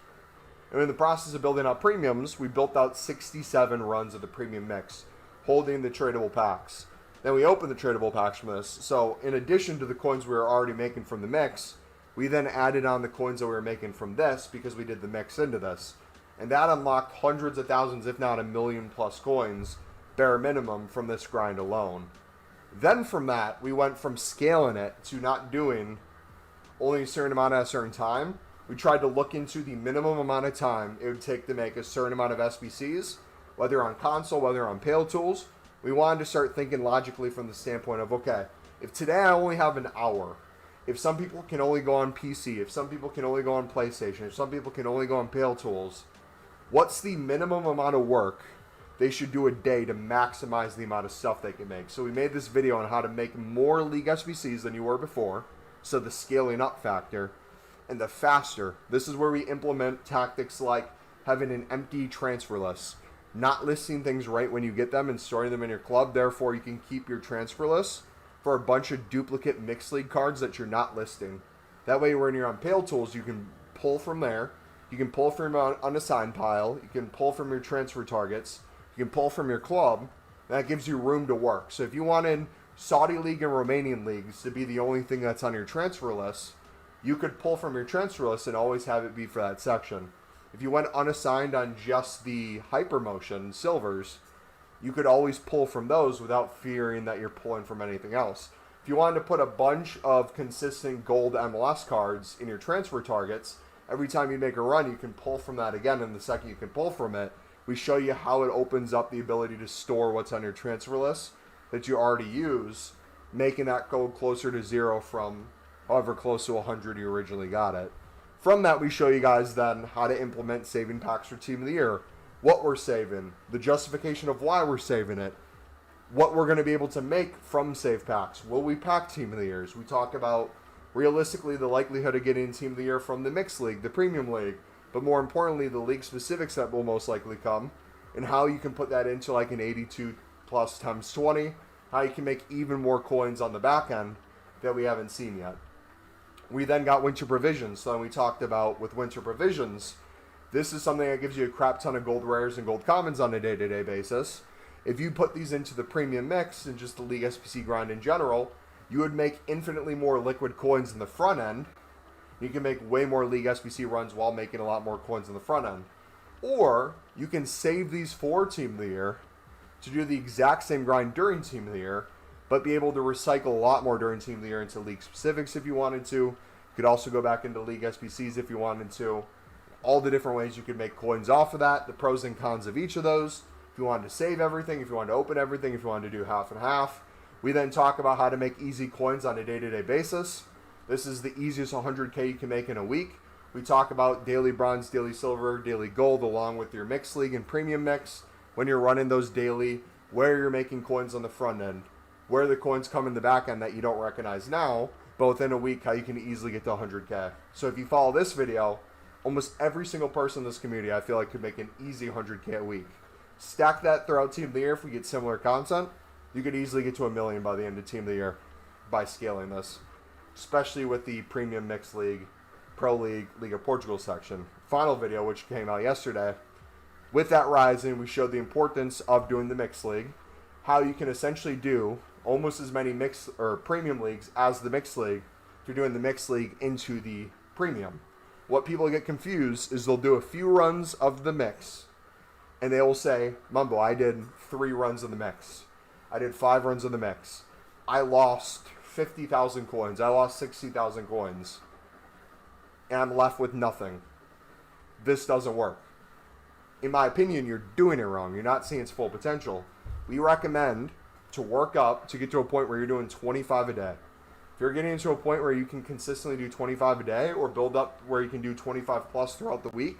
And in the process of building out premiums, we built out 67 runs of the premium mix, holding the tradable packs. Then we opened the tradable packs from this. So in addition to the coins we were already making from the mix, we then added on the coins that we were making from this because we did the mix into this. And that unlocked hundreds of thousands, if not 1 million plus coins, bare minimum, from this grind alone. Then from that, we went from scaling it to not doing only a certain amount at a certain time. We tried to look into the minimum amount of time it would take to make a certain amount of SBCs, whether on console, whether on pale tools. We wanted to start thinking logically from the standpoint of, okay, if today I only have an hour, if some people can only go on PC, if some people can only go on PlayStation, if some people can only go on pale tools, what's the minimum amount of work they should do a day to maximize the amount of stuff they can make? So we made this video on how to make more League SBCs than you were before, so the scaling up factor, and the faster. This is where we implement tactics like having an empty transfer list, not listing things right when you get them and storing them in your club. Therefore, you can keep your transfer list for a bunch of duplicate Mixed League cards that you're not listing. That way, when you're on Pale Tools, you can pull from there. You can pull from your unassigned pile. You can pull from your transfer targets. You can pull from your club. That gives you room to work. So if you wanted Saudi League and Romanian leagues to be the only thing that's on your transfer list, you could pull from your transfer list and always have it be for that section. If you went unassigned on just the Hypermotion silvers, you could always pull from those without fearing that you're pulling from anything else. If you wanted to put a bunch of consistent gold MLS cards in your transfer targets, every time you make a run, you can pull from that again, and the second you can pull from it, we show you how it opens up the ability to store what's on your transfer list that you already use, making that go closer to 0 from however close to 100 you originally got it. From that, we show you guys then how to implement saving packs for Team of the Year, what we're saving, the justification of why we're saving it, what we're going to be able to make from save packs. Will we pack Team of the Years? We talk about realistically the likelihood of getting Team of the Year from the Mixed League, the Premium League, but more importantly, the league specifics that will most likely come, and how you can put that into like an 82 plus times 20, how you can make even more coins on the back end that we haven't seen yet. We then got winter provisions. So we talked about with winter provisions, this is something that gives you a crap ton of gold rares and gold commons on a day-to-day basis. If you put these into the premium mix and just the League SBC grind in general, you would make infinitely more liquid coins in the front end. You can make way more League SBC runs while making a lot more coins in the front end. Or you can save these for Team of the Year to do the exact same grind during Team of the Year, but be able to recycle a lot more during Team of the Year into League specifics if you wanted to. You could also go back into League SBCs if you wanted to. All the different ways you could make coins off of that, the pros and cons of each of those. If you wanted to save everything, if you wanted to open everything, if you wanted to do half and half. We then talk about how to make easy coins on a day-to-day basis. This is the easiest 100K you can make in a week. We talk about daily bronze, daily silver, daily gold, along with your mixed league and premium mix. When you're running those daily, where you're making coins on the front end, where the coins come in the back end that you don't recognize now, but within a week, how you can easily get to 100K. So if you follow this video, almost every single person in this community, I feel like, could make an easy 100K a week. Stack that throughout Team of the Year if we get similar content. You could easily get to 1 million by the end of Team of the Year by scaling this, especially with the Premium Mixed League, Pro League, League of Portugal section. Final video, which came out yesterday. With that rising, we showed the importance of doing the Mixed League, how you can essentially do almost as many mixed or premium leagues as the Mixed League if you're doing the Mixed League into the Premium. What people get confused is they'll do a few runs of the mix, and they will say, Mumbo, I did 3 runs of the mix. I did 5 runs of the mix. I lost 50,000 coins. I lost 60,000 coins. And I'm left with nothing. This doesn't work. In my opinion, you're doing it wrong. You're not seeing its full potential. We recommend to work up to get to a point where you're doing 25 a day. If you're getting to a point where you can consistently do 25 a day, or build up where you can do 25 plus throughout the week,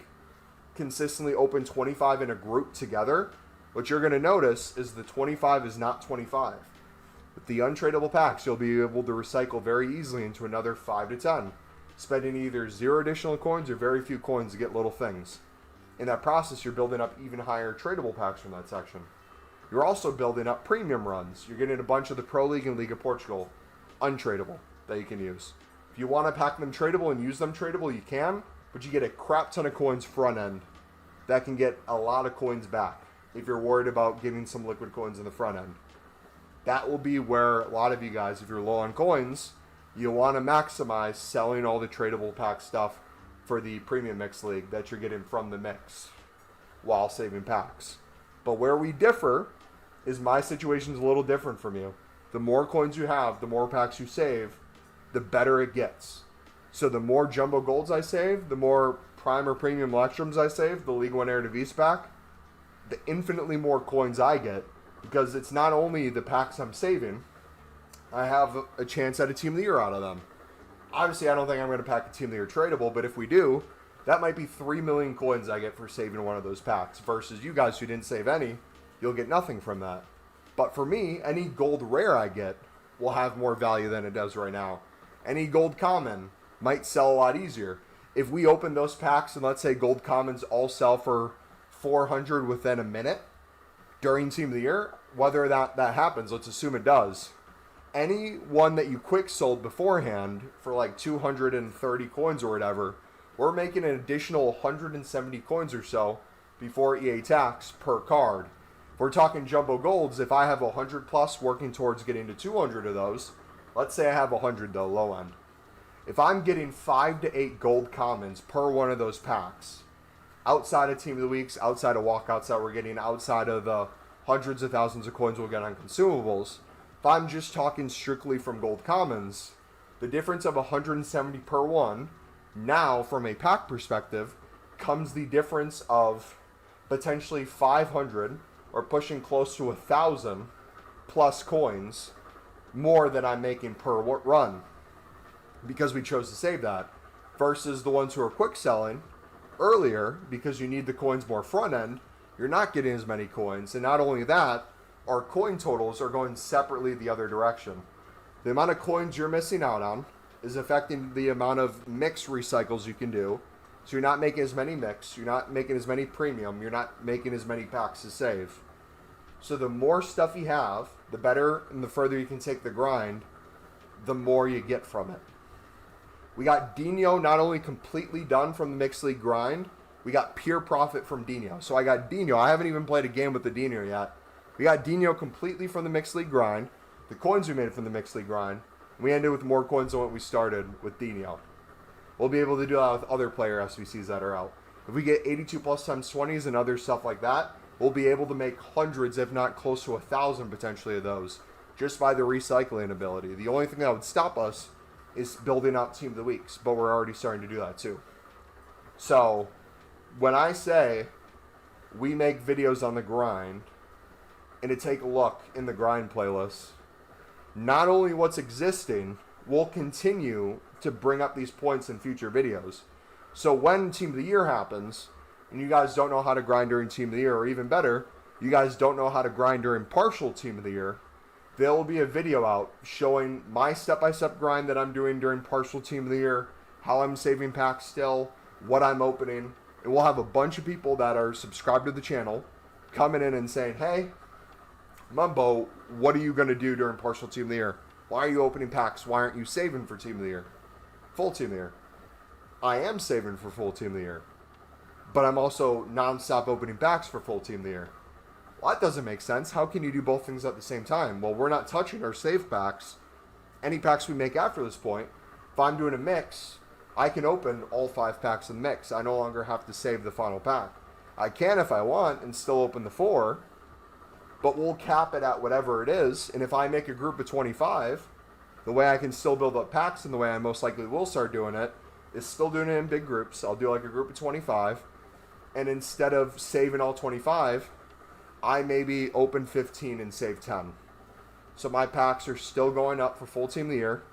consistently open 25 in a group together, what you're going to notice is the 25 is not 25. With the untradeable packs, you'll be able to recycle very easily into another 5 to 10, spending either 0 additional coins or very few coins to get little things. In that process, you're building up even higher tradable packs from that section. You're also building up premium runs. You're getting a bunch of the Pro League and League of Portugal untradable that you can use. If you want to pack them tradable and use them tradable, you can, but you get a crap ton of coins front end that can get a lot of coins back if you're worried about getting some liquid coins in the front end. That will be where a lot of you guys, if you're low on coins, you want to maximize selling all the tradable pack stuff for the Premium Mix League that you're getting from the mix while saving packs. But where we differ is my situation's a little different from you. The more coins you have, the more packs you save, the better it gets. So the more jumbo golds I save, the more prime or premium electrums I save, the League 1 Air to Vs pack, the infinitely more coins I get, because it's not only the packs I'm saving, I have a chance at a Team of the Year out of them. Obviously, I don't think I'm going to pack a Team of the Year tradable, but if we do, that might be 3 million coins I get for saving one of those packs, versus you guys who didn't save any, you'll get nothing from that. But for me, any gold rare I get will have more value than it does right now. Any gold common might sell a lot easier. If we open those packs and let's say gold commons all sell for 400 within a minute during Team of the Year, whether that happens, let's assume it does. Any one that you quick sold beforehand for like 230 coins or whatever, we're making an additional 170 coins or so before EA tax per card. If we're talking jumbo golds, if I have 100 plus working towards getting to 200 of those, let's say I have 100 though, low end. If I'm getting 5 to 8 gold commons per one of those packs, outside of Team of the Weeks, outside of walkouts that we're getting, outside of the hundreds of thousands of coins we'll get on consumables, if I'm just talking strictly from gold commons, the difference of 170 per one Now, from a pack perspective, comes the difference of potentially 500 or pushing close to 1,000 plus coins more than I'm making per run, because we chose to save that, versus the ones who are quick selling earlier because you need the coins more front end. You're not getting as many coins, and not only that, our coin totals are going separately the other direction. The amount of coins you're missing out on is affecting the amount of mix recycles you can do. So you're not making as many mix, you're not making as many premium, you're not making as many packs to save. So the more stuff you have, the better, and the further you can take the grind, the more you get from it. We got Dino not only completely done from the Mixed League grind, we got pure profit from Dino. So I got Dino. I haven't even played a game with the Dino yet. We got Dino completely from the Mixed League grind. The coins we made from the Mixed League grind. We ended with more coins than what we started with Dino. We'll be able to do that with other player SBCs that are out. If we get 82 plus times 20s and other stuff like that, we'll be able to make hundreds, if not close to 1,000 potentially of those, just by the recycling ability. The only thing that would stop us is building out Team of the Weeks, but we're already starting to do that too. So, when I say we make videos on the grind, and to take a look in the grind playlist, not only what's existing, we'll continue to bring up these points in future videos. So when Team of the Year happens, and you guys don't know how to grind during Team of the Year, or even better, you guys don't know how to grind during partial Team of the Year, there will be a video out showing my step-by-step grind that I'm doing during partial Team of the Year, how I'm saving packs still, what I'm opening, and we'll have a bunch of people that are subscribed to the channel coming in and saying, hey, Mumbo, what are you going to do during partial Team of the Year? Why are you opening packs? Why aren't you saving for Team of the Year? Full Team of the Year. I am saving for full Team of the Year, but I'm also non-stop opening packs for full Team of the Year. Well, that doesn't make sense. How can you do both things at the same time? Well, we're not touching our save packs. Any packs we make after this point, if I'm doing a mix, I can open all 5 packs in the mix. I no longer have to save the final pack. I can if I want and still open the 4, but we'll cap it at whatever it is. And if I make a group of 25, the way I can still build up packs and the way I most likely will start doing it is still doing it in big groups. I'll do like a group of 25, and instead of saving all 25, I maybe open 15 and save 10. So my packs are still going up for full Team of the Year,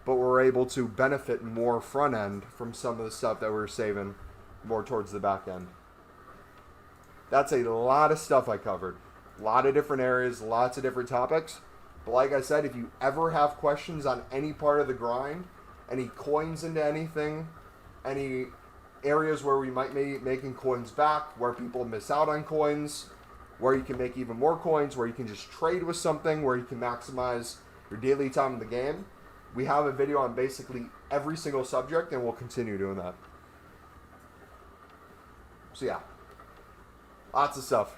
but we're able to benefit more front end from some of the stuff that we're saving more towards the back end. That's a lot of stuff I covered. A lot of different areas, lots of different topics. But like I said, if you ever have questions on any part of the grind, any coins into anything, any areas where we might be making coins back, where people miss out on coins, where you can make even more coins, where you can just trade with something, where you can maximize your daily time in the game, we have a video on basically every single subject, and we'll continue doing that. So yeah, lots of stuff.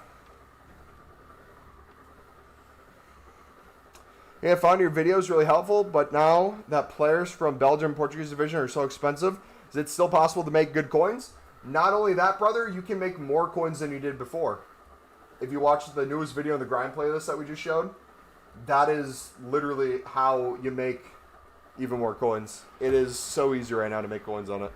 Yeah, I found your videos really helpful, but now that players from Belgium Portuguese division are so expensive, is it still possible to make good coins? Not only that, brother, you can make more coins than you did before. If you watch the newest video in the grind playlist that we just showed, that is literally how you make even more coins. It is so easy right now to make coins on it.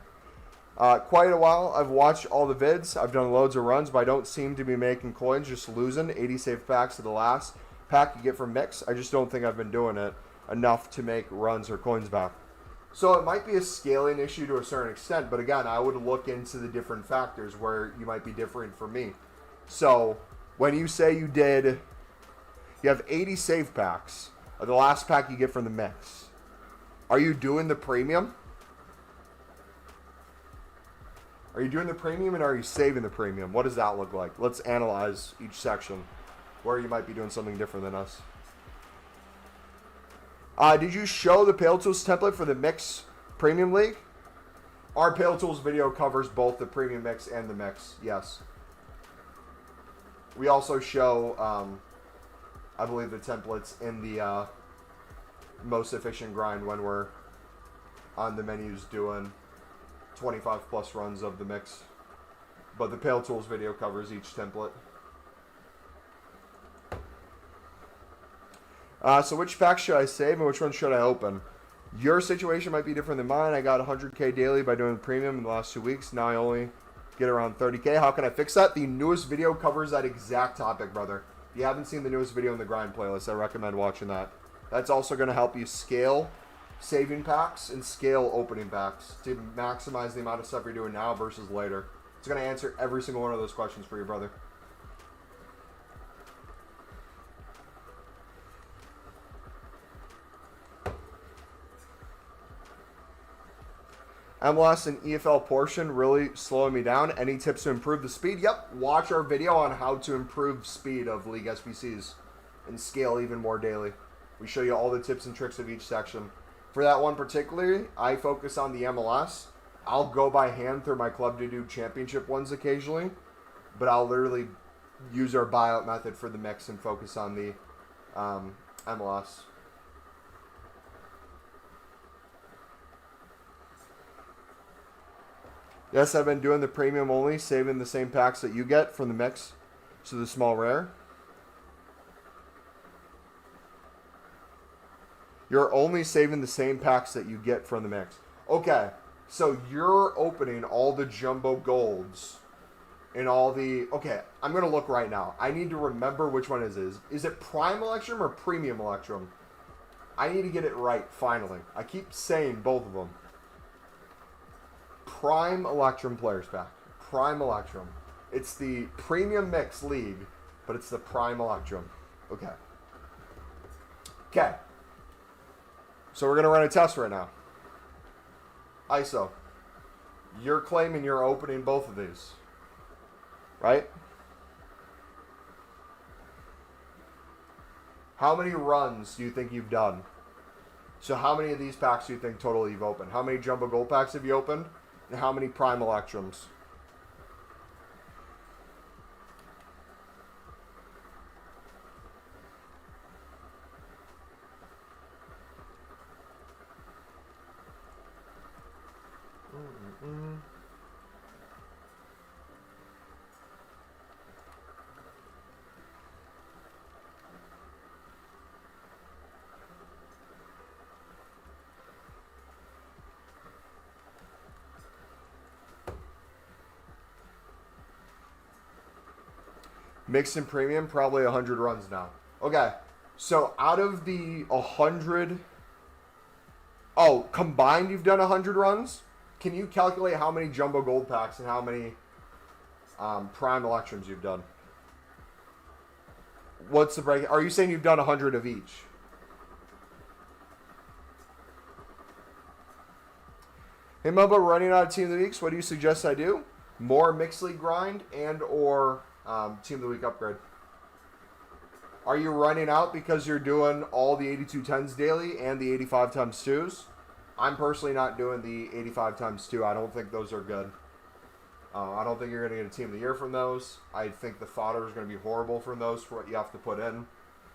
Quite a while. I've watched all the vids. I've done loads of runs, but I don't seem to be making coins, just losing 80 save packs to the last pack you get from Mix. I just don't think I've been doing it enough to make runs or coins back. So it might be a scaling issue to a certain extent, but again, I would look into the different factors where you might be different from me. So when you say you have 80 save packs, of the last pack you get from the Mix, are you doing the premium? Are you doing the premium, and are you saving the premium? What does that look like? Let's analyze each section where you might be doing something different than us. Did you show the Pale Tools template for the Mix Premium League? Our Pale Tools video covers both the Premium Mix and the Mix, yes. We also show, I believe, the templates in the most efficient grind when we're on the menus doing 25 plus runs of the Mix. But the Pale Tools video covers each template. So which packs should I save and which ones should I open? Your situation might be different than mine. I got 100K daily by doing the premium in the last 2 weeks. Now I only get around 30K. How can I fix that? The newest video covers that exact topic, brother. If you haven't seen the newest video in the grind playlist, I recommend watching that. That's also going to help you scale saving packs and scale opening packs to maximize the amount of stuff you're doing now versus later. It's going to answer every single one of those questions for you, brother. MLS and EFL portion really slowing me down. Any tips to improve the speed? Yep. Watch our video on how to improve speed of League SBCs and scale even more daily. We show you all the tips and tricks of each section. For that one particularly, I focus on the MLS. I'll go by hand through my club to do championship ones occasionally, but I'll literally use our buyout method for the mix and focus on the MLS. Yes, I've been doing the premium only, saving the same packs that you get from the mix. So the small rare. You're only saving the same packs that you get from the mix. Okay, so you're opening all the jumbo golds and all the... Okay, I'm going to look right now. I need to remember which one it is. Is it Prime Electrum or Premium Electrum? I need to get it right, finally. I keep saying both of them. Prime Electrum Players Pack. Prime Electrum. It's the Premium Mix League, but it's the Prime Electrum. Okay. Okay. So we're going to run a test right now. ISO. You're claiming you're opening both of these. Right? How many runs do you think you've done? So how many of these packs do you think total you've opened? How many Jumbo Gold packs have you opened? And how many Prime Electrums? Mixed and premium, probably 100 runs now. Okay, so out of the 100... Oh, combined you've done 100 runs? Can you calculate how many Jumbo Gold packs and how many Prime Electrums you've done? What's the break? Are you saying you've done 100 of each? Hey, Mubba, running out of Team of the Weeks, what do you suggest I do? More Mixed League grind and or... Team of the Week upgrade. Are you running out because you're doing all the 8210s daily and the 85 times 2s? I'm personally not doing the 85 times 2. I don't think those are good. I don't think you're going to get a Team of the Year from those. I think the fodder is going to be horrible from those for what you have to put in.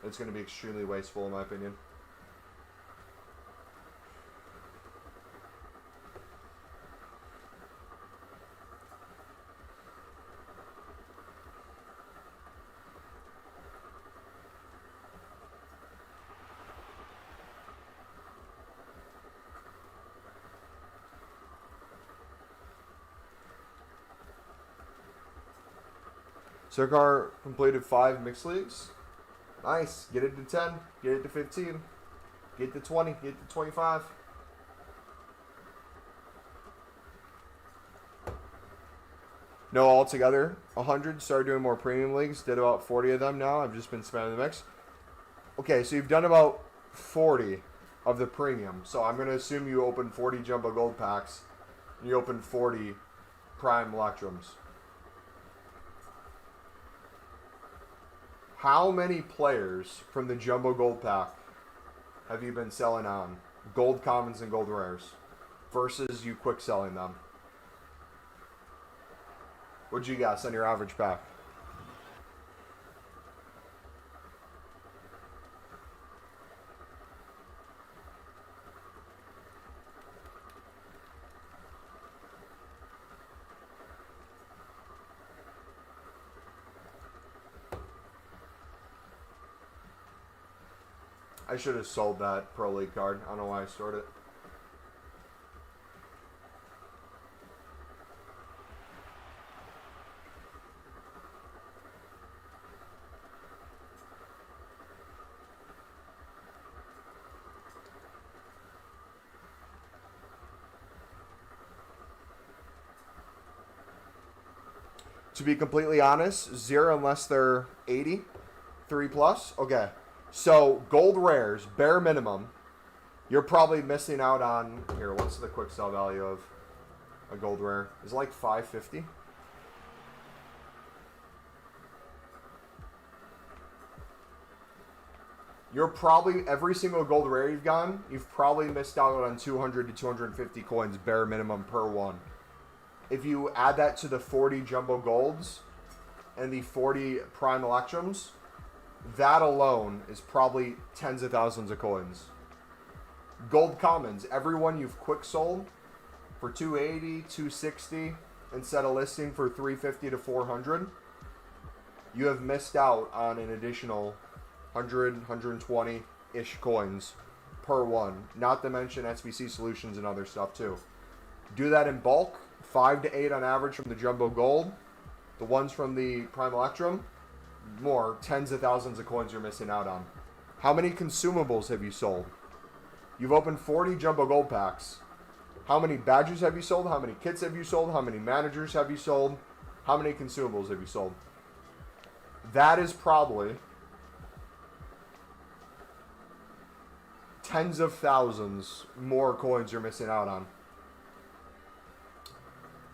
It's going to be extremely wasteful in my opinion. Sirkar completed 5 mixed leagues. Nice. Get it to 10. Get it to 15. Get to 20. Get to 25. No, altogether 100. Started doing more premium leagues. Did about 40 of them now. I've just been spamming the mix. Okay, so you've done about 40 of the premium. So I'm going to assume you opened 40 Jumbo Gold packs. And you opened 40 Prime Electrums. How many players from the Jumbo Gold pack have you been selling on? Gold Commons and Gold Rares. Versus you quick selling them. What'd you guess on your average pack? I should have sold that Pro League card. I don't know why I stored it. To be completely honest, 0 unless they're 80, 3 plus. Okay. So gold rares, bare minimum. You're probably missing out on here. What's the quick sell value of a gold rare? Is it like 550? You're probably, every single gold rare you've gotten, you've probably missed out on 200 to 250 coins bare minimum per one. If you add that to the 40 jumbo golds and the 40 prime electrums, that alone is probably tens of thousands of coins. Gold commons, everyone you've quick sold for 280, 260, instead of listing for 350 to 400, you have missed out on an additional 100, 120-ish coins per one. Not to mention SBC solutions and other stuff too. Do that in bulk, 5 to 8 on average from the jumbo gold. The ones from the prime electrum, more, tens of thousands of coins you're missing out on. How many consumables have you sold? You've opened 40 jumbo gold packs. How many badges have you sold? How many kits have you sold? How many managers have you sold? How many consumables have you sold? That is probably tens of thousands more coins you're missing out on.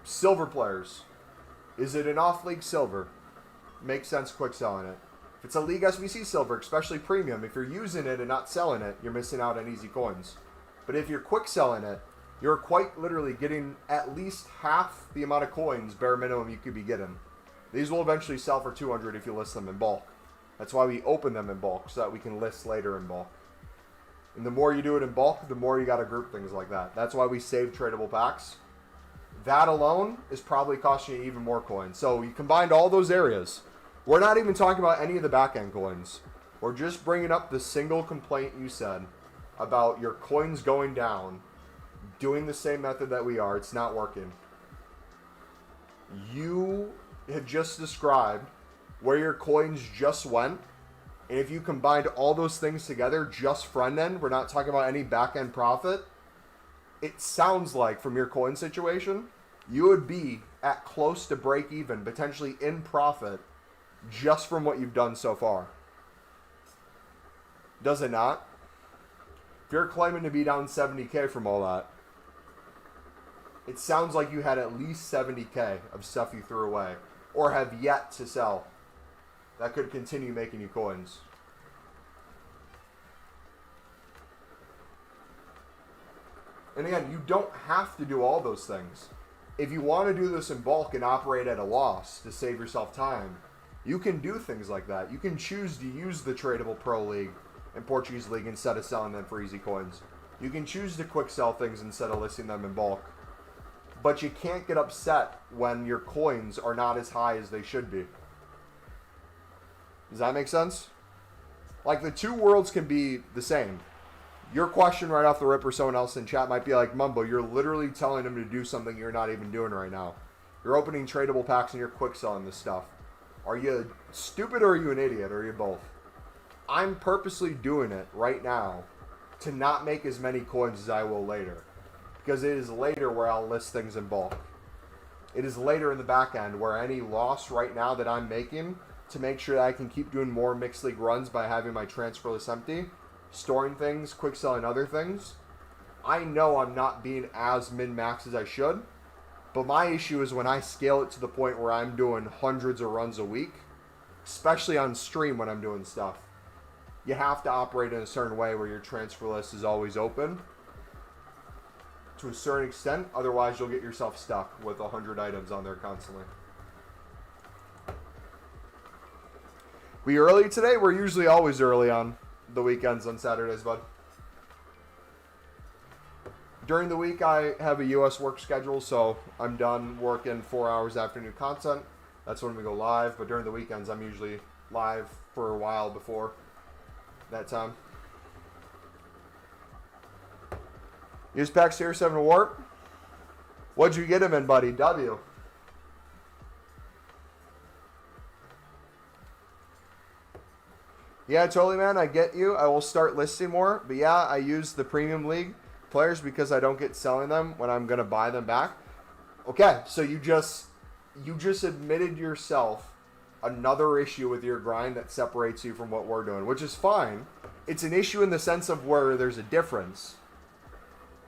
Silver players. Is it an off-league silver? Makes sense quick selling it. If it's a League SBC silver, especially premium, if you're using it and not selling it, you're missing out on easy coins. But if you're quick selling it, you're quite literally getting at least half the amount of coins bare minimum you could be getting. These will eventually sell for 200 if you list them in bulk. That's why we open them in bulk, so that we can list later in bulk. And the more you do it in bulk, the more you got to group things like that. That's why we save tradable packs. That alone is probably costing you even more coins. So you combined all those areas. We're not even talking about any of the back-end coins. We're just bringing up the single complaint you said about your coins going down, doing the same method that we are. It's not working. You have just described where your coins just went. And if you combined all those things together, just front end, we're not talking about any back end profit. It sounds like from your coin situation, you would be at close to break even, potentially in profit, just from what you've done so far. Does it not? If you're claiming to be down 70K from all that, it sounds like you had at least 70K of stuff you threw away or have yet to sell. That could continue making you coins. And again, you don't have to do all those things. If you want to do this in bulk and operate at a loss to save yourself time, you can do things like that. You can choose to use the tradable Pro League and Portuguese League instead of selling them for easy coins. You can choose to quick sell things instead of listing them in bulk. But you can't get upset when your coins are not as high as they should be. Does that make sense? Like, the two worlds can be the same. Your question right off the rip or someone else in chat might be like, Mumbo, you're literally telling them to do something you're not even doing right now. You're opening tradable packs and you're quick selling this stuff. Are you stupid or are you an idiot? Or are you both? I'm purposely doing it right now to not make as many coins as I will later. Because it is later where I'll list things in bulk. It is later in the back end where any loss right now that I'm making to make sure that I can keep doing more mixed league runs by having my transfer list empty, storing things, quick selling other things. I know I'm not being as min-max as I should, but my issue is when I scale it to the point where I'm doing hundreds of runs a week, especially on stream when I'm doing stuff. You have to operate in a certain way where your transfer list is always open to a certain extent, otherwise you'll get yourself stuck with 100 items on there constantly. We early today? We're usually always early on the weekends on Saturdays, bud. During the week, I have a U.S. work schedule, so I'm done working 4 hours after new content. That's when we go live, but during the weekends, I'm usually live for a while before that time. Use packs Tier 7 Warp. What'd you get him in, buddy? W. Yeah, totally, man. I get you. I will start listing more. But yeah, I use the Premium League players because I don't get selling them when I'm going to buy them back. Okay, so you just you just admitted yourself another issue with your grind that separates you from what we're doing, which is fine. It's an issue in the sense of where there's a difference.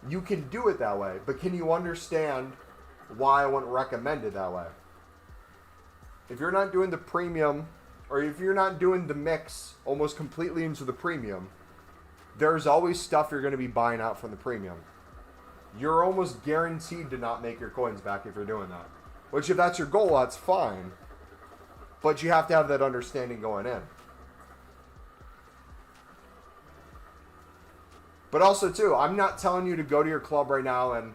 You can do it that way, but can you understand why I wouldn't recommend it that way? If you're not doing the premium, or if you're not doing the mix almost completely into the premium, there's always stuff you're going to be buying out from the premium. You're almost guaranteed to not make your coins back if you're doing that. Which, if that's your goal, that's fine. But you have to have that understanding going in. But also, too, I'm not telling you to go to your club right now and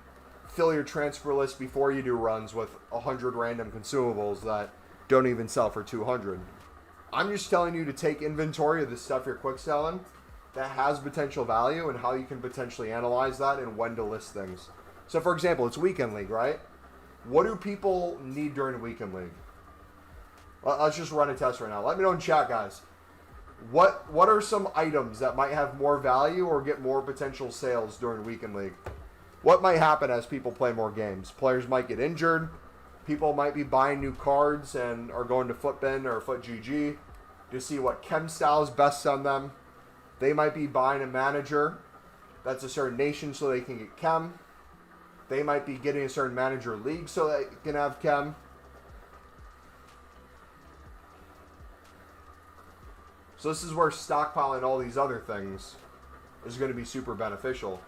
fill your transfer list before you do runs with 100 random consumables that don't even sell for 200. I'm just telling you to take inventory of the stuff you're quick selling that has potential value and how you can potentially analyze that and when to list things. So, for example, it's Weekend League, right? What do people need during Weekend League? Let's just run a test right now. Let me know in chat, guys. What are some items that might have more value or get more potential sales during Weekend League? What might happen as people play more games? Players might get injured. People might be buying new cards and are going to FootBin or FootGG to see what chem style is best on them. They might be buying a manager that's a certain nation so they can get chem. They might be getting a certain manager league so they can have chem. So this is where stockpiling all these other things is going to be super beneficial.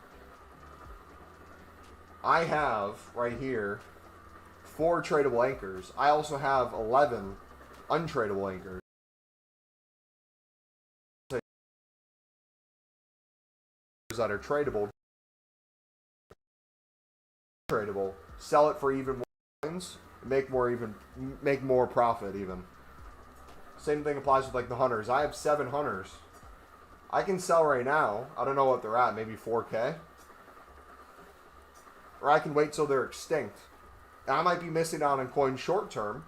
I have, right here, 4 tradable anchors. I also have 11 untradable anchors that are tradable. Sell it for even more coins, make more profit even. Same thing applies with like the hunters. I have 7 hunters. I can sell right now. I don't know what they're at, maybe 4K. Or I can wait till they're extinct. And I might be missing out on coins short term,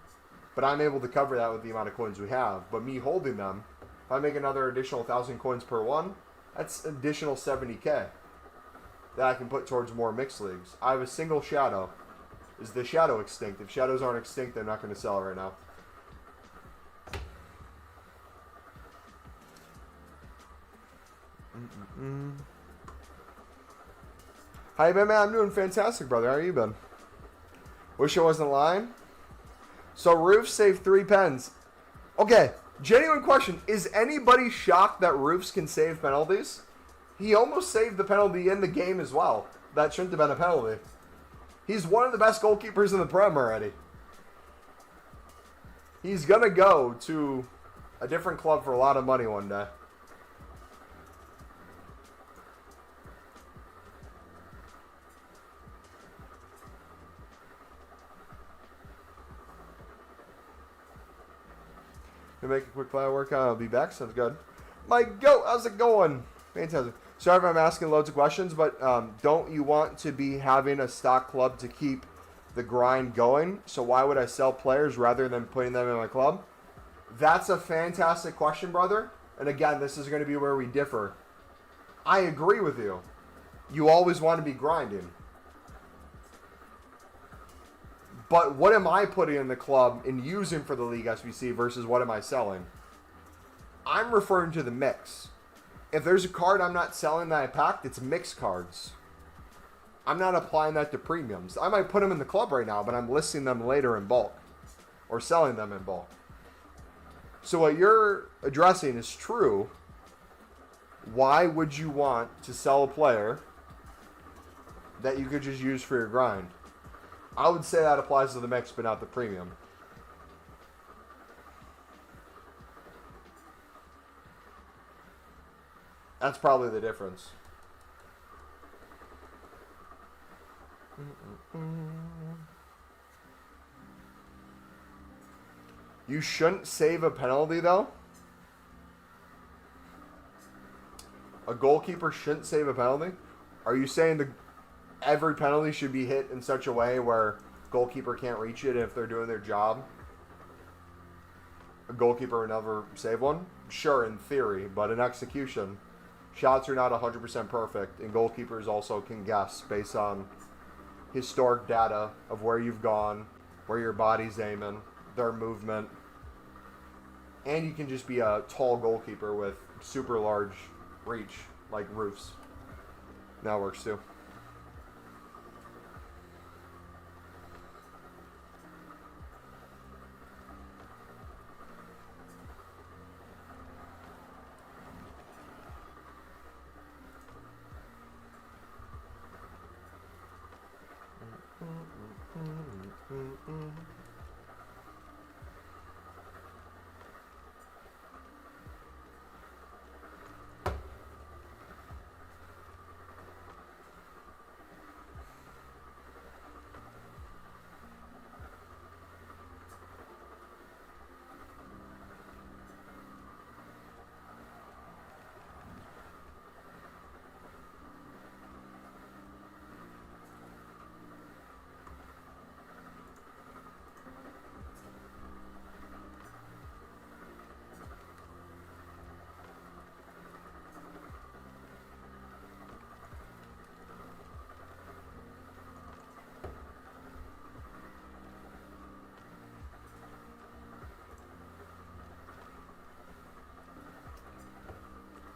but I'm able to cover that with the amount of coins we have. But me holding them, if I make another additional 1,000 coins per one, that's additional 70K that I can put towards more mixed leagues. I have a single shadow. Is the shadow extinct? If shadows aren't extinct, they're not going to sell it right now. How you been, man? I'm doing fantastic, brother. How you been? Wish I wasn't lying. So Roof saved 3 pens. Okay, genuine question. Is anybody shocked that Roofs can save penalties? He almost saved the penalty in the game as well. That shouldn't have been a penalty. He's one of the best goalkeepers in the Prem already. He's going to go to a different club for a lot of money one day. To make a quick fire workout, I'll be back. Sounds good. My goat, how's it going? Fantastic. Sorry if I'm asking loads of questions, but don't you want to be having a stock club to keep the grind going? So why would I sell players rather than putting them in my club? That's a fantastic question, brother. And again, this is going to be where we differ. I agree with you. You always want to be grinding. But what am I putting in the club and using for the League SBC versus what am I selling? I'm referring to the mix. If there's a card I'm not selling that I packed, it's mixed cards. I'm not applying that to premiums. I might put them in the club right now, but I'm listing them later in bulk. Or selling them in bulk. So what you're addressing is true. Why would you want to sell a player that you could just use for your grind? I would say that applies to the mix, but not the premium. That's probably the difference. You shouldn't save a penalty, though? A goalkeeper shouldn't save a penalty? Are you saying every penalty should be hit in such a way where goalkeeper can't reach it if they're doing their job? A goalkeeper would never save one? Sure, in theory, but in execution, shots are not 100% perfect, and goalkeepers also can guess based on historic data of where you've gone, where your body's aiming, their movement. And you can just be a tall goalkeeper with super large reach, like roofs. That works too.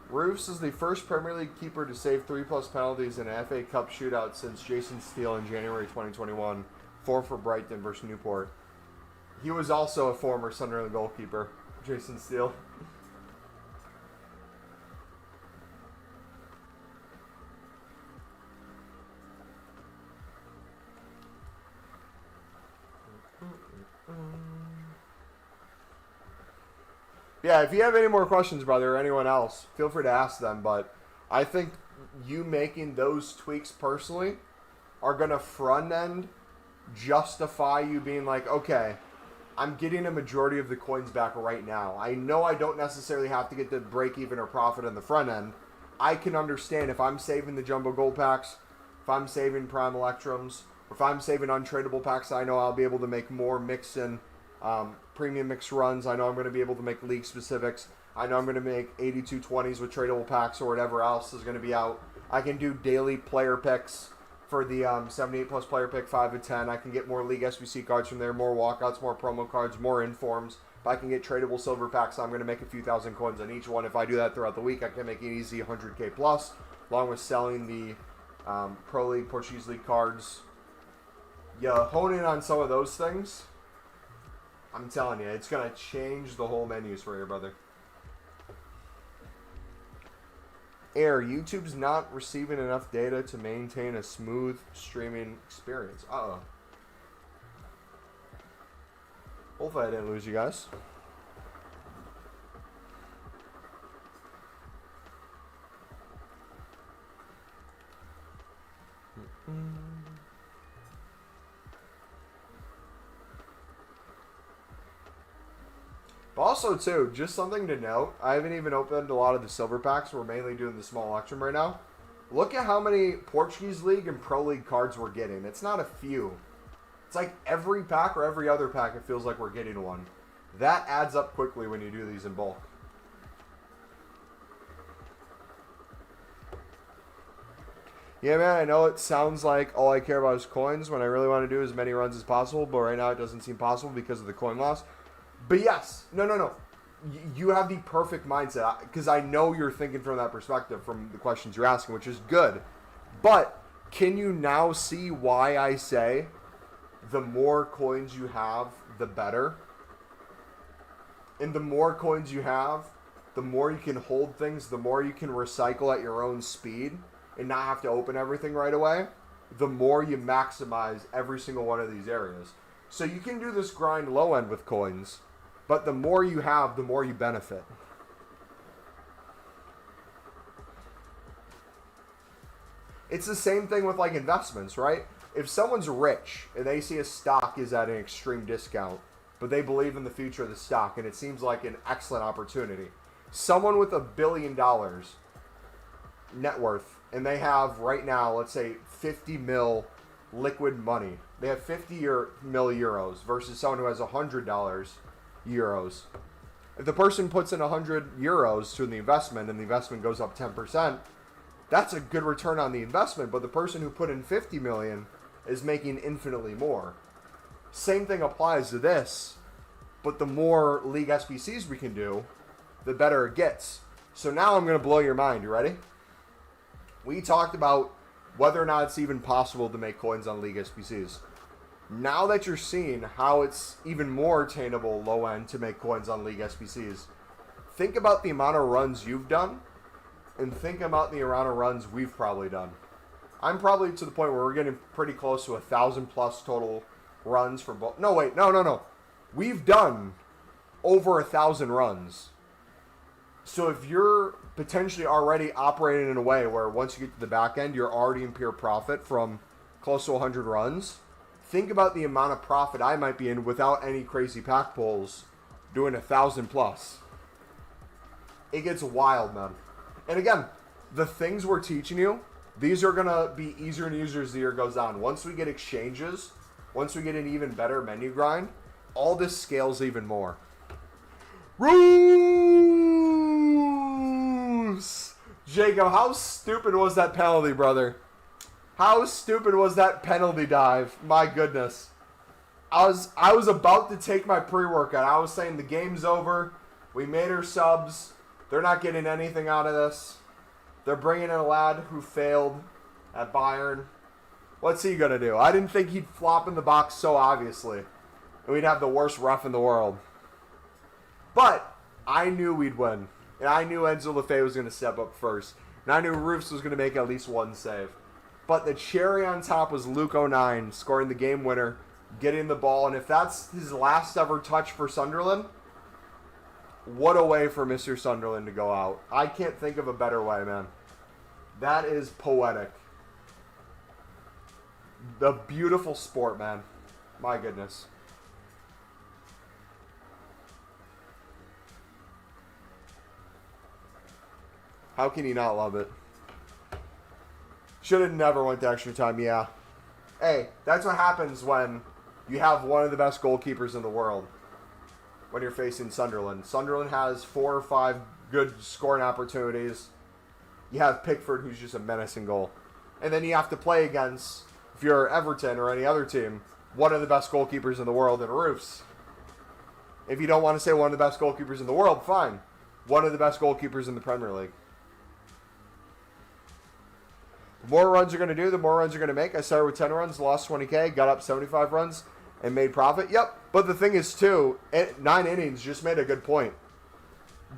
Roofs is the first Premier League keeper to save 3+ penalties in an FA Cup shootout since Jason Steele in January 2021. 4 for Brighton versus Newport. He was also a former Sunderland goalkeeper, Jason Steele. Yeah, if you have any more questions, brother, or anyone else, feel free to ask them. But I think you making those tweaks personally are going to front end justify you being like, okay, I'm getting a majority of the coins back right now. I know I don't necessarily have to get the break even or profit in the front end. I can understand if I'm saving the jumbo gold packs, if I'm saving prime electrums, or if I'm saving untradeable packs, I know I'll be able to make more mix in premium mix runs. I know I'm going to be able to make league specifics. I know I'm going to make 8220s with tradable packs or whatever else is going to be out. I can do daily player picks for the 78 plus player pick 5 to 10. I can get more league SBC cards from there, more walkouts, more promo cards, more informs. If I can get tradable silver packs, I'm going to make a few thousand coins on each one. If I do that throughout the week, I can make an easy 100k plus, along with selling the Pro League, Portuguese League cards. Yeah, hone in on some of those things. I'm telling you, it's going to change the whole menus for you, brother. Air, YouTube's not receiving enough data to maintain a smooth streaming experience. Uh-oh. Hopefully I didn't lose you guys. But also, too, just something to note, I haven't even opened a lot of the silver packs. We're mainly doing the small electrum right now. Look at how many Portuguese League and Pro League cards we're getting. It's not a few. It's like every pack or every other pack, it feels like we're getting one. That adds up quickly when you do these in bulk. Yeah, man, I know it sounds like all I care about is coins when I really want to do as many runs as possible, but right now it doesn't seem possible because of the coin loss. But yes, no. You have the perfect mindset because I know you're thinking from that perspective from the questions you're asking, which is good. But can you now see why I say the more coins you have, the better? And the more coins you have, the more you can hold things, the more you can recycle at your own speed and not have to open everything right away, the more you maximize every single one of these areas. So you can do this grind low end with coins, but the more you have, the more you benefit. It's the same thing with like investments, right? If someone's rich and they see a stock is at an extreme discount, but they believe in the future of the stock and it seems like an excellent opportunity. Someone with $1 billion net worth and they have right now, let's say 50 mil liquid money. They have 50 mil euros versus someone who has $100 euros. If the person puts in 100 euros to the investment and the investment goes up 10%, that's a good return on the investment, but the person who put in 50 million is making infinitely more. Same thing applies to this, but the more League SBCs we can do, the better it gets. So now I'm going to blow your mind. You ready? We talked about whether or not it's even possible to make coins on League SBCs. Now that you're seeing how it's even more attainable low end to make coins on League SBCs, think about the amount of runs you've done and think about the amount of runs we've probably done. I'm probably to the point where we're getting pretty close to 1,000 plus total runs for both. No, wait, no. We've done over 1,000 runs. So if you're potentially already operating in a way where once you get to the back end, you're already in pure profit from close to 100 runs, think about the amount of profit I might be in without any crazy pack pulls doing 1,000 plus. It gets wild, man. And again, the things we're teaching you, these are going to be easier and easier as the year goes on. Once we get exchanges, once we get an even better menu grind, all this scales even more. Roos! Jacob, how stupid was that penalty, brother? How stupid was that penalty dive? My goodness. I was about to take my pre-workout. I was saying the game's over. We made our subs. They're not getting anything out of this. They're bringing in a lad who failed at Bayern. What's he going to do? I didn't think he'd flop in the box so obviously. And we'd have the worst ref in the world. But I knew we'd win. And I knew Enzo Lefebvre was going to step up first. And I knew Roofs was going to make at least one save. But the cherry on top was Luke 09 scoring the game winner, getting the ball. And if that's his last ever touch for Sunderland, what a way for Mr. Sunderland to go out. I can't think of a better way, man. That is poetic. The beautiful sport, man. My goodness. How can you not love it? Should have never went to extra time, yeah. Hey, that's what happens when you have one of the best goalkeepers in the world when you're facing Sunderland. Sunderland has 4 or 5 good scoring opportunities. You have Pickford, who's just a menacing goal. And then you have to play against, if you're Everton or any other team, one of the best goalkeepers in the world in Roofs. If you don't want to say one of the best goalkeepers in the world, fine. One of the best goalkeepers in the Premier League. The more runs you're going to do, the more runs you're going to make. I started with 10 runs, lost 20K, got up 75 runs, and made profit. Yep. But the thing is, too, 9 innings just made a good point.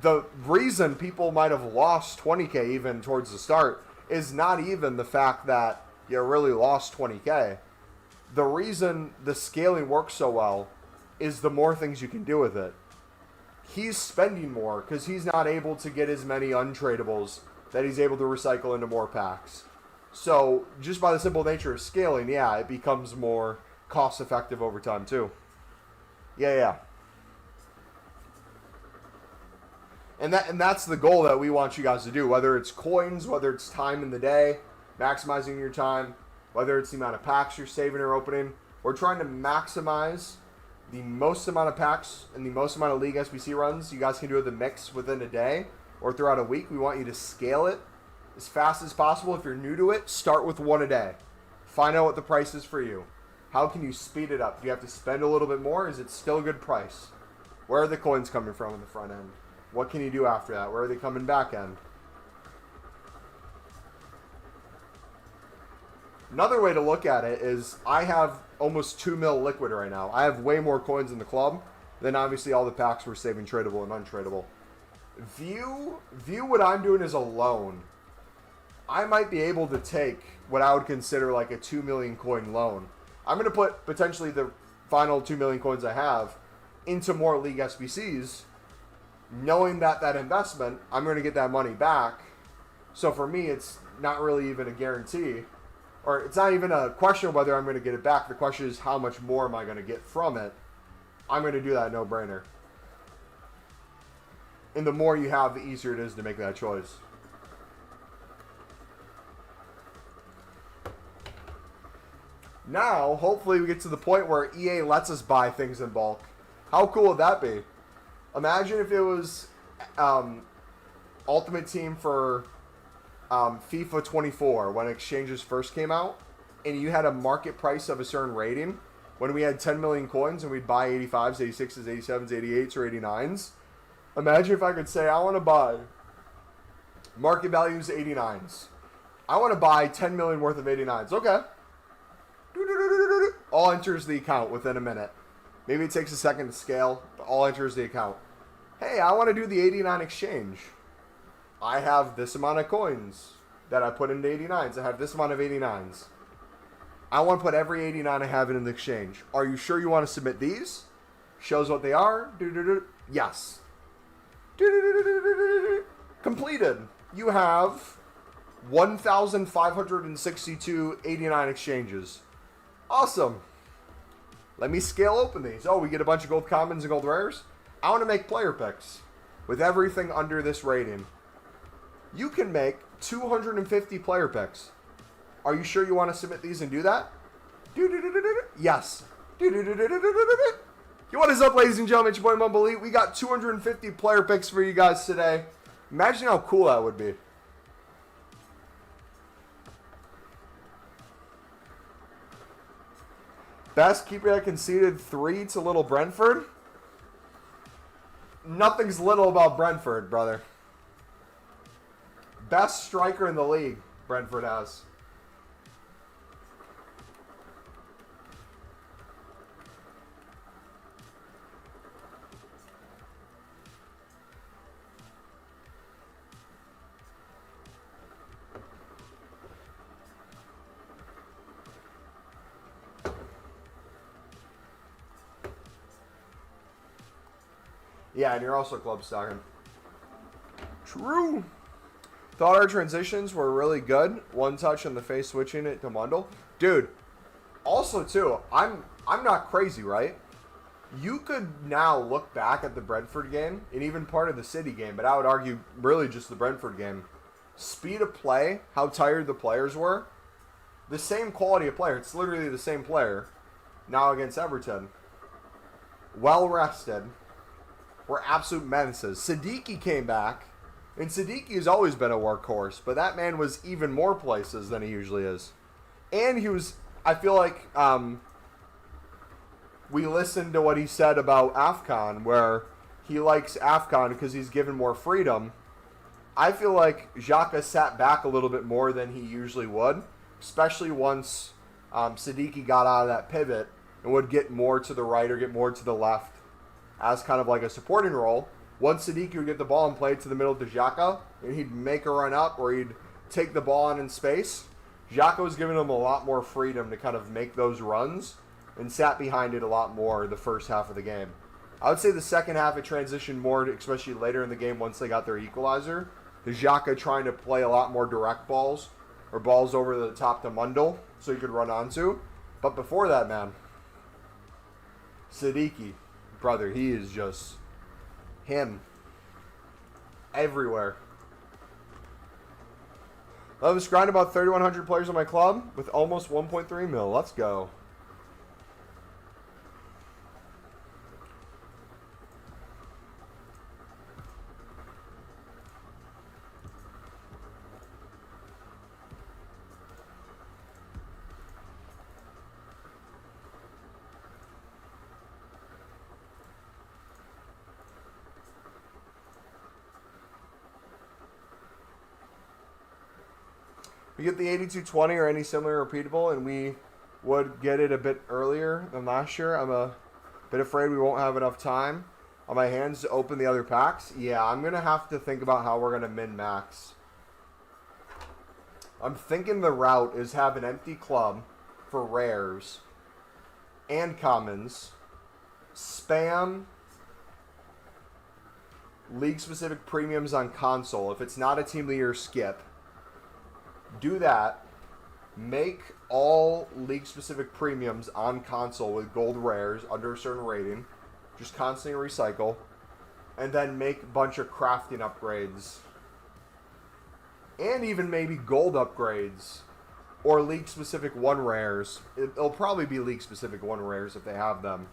The reason people might have lost 20K even towards the start is not even the fact that you really lost 20K. The reason the scaling works so well is the more things you can do with it. He's spending more because he's not able to get as many untradables that he's able to recycle into more packs. So, just by the simple nature of scaling, yeah, it becomes more cost-effective over time, too. Yeah. And that's the goal that we want you guys to do, whether it's coins, whether it's time in the day, maximizing your time, whether it's the amount of packs you're saving or opening. We're trying to maximize the most amount of packs and the most amount of League SBC runs you guys can do with the mix within a day or throughout a week. We want you to scale it as fast as possible. If you're new to it, start with 1 a day. Find out what the price is for you. How can you speed it up? Do you have to spend a little bit more? Is it still a good price? Where are the coins coming from in the front end? What can you do after that? Where are they coming back end? Another way to look at it is I have almost 2 mil liquid right now. I have way more coins in the club than obviously all the packs we're saving tradable and untradable. View what I'm doing as a loan. I might be able to take what I would consider like a 2 million coin loan. I'm going to put potentially the final 2 million coins I have into more League SBCs, knowing that that investment, I'm going to get that money back. So for me, it's not really even a guarantee, or it's not even a question of whether I'm going to get it back. The question is how much more am I going to get from it? I'm going to do that no-brainer. And the more you have, the easier it is to make that choice. Now, hopefully we get to the point where EA lets us buy things in bulk. How cool would that be? Imagine if it was Ultimate Team for FIFA 24 when exchanges first came out, and you had a market price of a certain rating, when we had 10 million coins and we'd buy 85s, 86s, 87s, 88s, or 89s. Imagine if I could say, I want to buy market values 89s. I want to buy 10 million worth of 89s. Okay. All enters the account within a minute. Maybe it takes a second to scale, but all enters the account. Hey, I want to do the 89 exchange. I have this amount of coins that I put into 89s. I have this amount of 89s. I want to put every 89 I have in the exchange. Are you sure you want to submit these? Shows what they are. Yes. Completed. You have 1,562 89 exchanges. Awesome. Let me scale open these. Oh, we get a bunch of gold commons and gold rares. I want to make player picks with everything under this rating. You can make 250 player picks. Are you sure you want to submit these and do that? Yes. What is up, ladies and gentlemen? It's your boy Mumble Elite. We got 250 player picks for you guys today. Imagine how cool that would be. Best keeper that conceded 3 to Little Brentford. Nothing's little about Brentford, brother. Best striker in the league, Brentford has. Yeah, and you're also club stocking. True. Thought our transitions were really good. One touch on the face, switching it to Mundle. Dude, also too, I'm not crazy, right? You could now look back at the Brentford game, and even part of the City game, but I would argue really just the Brentford game. Speed of play, how tired the players were. The same quality of player. It's literally the same player now against Everton. Well rested. We're absolute menaces. Siddiqui came back, and Siddiqui has always been a workhorse, but that man was even more places than he usually is. And he was, I feel like, we listened to what he said about AFCON, where he likes AFCON because he's given more freedom. I feel like Xhaka sat back a little bit more than he usually would, especially once Siddiqui got out of that pivot and would get more to the right or get more to the left as kind of like a supporting role. Once Siddiqui would get the ball and play it to the middle to Xhaka, and he'd make a run up or he'd take the ball on in space, Xhaka was giving him a lot more freedom to kind of make those runs and sat behind it a lot more the first half of the game. I would say the second half it transitioned more, especially later in the game once they got their equalizer. The Xhaka trying to play a lot more direct balls or balls over the top to Mundle so he could run onto. But before that, man, Siddiqui, brother, he is just him everywhere. I was grinding about 3,100 players on my club with almost 1.3 mil. Let's go. We get the 8220 or any similar repeatable, and we would get it a bit earlier than last year. I'm a bit afraid we won't have enough time on my hands to open the other packs. Yeah, I'm going to have to think about how we're going to min-max. I'm thinking the route is have an empty club for rares and commons, spam league-specific premiums on console. If it's not a Team of the Year, skip. Do that. Make all league-specific premiums on console with gold rares under a certain rating. Just constantly recycle. And then make a bunch of crafting upgrades. And even maybe gold upgrades. Or league-specific 1 rares. It'll probably be league-specific 1 rares if they have them.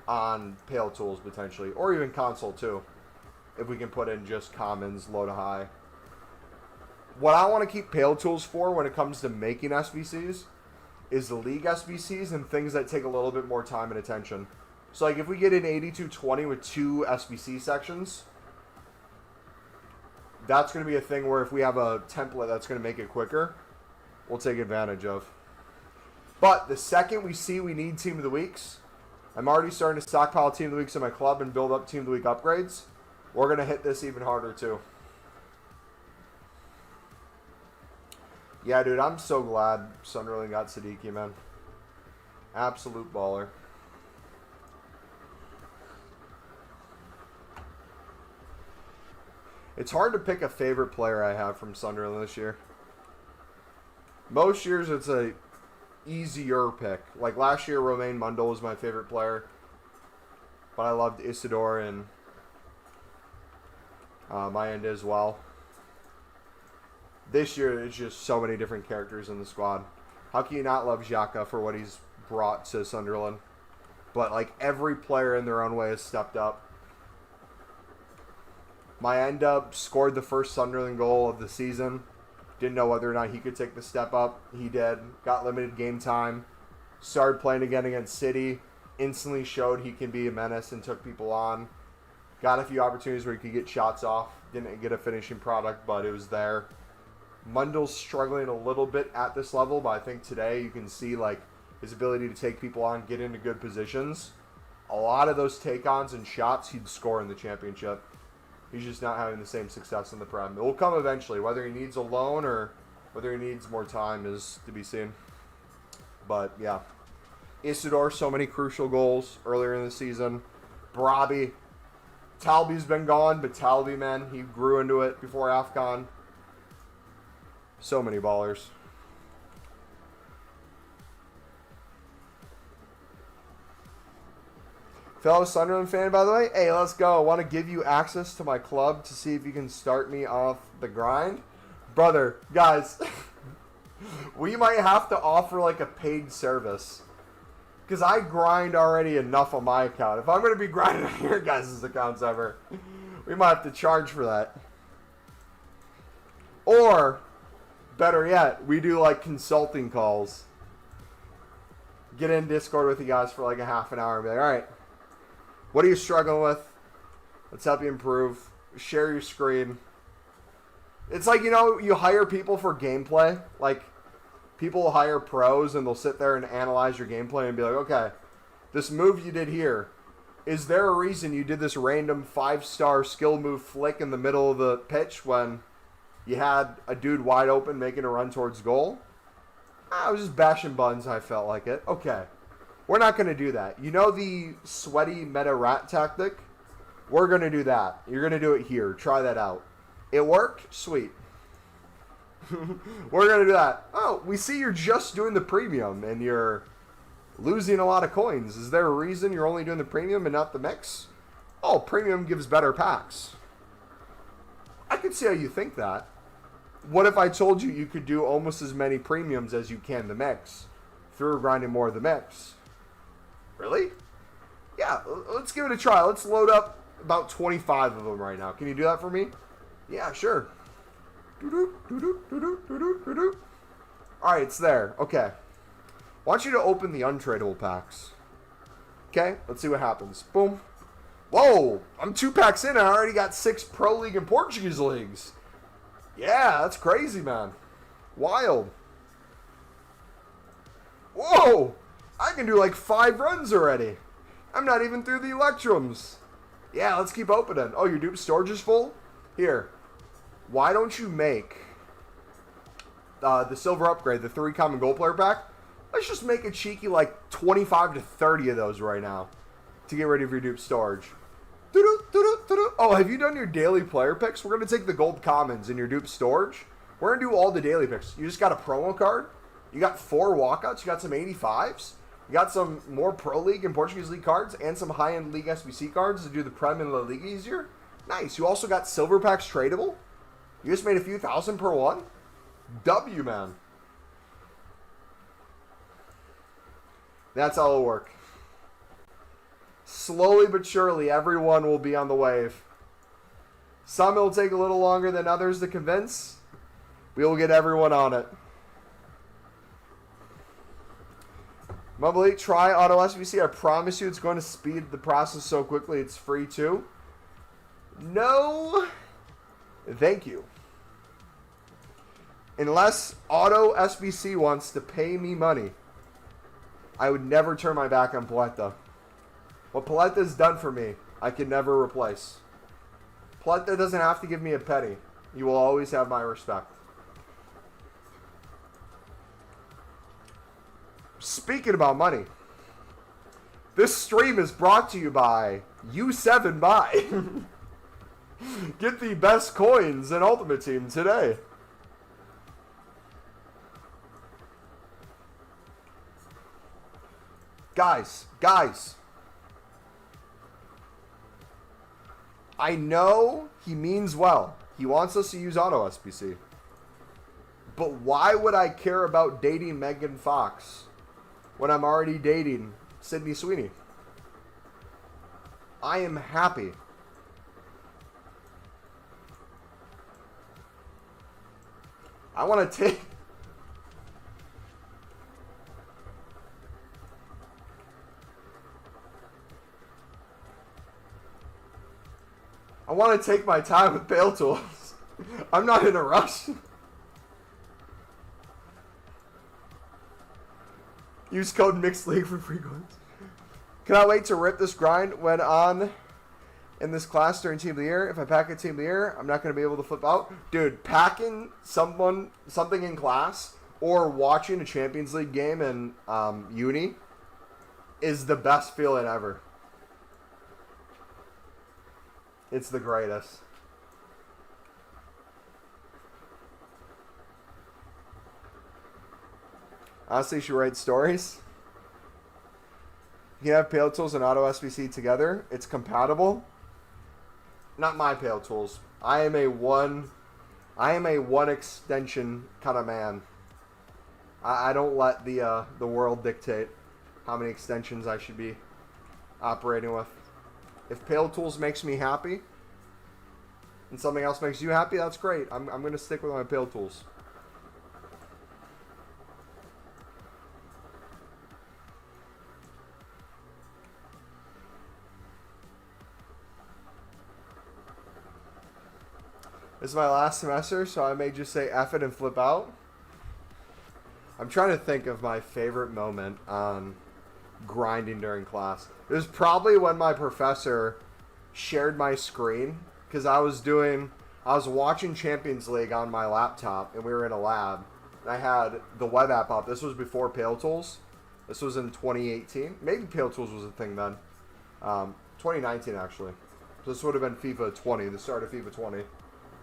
On Pale Tools, potentially. Or even console, too. If we can put in just commons, low to high. What I want to keep Pale Tools for when it comes to making SBCs is the league SBCs and things that take a little bit more time and attention. So, like, if we get an 82-20 with 2 SBC sections, that's going to be a thing where if we have a template that's going to make it quicker, we'll take advantage of. But the second we see we need Team of the Weeks, I'm already starting to stockpile Team of the Weeks in my club and build up Team of the Week upgrades. We're going to hit this even harder, too. Yeah, dude, I'm so glad Sunderland got Siddiqui, man. Absolute baller. It's hard to pick a favorite player I have from Sunderland this year. Most years it's a easier pick. Like last year, Romain Mundle was my favorite player. But I loved Isidore and Mayenda as well. This year, it's just so many different characters in the squad. How can you not love Xhaka for what he's brought to Sunderland? But, like, every player in their own way has stepped up. Mayenda scored the first Sunderland goal of the season. Didn't know whether or not he could take the step up. He did. Got limited game time. Started playing again against City. Instantly showed he can be a menace and took people on. Got a few opportunities where he could get shots off. Didn't get a finishing product, but it was there. Mundle's struggling a little bit at this level, but I think today you can see like his ability to take people on, get into good positions. A lot of those take-ons and shots he'd score in the championship. He's just not having the same success in the Prem. It will come eventually. Whether he needs a loan or whether he needs more time is to be seen. But, yeah. Isidore, so many crucial goals earlier in the season. Brabi. Talby's been gone, but Talby, man, he grew into it before AFCON. So many ballers. Fellow Sunderland fan, by the way. Hey, let's go. I want to give you access to my club to see if you can start me off the grind. Brother, guys, we might have to offer like a paid service. Because I grind already enough on my account. If I'm going to be grinding on your guys' accounts ever, we might have to charge for that. Or, better yet, we do like consulting calls. Get in Discord with you guys for like a half an hour and be like, alright, what are you struggling with? Let's help you improve. Share your screen. It's like, you know, you hire people for gameplay. Like, people will hire pros and they'll sit there and analyze your gameplay and be like, okay, this move you did here, is there a reason you did this random 5-star skill move flick in the middle of the pitch when you had a dude wide open making a run towards goal? I was just bashing buttons. I felt like it. Okay. We're not going to do that. You know the sweaty meta rat tactic? We're going to do that. You're going to do it here. Try that out. It worked? Sweet. We're going to do that. Oh, we see you're just doing the premium and you're losing a lot of coins. Is there a reason you're only doing the premium and not the mix? Oh, premium gives better packs. I could see how you think that. What if I told you you could do almost as many premiums as you can the mix through grinding more of the mix? Really? Yeah, let's give it a try. Let's load up about 25 of them right now. Can you do that for me? Yeah, sure. Alright, it's there. Okay. I want you to open the untradeable packs. Okay, let's see what happens. Boom. Whoa, I'm 2 packs in and I already got 6 Pro League and Portuguese leagues. Yeah, that's crazy, man. Wild. Whoa, I can do like 5 runs already. I'm not even through the Electrums. Yeah, let's keep opening. Oh, your dupe storage is full? Here. Why don't you make the silver upgrade, the 3 common gold player pack? Let's just make a cheeky like 25 to 30 of those right now to get rid of your dupe storage. Oh, have you done your daily player picks? We're going to take the gold commons in your dupe storage. We're going to do all the daily picks. You just got a promo card. You got 4 walkouts. You got some 85s. You got some more Pro League and Portuguese League cards and some high-end League SBC cards to do the Prem and La Liga easier. Nice. You also got silver packs tradable. You just made a few thousand per one. W, man. That's how it'll work. Slowly but surely, everyone will be on the wave. Some will take a little longer than others to convince. We will get everyone on it. Mumble, try Auto SBC. I promise you it's going to speed the process so quickly it's free too. No. Thank you. Unless Auto SBC wants to pay me money, I would never turn my back on Paletta. What Paletta's done for me, I can never replace. Paletta doesn't have to give me a penny. You will always have my respect. Speaking about money, this stream is brought to you by U7 Buy. Get the best coins in Ultimate Team today. Guys. I know he means well. He wants us to use Auto SBC. But why would I care about dating Megan Fox when I'm already dating Sydney Sweeney? I am happy. I want to take... I want to take my time with Pale Tools. I'm not in a rush. Use code MIXEDLEAGUE for free coins. Cannot wait to rip this grind when on in this class during Team of the Year. If I pack a Team of the Year, I'm not going to be able to flip out. Dude, packing something in class or watching a Champions League game in uni is the best feeling ever. It's the greatest. Honestly, she writes stories. You can have Pale Tools and Auto SBC together. It's compatible. Not my Pale Tools. I am a one extension kind of man. I don't let the world dictate how many extensions I should be operating with. If Pale Tools makes me happy and something else makes you happy, that's great. I'm going to stick with my Pale Tools. This is my last semester, so I may just say F it and flip out. I'm trying to think of my favorite moment on grinding during class. It was probably when my professor shared my screen because I was watching Champions League on my laptop and we were in a lab. And I had the web app up. This was before Pale Tools. This was in 2018. Maybe Pale Tools was a thing then. 2019 actually. So this would have been FIFA 20, the start of FIFA 20.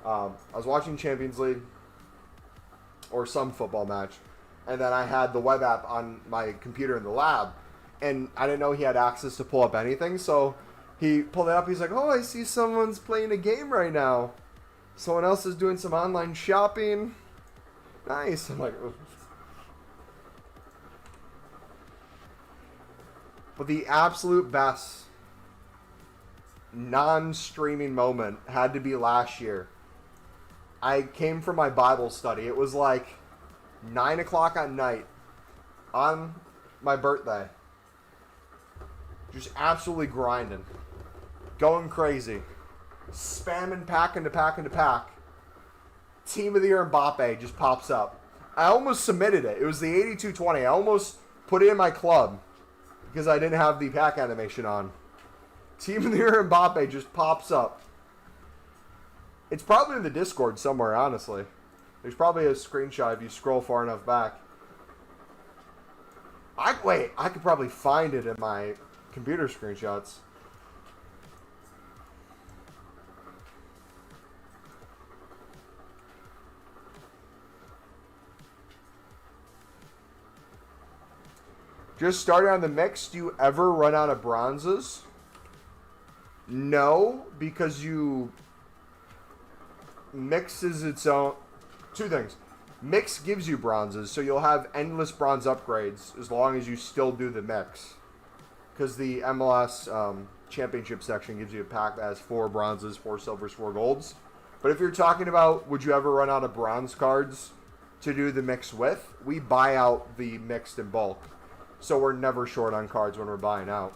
I was watching Champions League or some football match, and then I had the web app on my computer in the lab, and I didn't know he had access to pull up anything, so he pulled it up. He's like, oh, I see someone's playing a game right now. Someone else is doing some online shopping. Nice. I'm like, ugh. But the absolute best non-streaming moment had to be last year. I came from my Bible study. It was like 9 o'clock at night on my birthday. Just absolutely grinding. Going crazy. Spamming pack into pack into pack. Team of the Year Mbappe just pops up. I almost submitted it. It was the 8220. I almost put it in my club because I didn't have the pack animation on. Team of the Year Mbappe just pops up. It's probably in the Discord somewhere, honestly. There's probably a screenshot if you scroll far enough back. I could probably find it in my computer screenshots. Just started on the mix. Do you ever run out of bronzes? No, because Mix is its own... Two things. Mix gives you bronzes, so you'll have endless bronze upgrades as long as you still do the mix. Because the MLS championship section gives you a pack that has 4 bronzes, 4 silvers, 4 golds. But if you're talking about would you ever run out of bronze cards to do the mix with, we buy out the mixed in bulk. So we're never short on cards when we're buying out.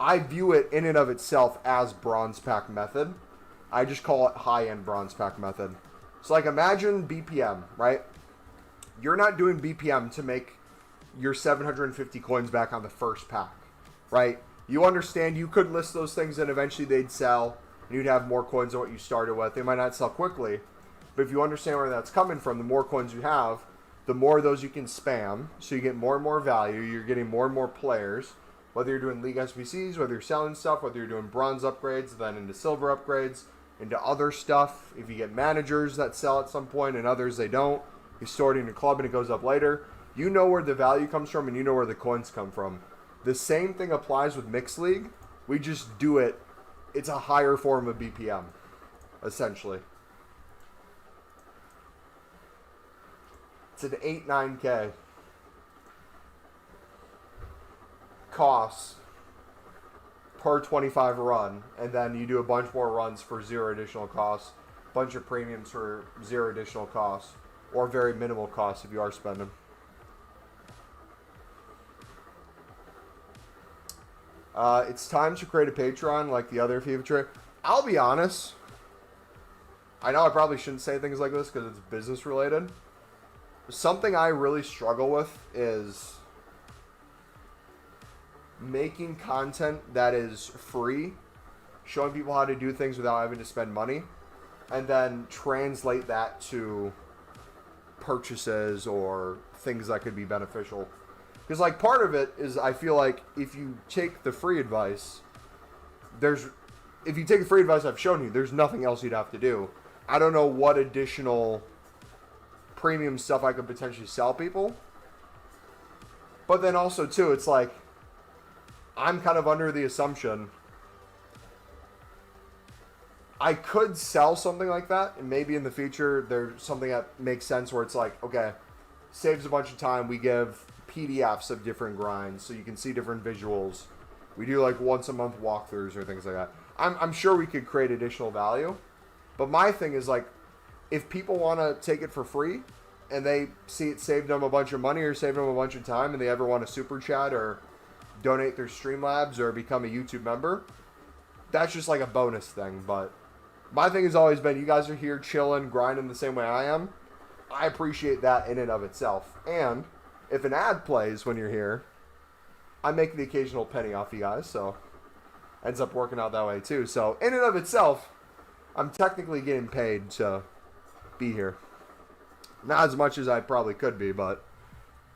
I view it in and of itself as bronze pack method. I just call it high-end bronze pack method. So like imagine BPM, right? You're not doing BPM to make your 750 coins back on the first pack, right? You understand you could list those things and eventually they'd sell and you'd have more coins than what you started with. They might not sell quickly, but if you understand where that's coming from, the more coins you have, the more of those you can spam, so you get more and more value. You're getting more and more players, whether you're doing League SBCs, whether you're selling stuff, whether you're doing bronze upgrades, then into silver upgrades, into other stuff. If you get managers that sell at some point and others they don't, you store it in your club and it goes up later. You know where the value comes from and you know where the coins come from. The same thing applies with Mixed League. We just do it. It's a higher form of BPM, essentially. It's an 8-9K. Costs per 25 run. And then you do a bunch more runs for 0 additional costs. A bunch of premiums for 0 additional costs. Or very minimal costs if you are spending. It's time to create a Patreon like the other FIFA trade. I'll be honest. I know I probably shouldn't say things like this because it's business related. Something I really struggle with is making content that is free, showing people how to do things without having to spend money, and then translate that to purchases or things that could be beneficial. Because, like, part of it is I feel like if you take the free advice, if you take the free advice I've shown you, there's nothing else you'd have to do. I don't know what additional premium stuff I could potentially sell people. But then also, too, it's like, I'm kind of under the assumption I could sell something like that, and maybe in the future there's something that makes sense where it's like, okay, saves a bunch of time. We give PDFs of different grinds so you can see different visuals. We do like once a month walkthroughs or things like that. I'm sure we could create additional value. But my thing is like, if people want to take it for free and they see it saved them a bunch of money or saved them a bunch of time and they ever want to super chat or donate their Streamlabs or become a YouTube member, that's just like a bonus thing. But my thing has always been, you guys are here chilling, grinding the same way I am. I appreciate that in and of itself. And if an ad plays when you're here, I make the occasional penny off you guys, so ends up working out that way too. So in and of itself, I'm technically getting paid to be here. Not as much as I probably could be, but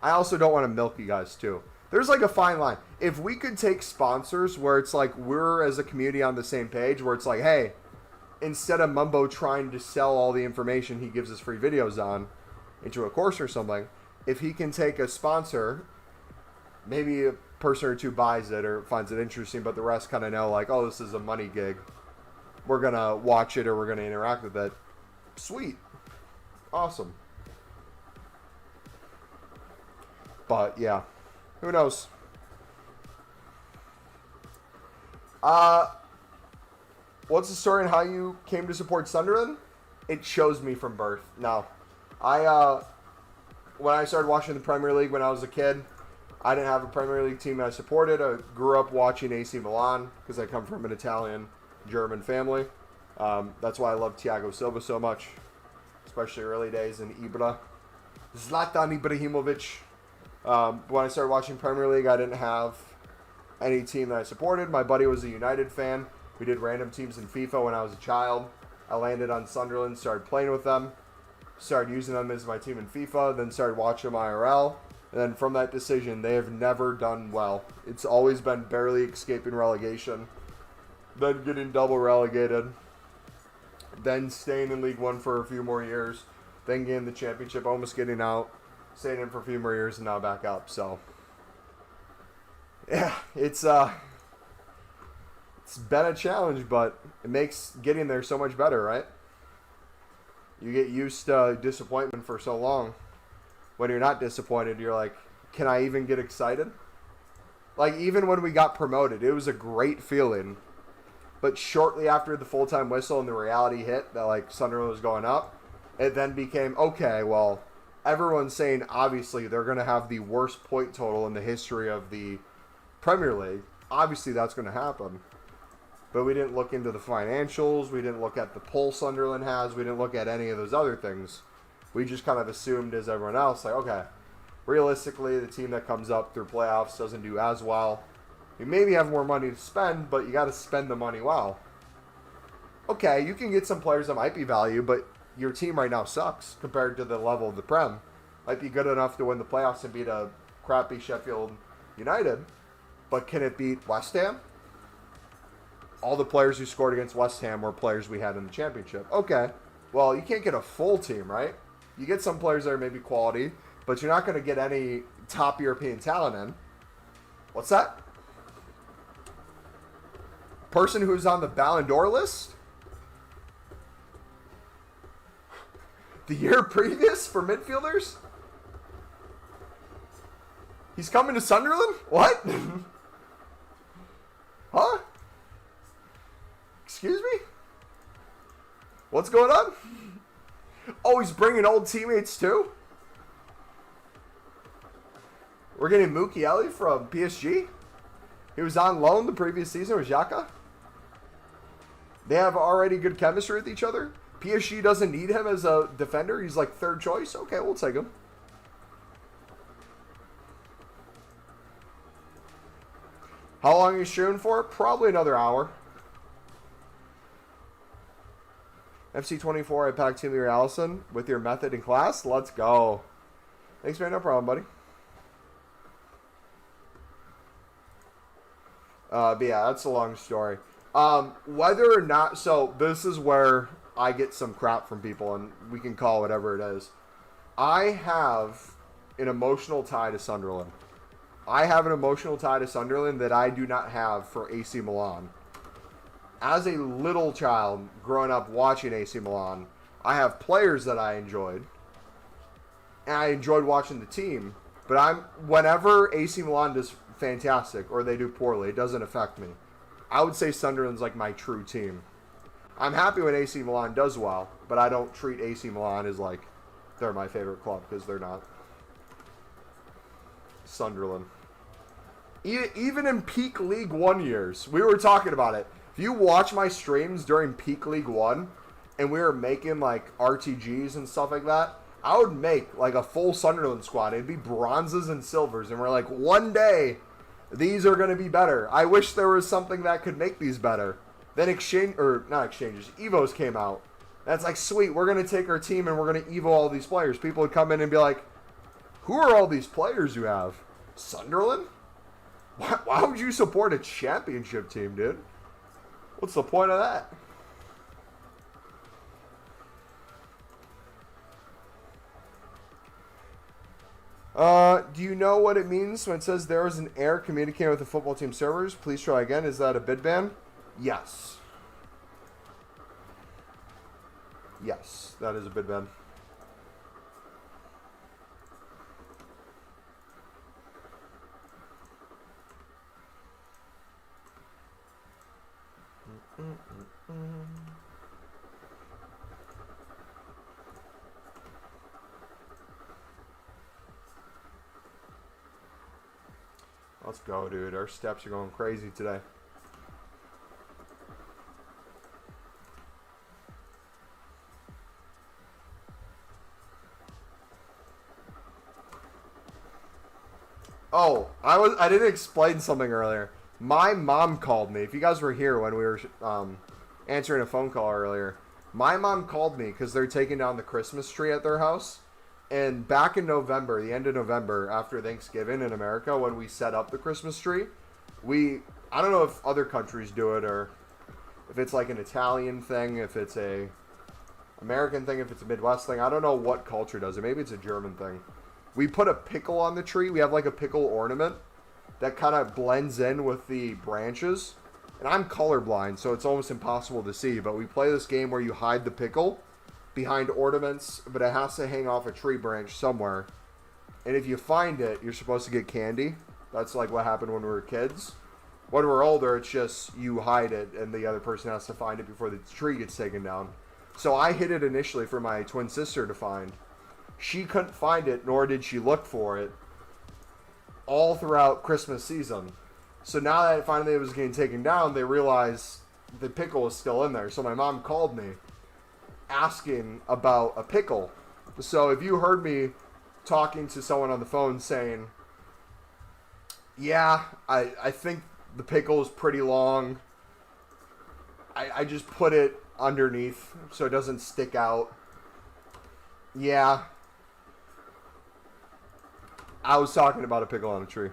I also don't want to milk you guys too. There's like a fine line. If we could take sponsors where it's like we're as a community on the same page, where it's like, hey, instead of Mumbo trying to sell all the information he gives us free videos on into a course or something, if he can take a sponsor, maybe a person or two buys it or finds it interesting, but the rest kind of know like, oh, this is a money gig. We're going to watch it or we're going to interact with it. Sweet. Awesome. But yeah, who knows? What's the story on how you came to support Sunderland? It chose me from birth. No. When I started watching the Premier League when I was a kid, I didn't have a Premier League team I supported. I grew up watching AC Milan because I come from an Italian-German family. That's why I love Thiago Silva so much, especially early days in Ibra. Zlatan Ibrahimovic. When I started watching Premier League, I didn't have any team that I supported. My buddy was a United fan. We did random teams in FIFA when I was a child. I landed on Sunderland, started playing with them, started using them as my team in FIFA, then started watching them IRL. And then from that decision, they have never done well. It's always been barely escaping relegation, then getting double relegated, then staying in League One for a few more years, then getting the championship, almost getting out, staying in for a few more years, and now back up. So, yeah, it's been a challenge, but it makes getting there so much better, right? You get used to disappointment for so long. When you're not disappointed, you're like, can I even get excited? Like, even when we got promoted, it was a great feeling. But shortly after the full-time whistle and the reality hit that, like, Sunderland was going up, it then became, okay, well, everyone's saying obviously they're going to have the worst point total in the history of the Premier League. Obviously that's going to happen. But we didn't look into the financials. We didn't look at the pull Sunderland has. We didn't look at any of those other things. We just kind of assumed as everyone else, like, okay, realistically, the team that comes up through playoffs doesn't do as well. You maybe have more money to spend, but you got to spend the money well. Okay, you can get some players that might be value, but your team right now sucks compared to the level of the Prem. Might be good enough to win the playoffs and beat a crappy Sheffield United, but can it beat West Ham? All the players who scored against West Ham were players we had in the championship. Okay, well, you can't get a full team, right? You get some players that are maybe quality, but you're not going to get any top European talent in. What's that? Person who's on the Ballon d'Or list? The year previous for midfielders? He's coming to Sunderland? What? Huh? Excuse me? What's going on? Oh, he's bringing old teammates too? We're getting Mukiele from PSG? He was on loan the previous season with Xhaka? They have already good chemistry with each other? PSG doesn't need him as a defender? He's like third choice? Okay, we'll take him. How long are you shooting for? Probably another hour. FC24, I packed Timmy or Allison with your method in class. Let's go. Thanks, man. No problem, buddy. But yeah, that's a long story. Whether or not... So, this is where I get some crap from people, and we can call whatever it is. I have an emotional tie to Sunderland. I have an emotional tie to Sunderland that I do not have for AC Milan. As a little child, growing up watching AC Milan, I have players that I enjoyed. And I enjoyed watching the team. But whenever AC Milan does fantastic or they do poorly, it doesn't affect me. I would say Sunderland's like my true team. I'm happy when AC Milan does well, but I don't treat AC Milan as like they're my favorite club, because they're not. Sunderland. Even in peak League One years, we were talking about it. If you watch my streams during peak League One, and we were making like RTGs and stuff like that, I would make like a full Sunderland squad. It'd be bronzes and silvers, and we're like, one day, these are going to be better. I wish there was something that could make these better. Then Evos came out. That's like, sweet, we're going to take our team and we're going to Evo all these players. People would come in and be like, who are all these players you have? Sunderland? Why would you support a championship team, dude? What's the point of that? Do you know what it means when it says there is an error communicating with the football team servers? Please try again. Is that a bid ban? Yes. Yes, that is a bid ban. Let's go, dude. Our steps are going crazy today. Oh, I didn't explain something earlier. My mom called me. If you guys were here when we were answering a phone call earlier, my mom called me because they're taking down the Christmas tree at their house. And back in November, the end of November, after Thanksgiving in America, when we set up the Christmas tree, I don't know if other countries do it or if it's like an Italian thing, if it's a American thing, if it's a Midwest thing. I don't know what culture does it. Maybe it's a German thing. We put a pickle on the tree. We have like a pickle ornament that kind of blends in with the branches. And I'm colorblind, so it's almost impossible to see. But we play this game where you hide the pickle behind ornaments, but it has to hang off a tree branch somewhere. And if you find it, you're supposed to get candy. That's like what happened when we were kids. When we're older, it's just you hide it, and the other person has to find it before the tree gets taken down. So I hid it initially for my twin sister to find. She couldn't find it, nor did she look for it all throughout Christmas season. So now that finally it was getting taken down, they realized the pickle was still in there. So my mom called me asking about a pickle. So if you heard me talking to someone on the phone saying, yeah, I think the pickle is pretty long, I just put it underneath so it doesn't stick out. Yeah, I was talking about a pickle on a tree.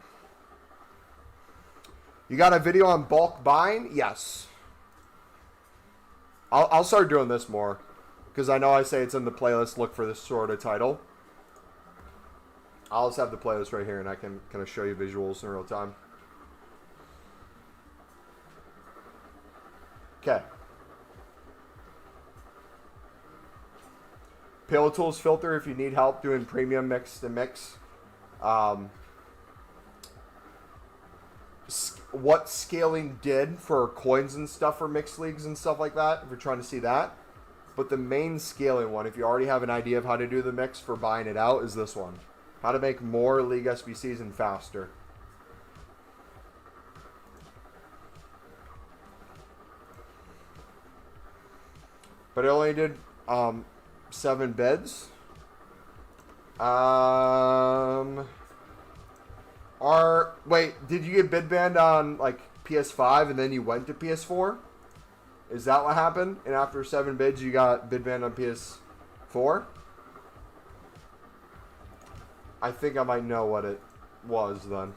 You got a video on bulk buying? Yes. I'll start doing this more, because I know I say it's in the playlist, look for this sort of title. I'll just have the playlist right here, and I can kind of show you visuals in real time. Okay. Pillow Tools filter if you need help doing premium mix to mix. What scaling did for coins and stuff for mixed leagues and stuff like that, if you're trying to see that. But the main scaling one, if you already have an idea of how to do the mix for buying it out, is this one. How to make more league SBCs and faster. But it only did 7 bids. Wait, did you get bid banned on like PS5 and then you went to PS4? Is that what happened? And after 7 bids you got bid banned on PS4? I think I might know what it was then.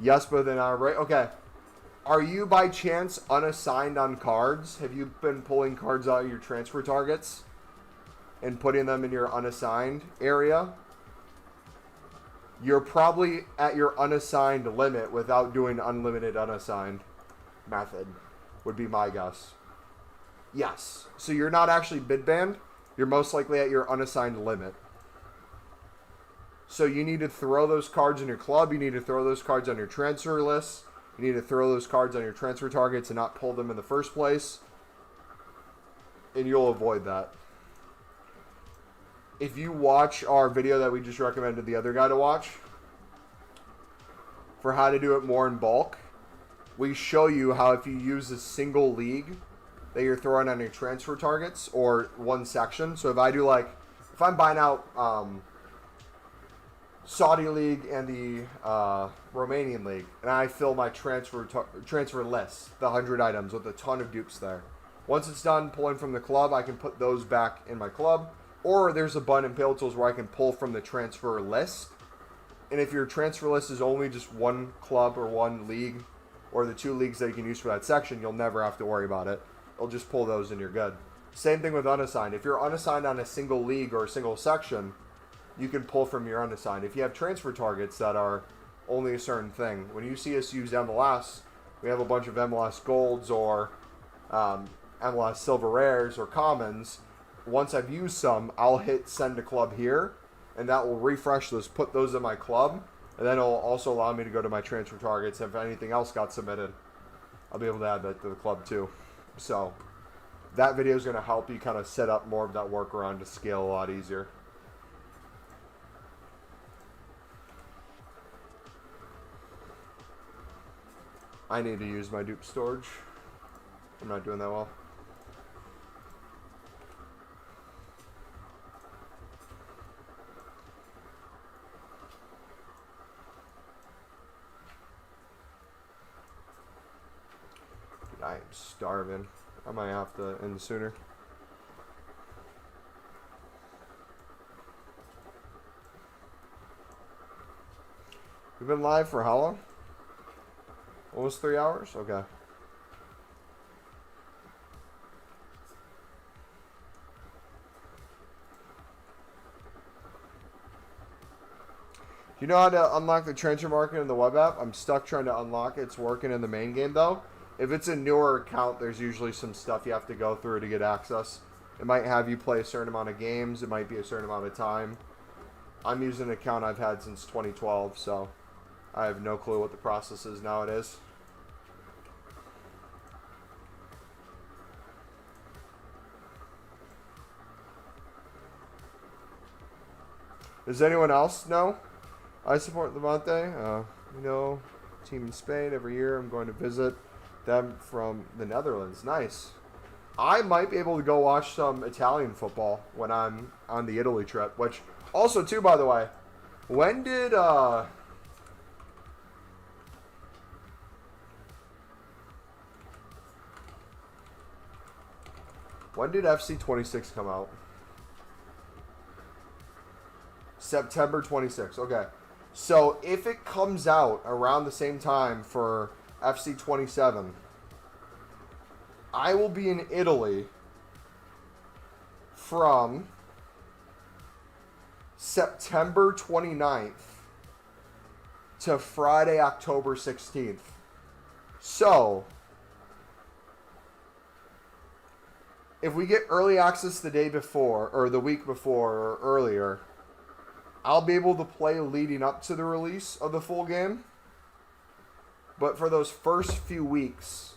Yes, but then right. Okay. Are you by chance unassigned on cards? Have you been pulling cards out of your transfer targets and putting them in your unassigned area? You're probably at your unassigned limit without doing unlimited unassigned method, would be my guess. Yes. So you're not actually bid banned. You're most likely at your unassigned limit. So you need to throw those cards in your club. You need to throw those cards on your transfer list. You need to throw those cards on your transfer targets and not pull them in the first place. And you'll avoid that. If you watch our video that we just recommended the other guy to watch, for how to do it more in bulk, we show you how if you use a single league that you're throwing on your transfer targets or one section. So if I do like, if I'm buying out Saudi League and the Romanian League, and I fill my transfer list, the 100 items, with a ton of dupes there. Once it's done pulling from the club, I can put those back in my club. Or there's a button in Pillow Tools where I can pull from the transfer list. And if your transfer list is only just one club or one league, or the 2 leagues that you can use for that section, you'll never have to worry about it. It'll just pull those and you're good. Same thing with unassigned. If you're unassigned on a single league or a single section, you can pull from your unassigned. If you have transfer targets that are only a certain thing, when you see us use MLS, we have a bunch of MLS golds or MLS silver rares or commons. Once I've used some, I'll hit send to club here, and that will refresh those, put those in my club, and then it'll also allow me to go to my transfer targets. If anything else got submitted, I'll be able to add that to the club too. So that video is going to help you kind of set up more of that workaround to scale a lot easier. I need to use my dupe storage. I'm not doing that well. Dude, I am starving. I might have to end sooner. We've been live for how long? Almost 3 hours? Okay. You know how to unlock the transfer market in the web app? I'm stuck trying to unlock it. It's working in the main game though. If it's a newer account, there's usually some stuff you have to go through to get access. It might have you play a certain amount of games. It might be a certain amount of time. I'm using an account I've had since 2012, so I have no clue what the process is nowadays. Does anyone else know? I support Levante. Team in Spain every year. I'm going to visit them from the Netherlands. Nice. I might be able to go watch some Italian football when I'm on the Italy trip. Which, also, too, by the way, when did FC26 come out? September 26th. Okay. So if it comes out around the same time for FC27, I will be in Italy from September 29th to Friday, October 16th. So if we get early access the day before or the week before or earlier, I'll be able to play leading up to the release of the full game. But for those first few weeks,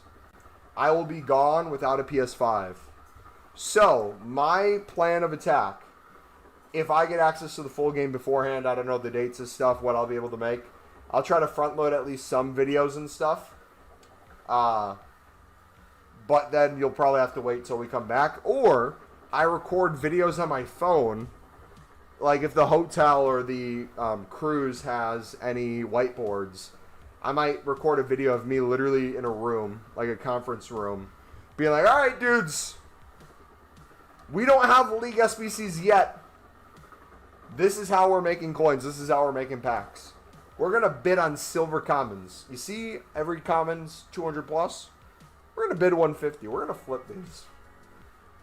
I will be gone without a PS5. So, my plan of attack, if I get access to the full game beforehand, I don't know the dates and stuff, what I'll be able to make. I'll try to front load at least some videos and stuff. But then you'll probably have to wait till we come back. Or, I record videos on my phone. Like, if the hotel or the cruise has any whiteboards, I might record a video of me literally in a room, like a conference room, being like, all right, dudes, we don't have League SBCs yet. This is how we're making coins. This is how we're making packs. We're going to bid on silver commons. You see every common's 200 plus? We're going to bid 150. We're going to flip these.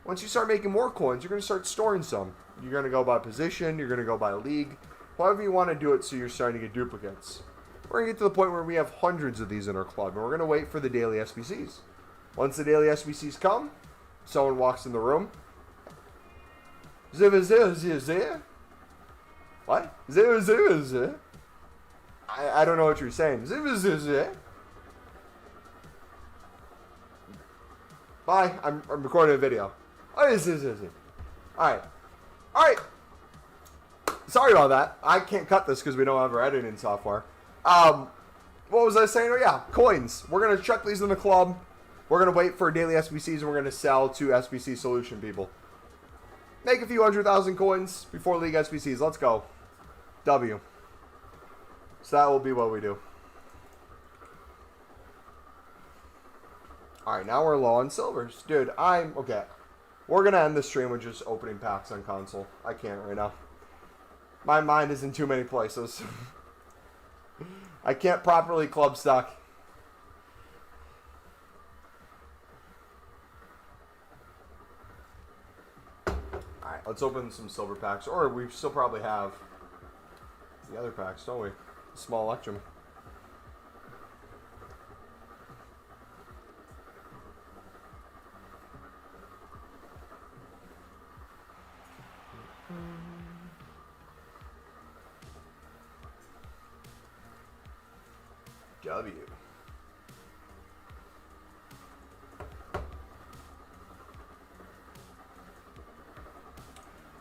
Once you start making more coins, you're going to start storing some. You're going to go by position. You're going to go by league. However you want to do it so you're starting to get duplicates. We're going to get to the point where we have hundreds of these in our club. And we're going to wait for the daily SBCs. Once the daily SBCs come, someone walks in the room. What? I don't know what you're saying. Bye. I'm recording a video. Alright. Sorry about that. I can't cut this because we don't have our editing software. What was I saying? Oh, yeah. Coins. We're going to chuck these in the club. We're going to wait for daily SBCs and we're going to sell to SBC Solution people. Make a few 100,000 coins before League SBCs. Let's go. W. So that will be what we do. Alright, now we're low on silvers. Dude, okay. We're going to end the stream with just opening packs on console. I can't right now. My mind is in too many places. I can't properly club stock. Alright, let's open some silver packs. Or we still probably have the other packs, don't we? Small Electrum. W.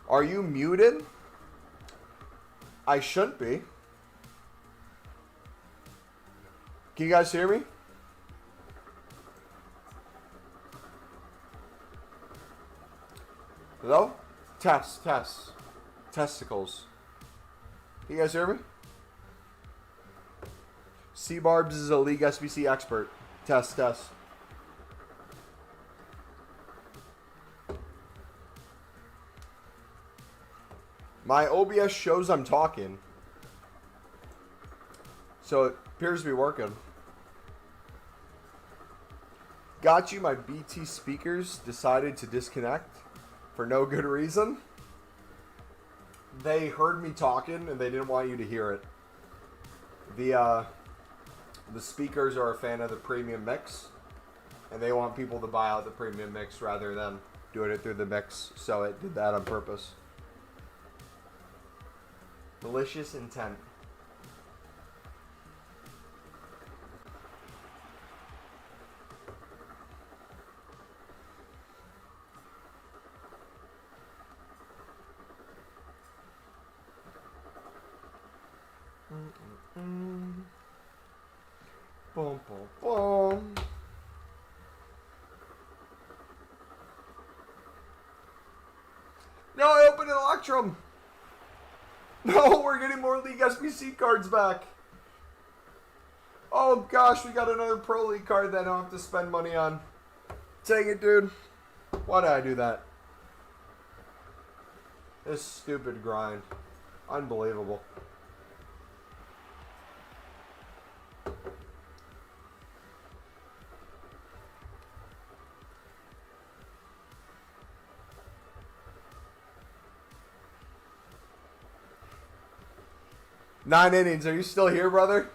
Are you muted? I shouldn't be. Can you guys hear me? Hello? Test. Testicles. Can you guys hear me? C-Barbs is a League SBC expert. Test. My OBS shows I'm talking. So it appears to be working. Got you, my BT speakers decided to disconnect for no good reason. They heard me talking and they didn't want you to hear it. The speakers are a fan of the premium mix, and they want people to buy out the premium mix rather than doing it through the mix, so it did that on purpose. Malicious intent. Boom, boom, boom. No, I opened an Electrum. No, we're getting more League SBC cards back. Oh gosh, we got another Pro League card that I don't have to spend money on. Take it, dude. Why did I do that? This stupid grind. Unbelievable. Nine innings. Are you still here, brother?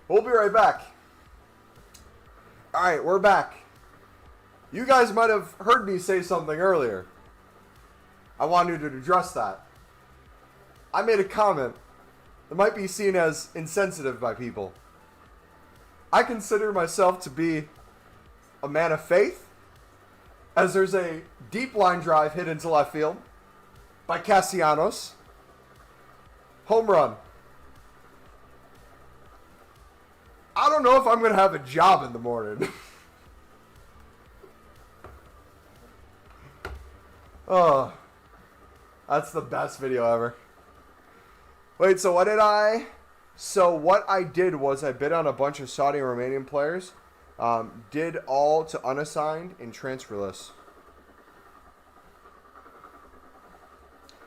We'll be right back. Alright, we're back. You guys might have heard me say something earlier. I wanted to address that. I made a comment that might be seen as insensitive by people. I consider myself to be a man of faith, as there's a deep line drive hit into left field by Castellanos. Home run. I don't know if I'm going to have a job in the morning. Oh, that's the best video ever. Wait, so what I did was I bid on a bunch of Saudi and Romanian players. Did all to unassigned and transferless.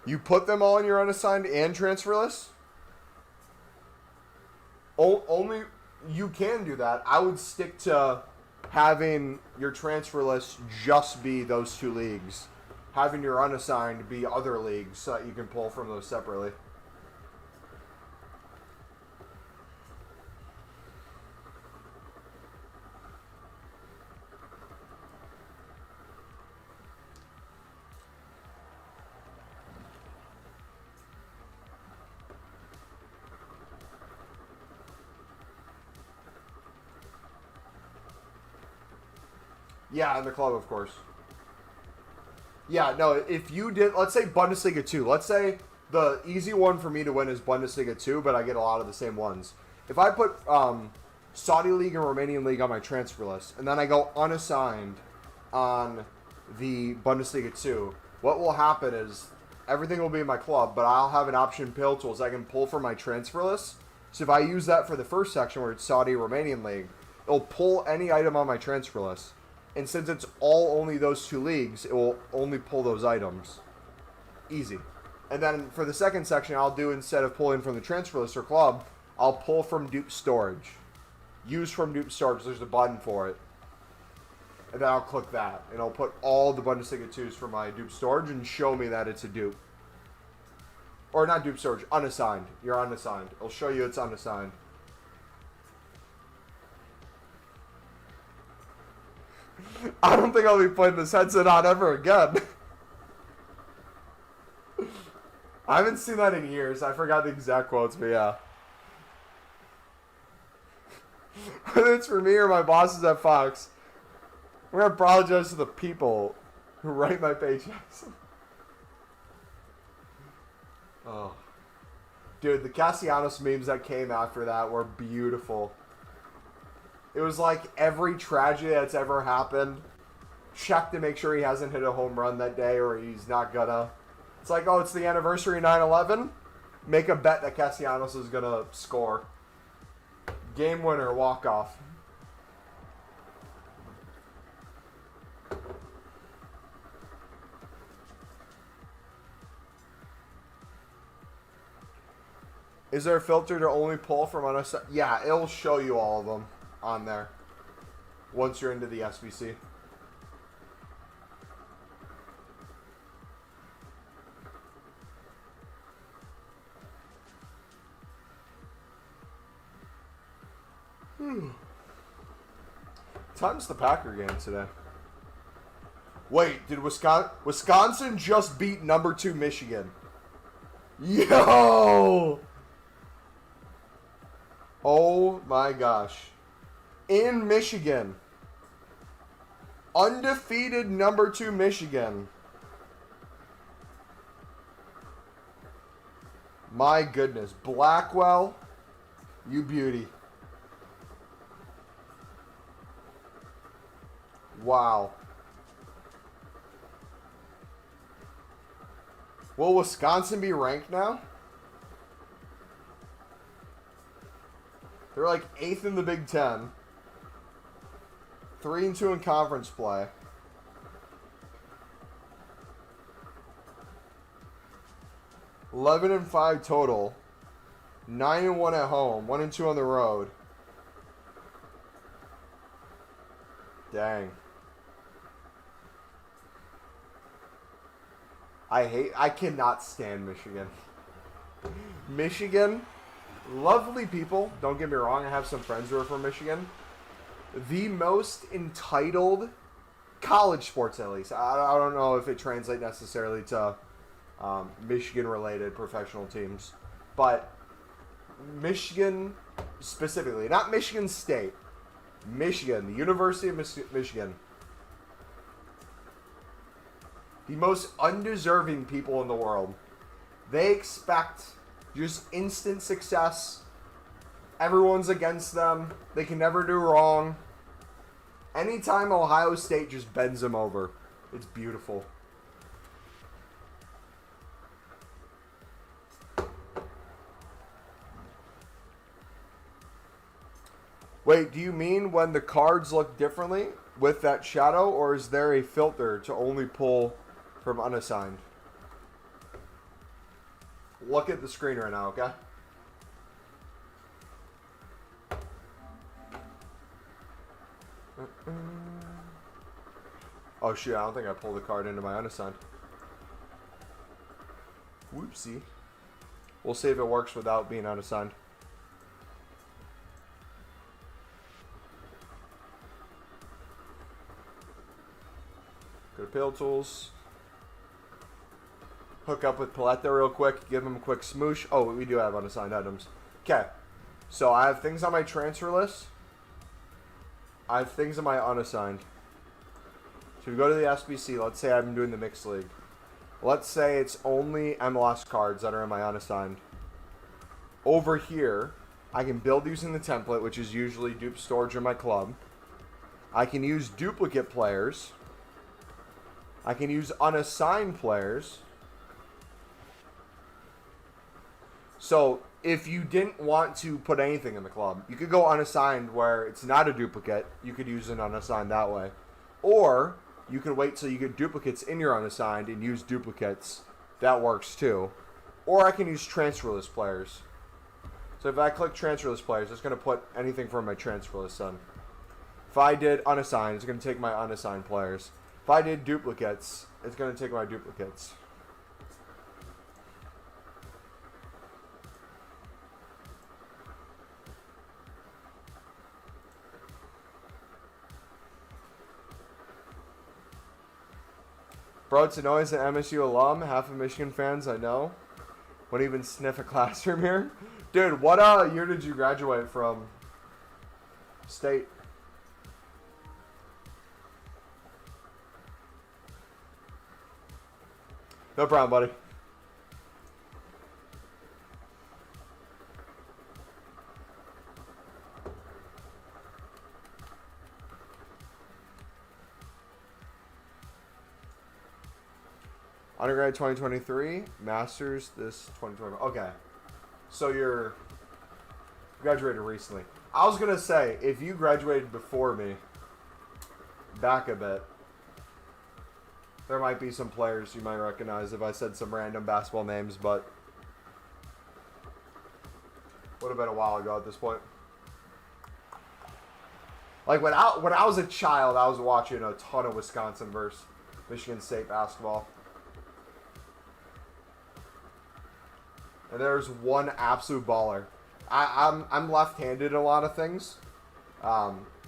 You put them all in your unassigned and transferless? Only... You can do that. I would stick to having your transfer list just be those two leagues. Having your unassigned be other leagues so that you can pull from those separately. Yeah, in the club, of course. Yeah, no, if you did, let's say Bundesliga 2. Let's say the easy one for me to win is Bundesliga 2, but I get a lot of the same ones. If I put Saudi League and Romanian League on my transfer list, and then I go unassigned on the Bundesliga 2, what will happen is everything will be in my club, but I'll have an option pill tools I can pull from my transfer list. So if I use that for the first section where it's Saudi Romanian League, it'll pull any item on my transfer list. And since it's all only those two leagues, it will only pull those items. Easy. And then for the second section, I'll do, instead of pulling from the transfer list or club, I'll pull from dupe storage. Use from dupe storage. There's a button for it. And then I'll click that. And I'll put all the Bundesliga 2s for my dupe storage and show me that it's a dupe. Or not dupe storage, unassigned. You're unassigned. It'll show you it's unassigned. I don't think I'll be putting this headset on ever again. I haven't seen that in years. I forgot the exact quotes, but yeah. Whether it's for me or my bosses at Fox, I'm going to apologize to the people who write my paychecks. Oh. Dude, the Castellanos memes that came after that were beautiful. It was like every tragedy that's ever happened. Check to make sure he hasn't hit a home run that day or he's not gonna. It's like, oh, it's the anniversary of 9/11. Make a bet that Castellanos is gonna score. Game winner, walk off. Is there a filter to only pull from unassigned? Yeah, it'll show you all of them on there once you're into the SBC. Time's the Packer game today. Wait, did Wisconsin just beat number 2 Michigan? Yo! Oh my gosh. In Michigan. Undefeated number 2 Michigan. My goodness. Blackwell, you beauty. Wow. Will Wisconsin be ranked now? They're like 8th in the Big Ten. 3-2 in conference play. $11-5 total. 9-1 at home. 1-2 on the road. Dang. I cannot stand Michigan. Michigan, lovely people. Don't get me wrong. I have some friends who are from Michigan. The most entitled college sports, at least. I don't know if it translates necessarily to Michigan-related professional teams. But Michigan specifically, not Michigan State. Michigan, the University of Michigan. The most undeserving people in the world. They expect just instant success. Everyone's against them. They can never do wrong. Anytime Ohio State just bends them over, it's beautiful. Wait, do you mean when the cards look differently with that shadow, or is there a filter to only pull from unassigned? Look at the screen right now, okay? Oh shit, I don't think I pulled the card into my unassigned. Whoopsie. We'll see if it works without being unassigned. Go to Pill Tools. Hook up with Paletta real quick. Give them a quick smoosh. Oh, we do have unassigned items. Okay. So I have things on my transfer list. I have things in my unassigned. So we go to the SBC. Let's say I'm doing the mixed league. Let's say it's only MLS cards that are in my unassigned. Over here, I can build using the template, which is usually dupe storage in my club. I can use duplicate players. I can use unassigned players. So if you didn't want to put anything in the club, you could go unassigned where it's not a duplicate. You could use an unassigned that way. Or you could wait till you get duplicates in your unassigned and use duplicates. That works too. Or I can use transfer list players. So if I click transfer list players, it's going to put anything from my transfer list on. If I did unassigned, it's going to take my unassigned players. If I did duplicates, it's going to take my duplicates. Bro, it's annoying an MSU alum. Half of Michigan fans I know wouldn't even sniff a classroom here. Dude, what year did you graduate from? State. No problem, buddy. Undergrad 2023, Masters this 2020. Okay, so you're graduated recently. I was gonna say, if you graduated before me, back a bit, there might be some players you might recognize if I said some random basketball names, but would have been a while ago at this point. Like when I was a child, I was watching a ton of Wisconsin versus Michigan State basketball. And there's one absolute baller. I'm left-handed in a lot of things.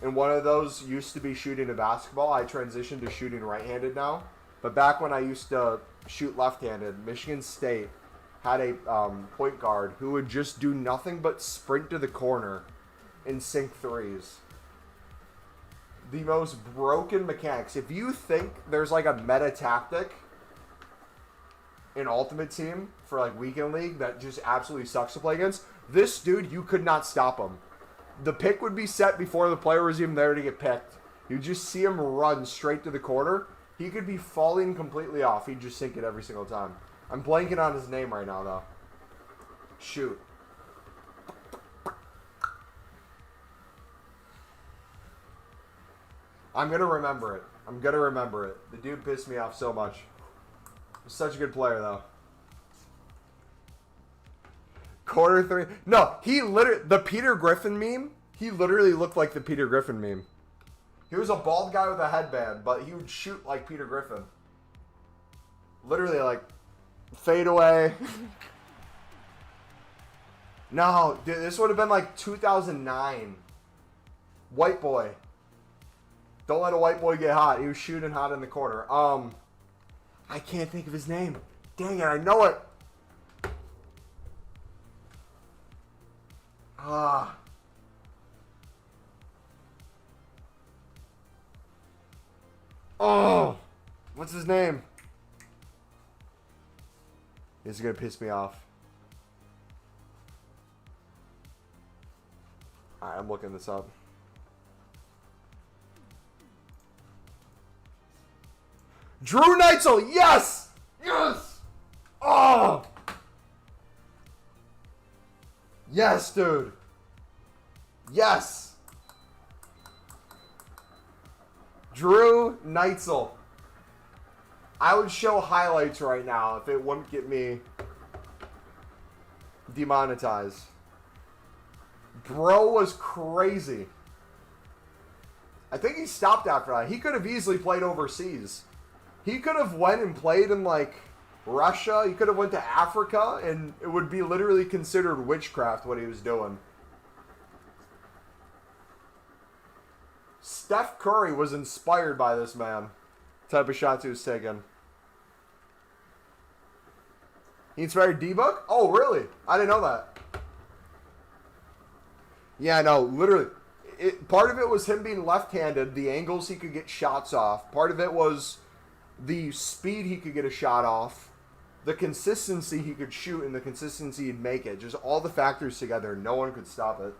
and one of those used to be shooting a basketball. I transitioned to shooting right-handed now. But back when I used to shoot left-handed, Michigan State had a point guard who would just do nothing but sprint to the corner and sink threes. The most broken mechanics. If you think there's like a meta tactic in Ultimate Team for like Weekend League that just absolutely sucks to play against, this dude, you could not stop him. The pick would be set before the player was even there to get picked. You'd just see him run straight to the corner. He could be falling completely off. He'd just sink it every single time. I'm blanking on his name right now, though. Shoot. I'm going to remember it. I'm going to remember it. The dude pissed me off so much. He's such a good player, though. Quarter three. No, he literally... The Peter Griffin meme, he literally looked like the Peter Griffin meme. He was a bald guy with a headband, but he would shoot like Peter Griffin. Literally, like, fade away. No, dude, this would have been like 2009. White boy. Don't let a white boy get hot. He was shooting hot in the corner. I can't think of his name. Dang it, I know it. Oh, what's his name? This is going to piss me off. Alright, I'm looking this up. Drew Neitzel, yes! Yes! Oh! Yes, dude. Yes! Drew Neitzel. I would show highlights right now if it wouldn't get me demonetized. Bro was crazy. I think he stopped after that. He could have easily played overseas. He could have went and played in like Russia. He could have went to Africa, and it would be literally considered witchcraft what he was doing. Steph Curry was inspired by this man. Type of shots he was taking. He inspired D-Book? Oh, really? I didn't know that. Yeah, no, literally. Part of it was him being left-handed, the angles he could get shots off. Part of it was the speed he could get a shot off, the consistency he could shoot, and the consistency he'd make it. Just all the factors together. No one could stop it.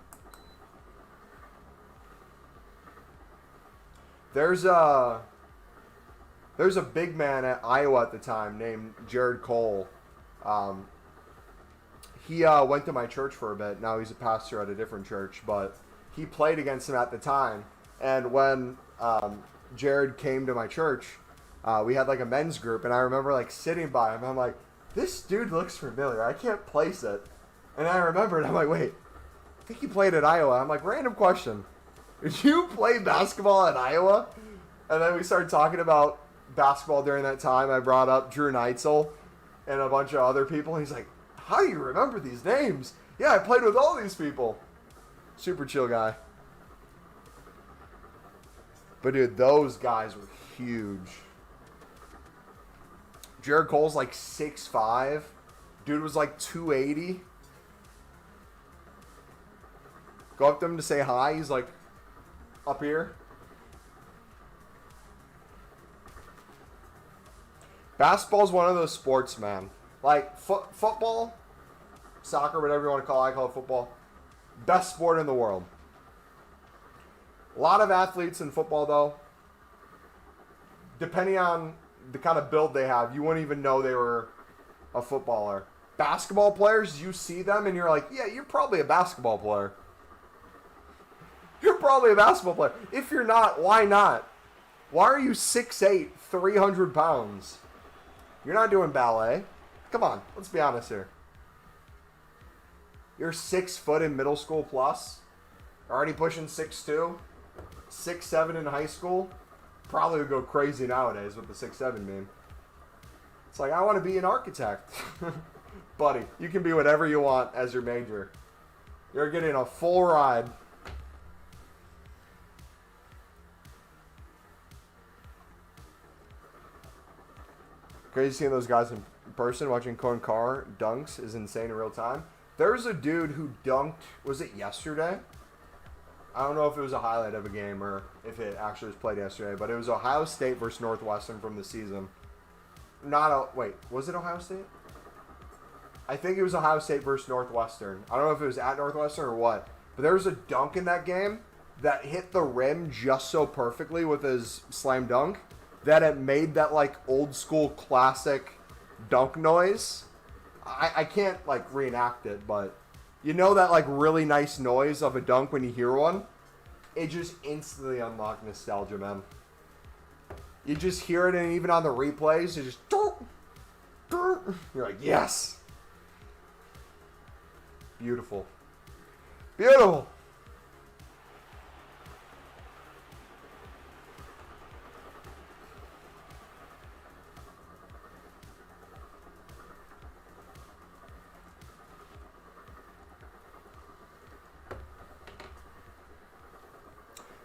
There's a big man at Iowa at the time named Jared Cole. He went to my church for a bit. Now he's a pastor at a different church, but he played against him at the time. And when Jared came to my church, we had like a men's group, and I remember like sitting by him. I'm like, this dude looks familiar. I can't place it. And I remembered. I'm like, wait, I think he played at Iowa. I'm like, random question. Did you play basketball at Iowa? And then we started talking about basketball during that time. I brought up Drew Neitzel and a bunch of other people. He's like, how do you remember these names? Yeah, I played with all these people. Super chill guy. But dude, those guys were huge. Jared Cole's like 6'5". Dude was like 280. Go up to him to say hi. He's like up here. Basketball's one of those sports, man. Like football, soccer, whatever you want to call it. I call it football. Best sport in the world. A lot of athletes in football, though, depending on the kind of build they have, you wouldn't even know they were a footballer. Basketball players, you see them and you're like, yeah, you're probably a basketball player. You're probably a basketball player. If you're not, why not? Why are you 6'8", 300 pounds? You're not doing ballet. Come on, let's be honest here. You're 6 foot in middle school plus. Already pushing 6'2", 6'7" in high school. Probably would go crazy nowadays with the 6'7" meme. It's like, I want to be an architect. Buddy, you can be whatever you want as your major. You're getting a full ride. Crazy seeing those guys in person. Watching Cohen Carr dunks is insane in real time. There's a dude who dunked, was it yesterday? I don't know if it was a highlight of a game or if it actually was played yesterday, but it was Ohio State versus Northwestern from the season. Wait, was it Ohio State? I think it was Ohio State versus Northwestern. I don't know if it was at Northwestern or what, but there was a dunk in that game that hit the rim just so perfectly with his slam dunk that it made that like old school classic dunk noise. I can't like reenact it, but you know that like really nice noise of a dunk when you hear one? It just instantly unlocked nostalgia, man. You just hear it, and even on the replays, you just you're like, yes. Beautiful. Beautiful.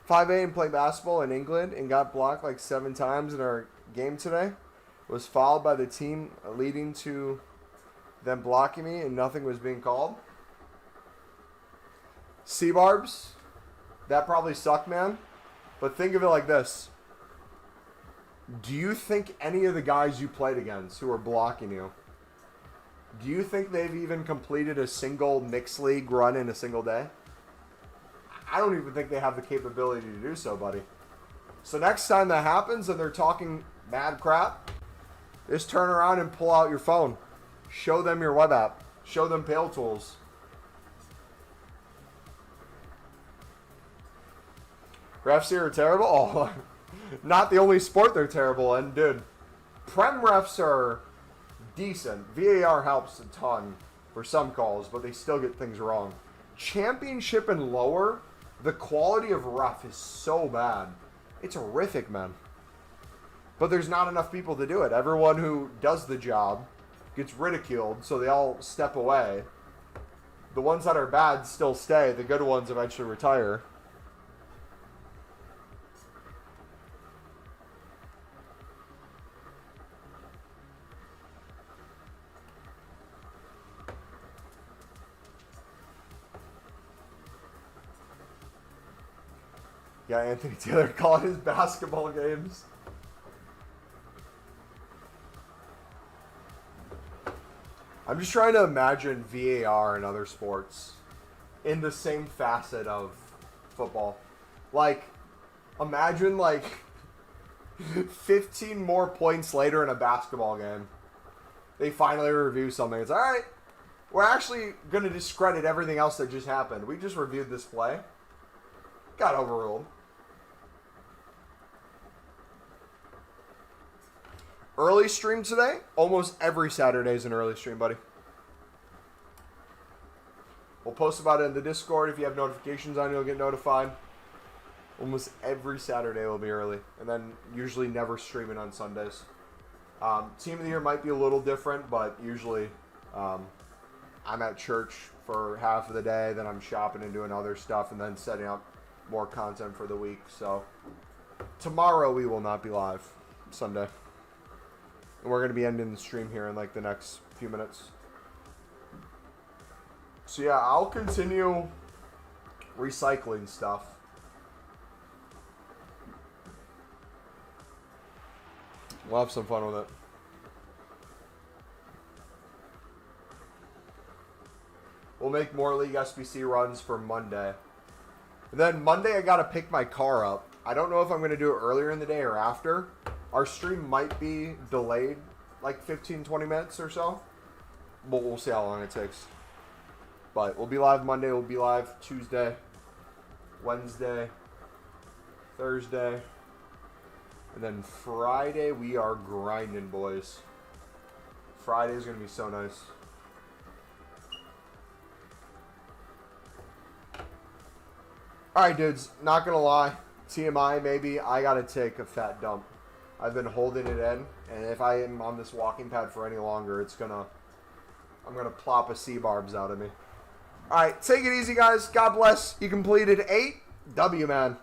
"5A and play basketball in England and got blocked like 7 times in our game today. Was fouled by the team, leading to them blocking me, and nothing was being called." C-Barbs, that probably sucked, man. But think of it like this. Do you think any of the guys you played against who are blocking you, do you think they've even completed a single mixed league run in a single day? I don't even think they have the capability to do so, buddy. So next time that happens and they're talking mad crap, just turn around and pull out your phone. Show them your web app. Show them Pale Tools. Refs here are terrible? Oh, not the only sport they're terrible in, dude. Prem refs are decent. VAR helps a ton for some calls, but they still get things wrong. Championship and lower, the quality of ref is so bad. It's horrific, man. But there's not enough people to do it. Everyone who does the job gets ridiculed, so they all step away. The ones that are bad still stay. The good ones eventually retire. Yeah, Anthony Taylor calling his basketball games. I'm just trying to imagine VAR in other sports in the same facet of football. Like, imagine like 15 more points later in a basketball game, they finally review something. It's all right. We're actually going to discredit everything else that just happened. We just reviewed this play. Got overruled. Early stream today? Almost every Saturday is an early stream, buddy. We'll post about it in the Discord. If you have notifications on, you'll get notified. Almost every Saturday will be early. And then usually never streaming on Sundays. Team of the year might be a little different, but usually I'm at church for half of the day. Then I'm shopping and doing other stuff and then setting up more content for the week. So tomorrow we will not be live. Sunday. And we're going to be ending the stream here in like the next few minutes. So yeah, I'll continue recycling stuff. We'll have some fun with it. We'll make more League SBC runs for Monday. And then Monday I got to pick my car up. I don't know if I'm going to do it earlier in the day or after. Our stream might be delayed like 15-20 minutes or so. But we'll see how long it takes. But we'll be live Monday. We'll be live Tuesday, Wednesday, Thursday. And then Friday we are grinding, boys. Friday is going to be so nice. Alright, dudes. Not going to lie. TMI, maybe. I got to take a fat dump. I've been holding it in, and if I am on this walking pad for any longer, I'm gonna plop a C-barbs out of me. Alright, take it easy, guys. God bless. You completed 8. W, man.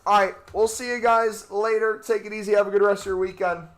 Alright, we'll see you guys later. Take it easy. Have a good rest of your weekend.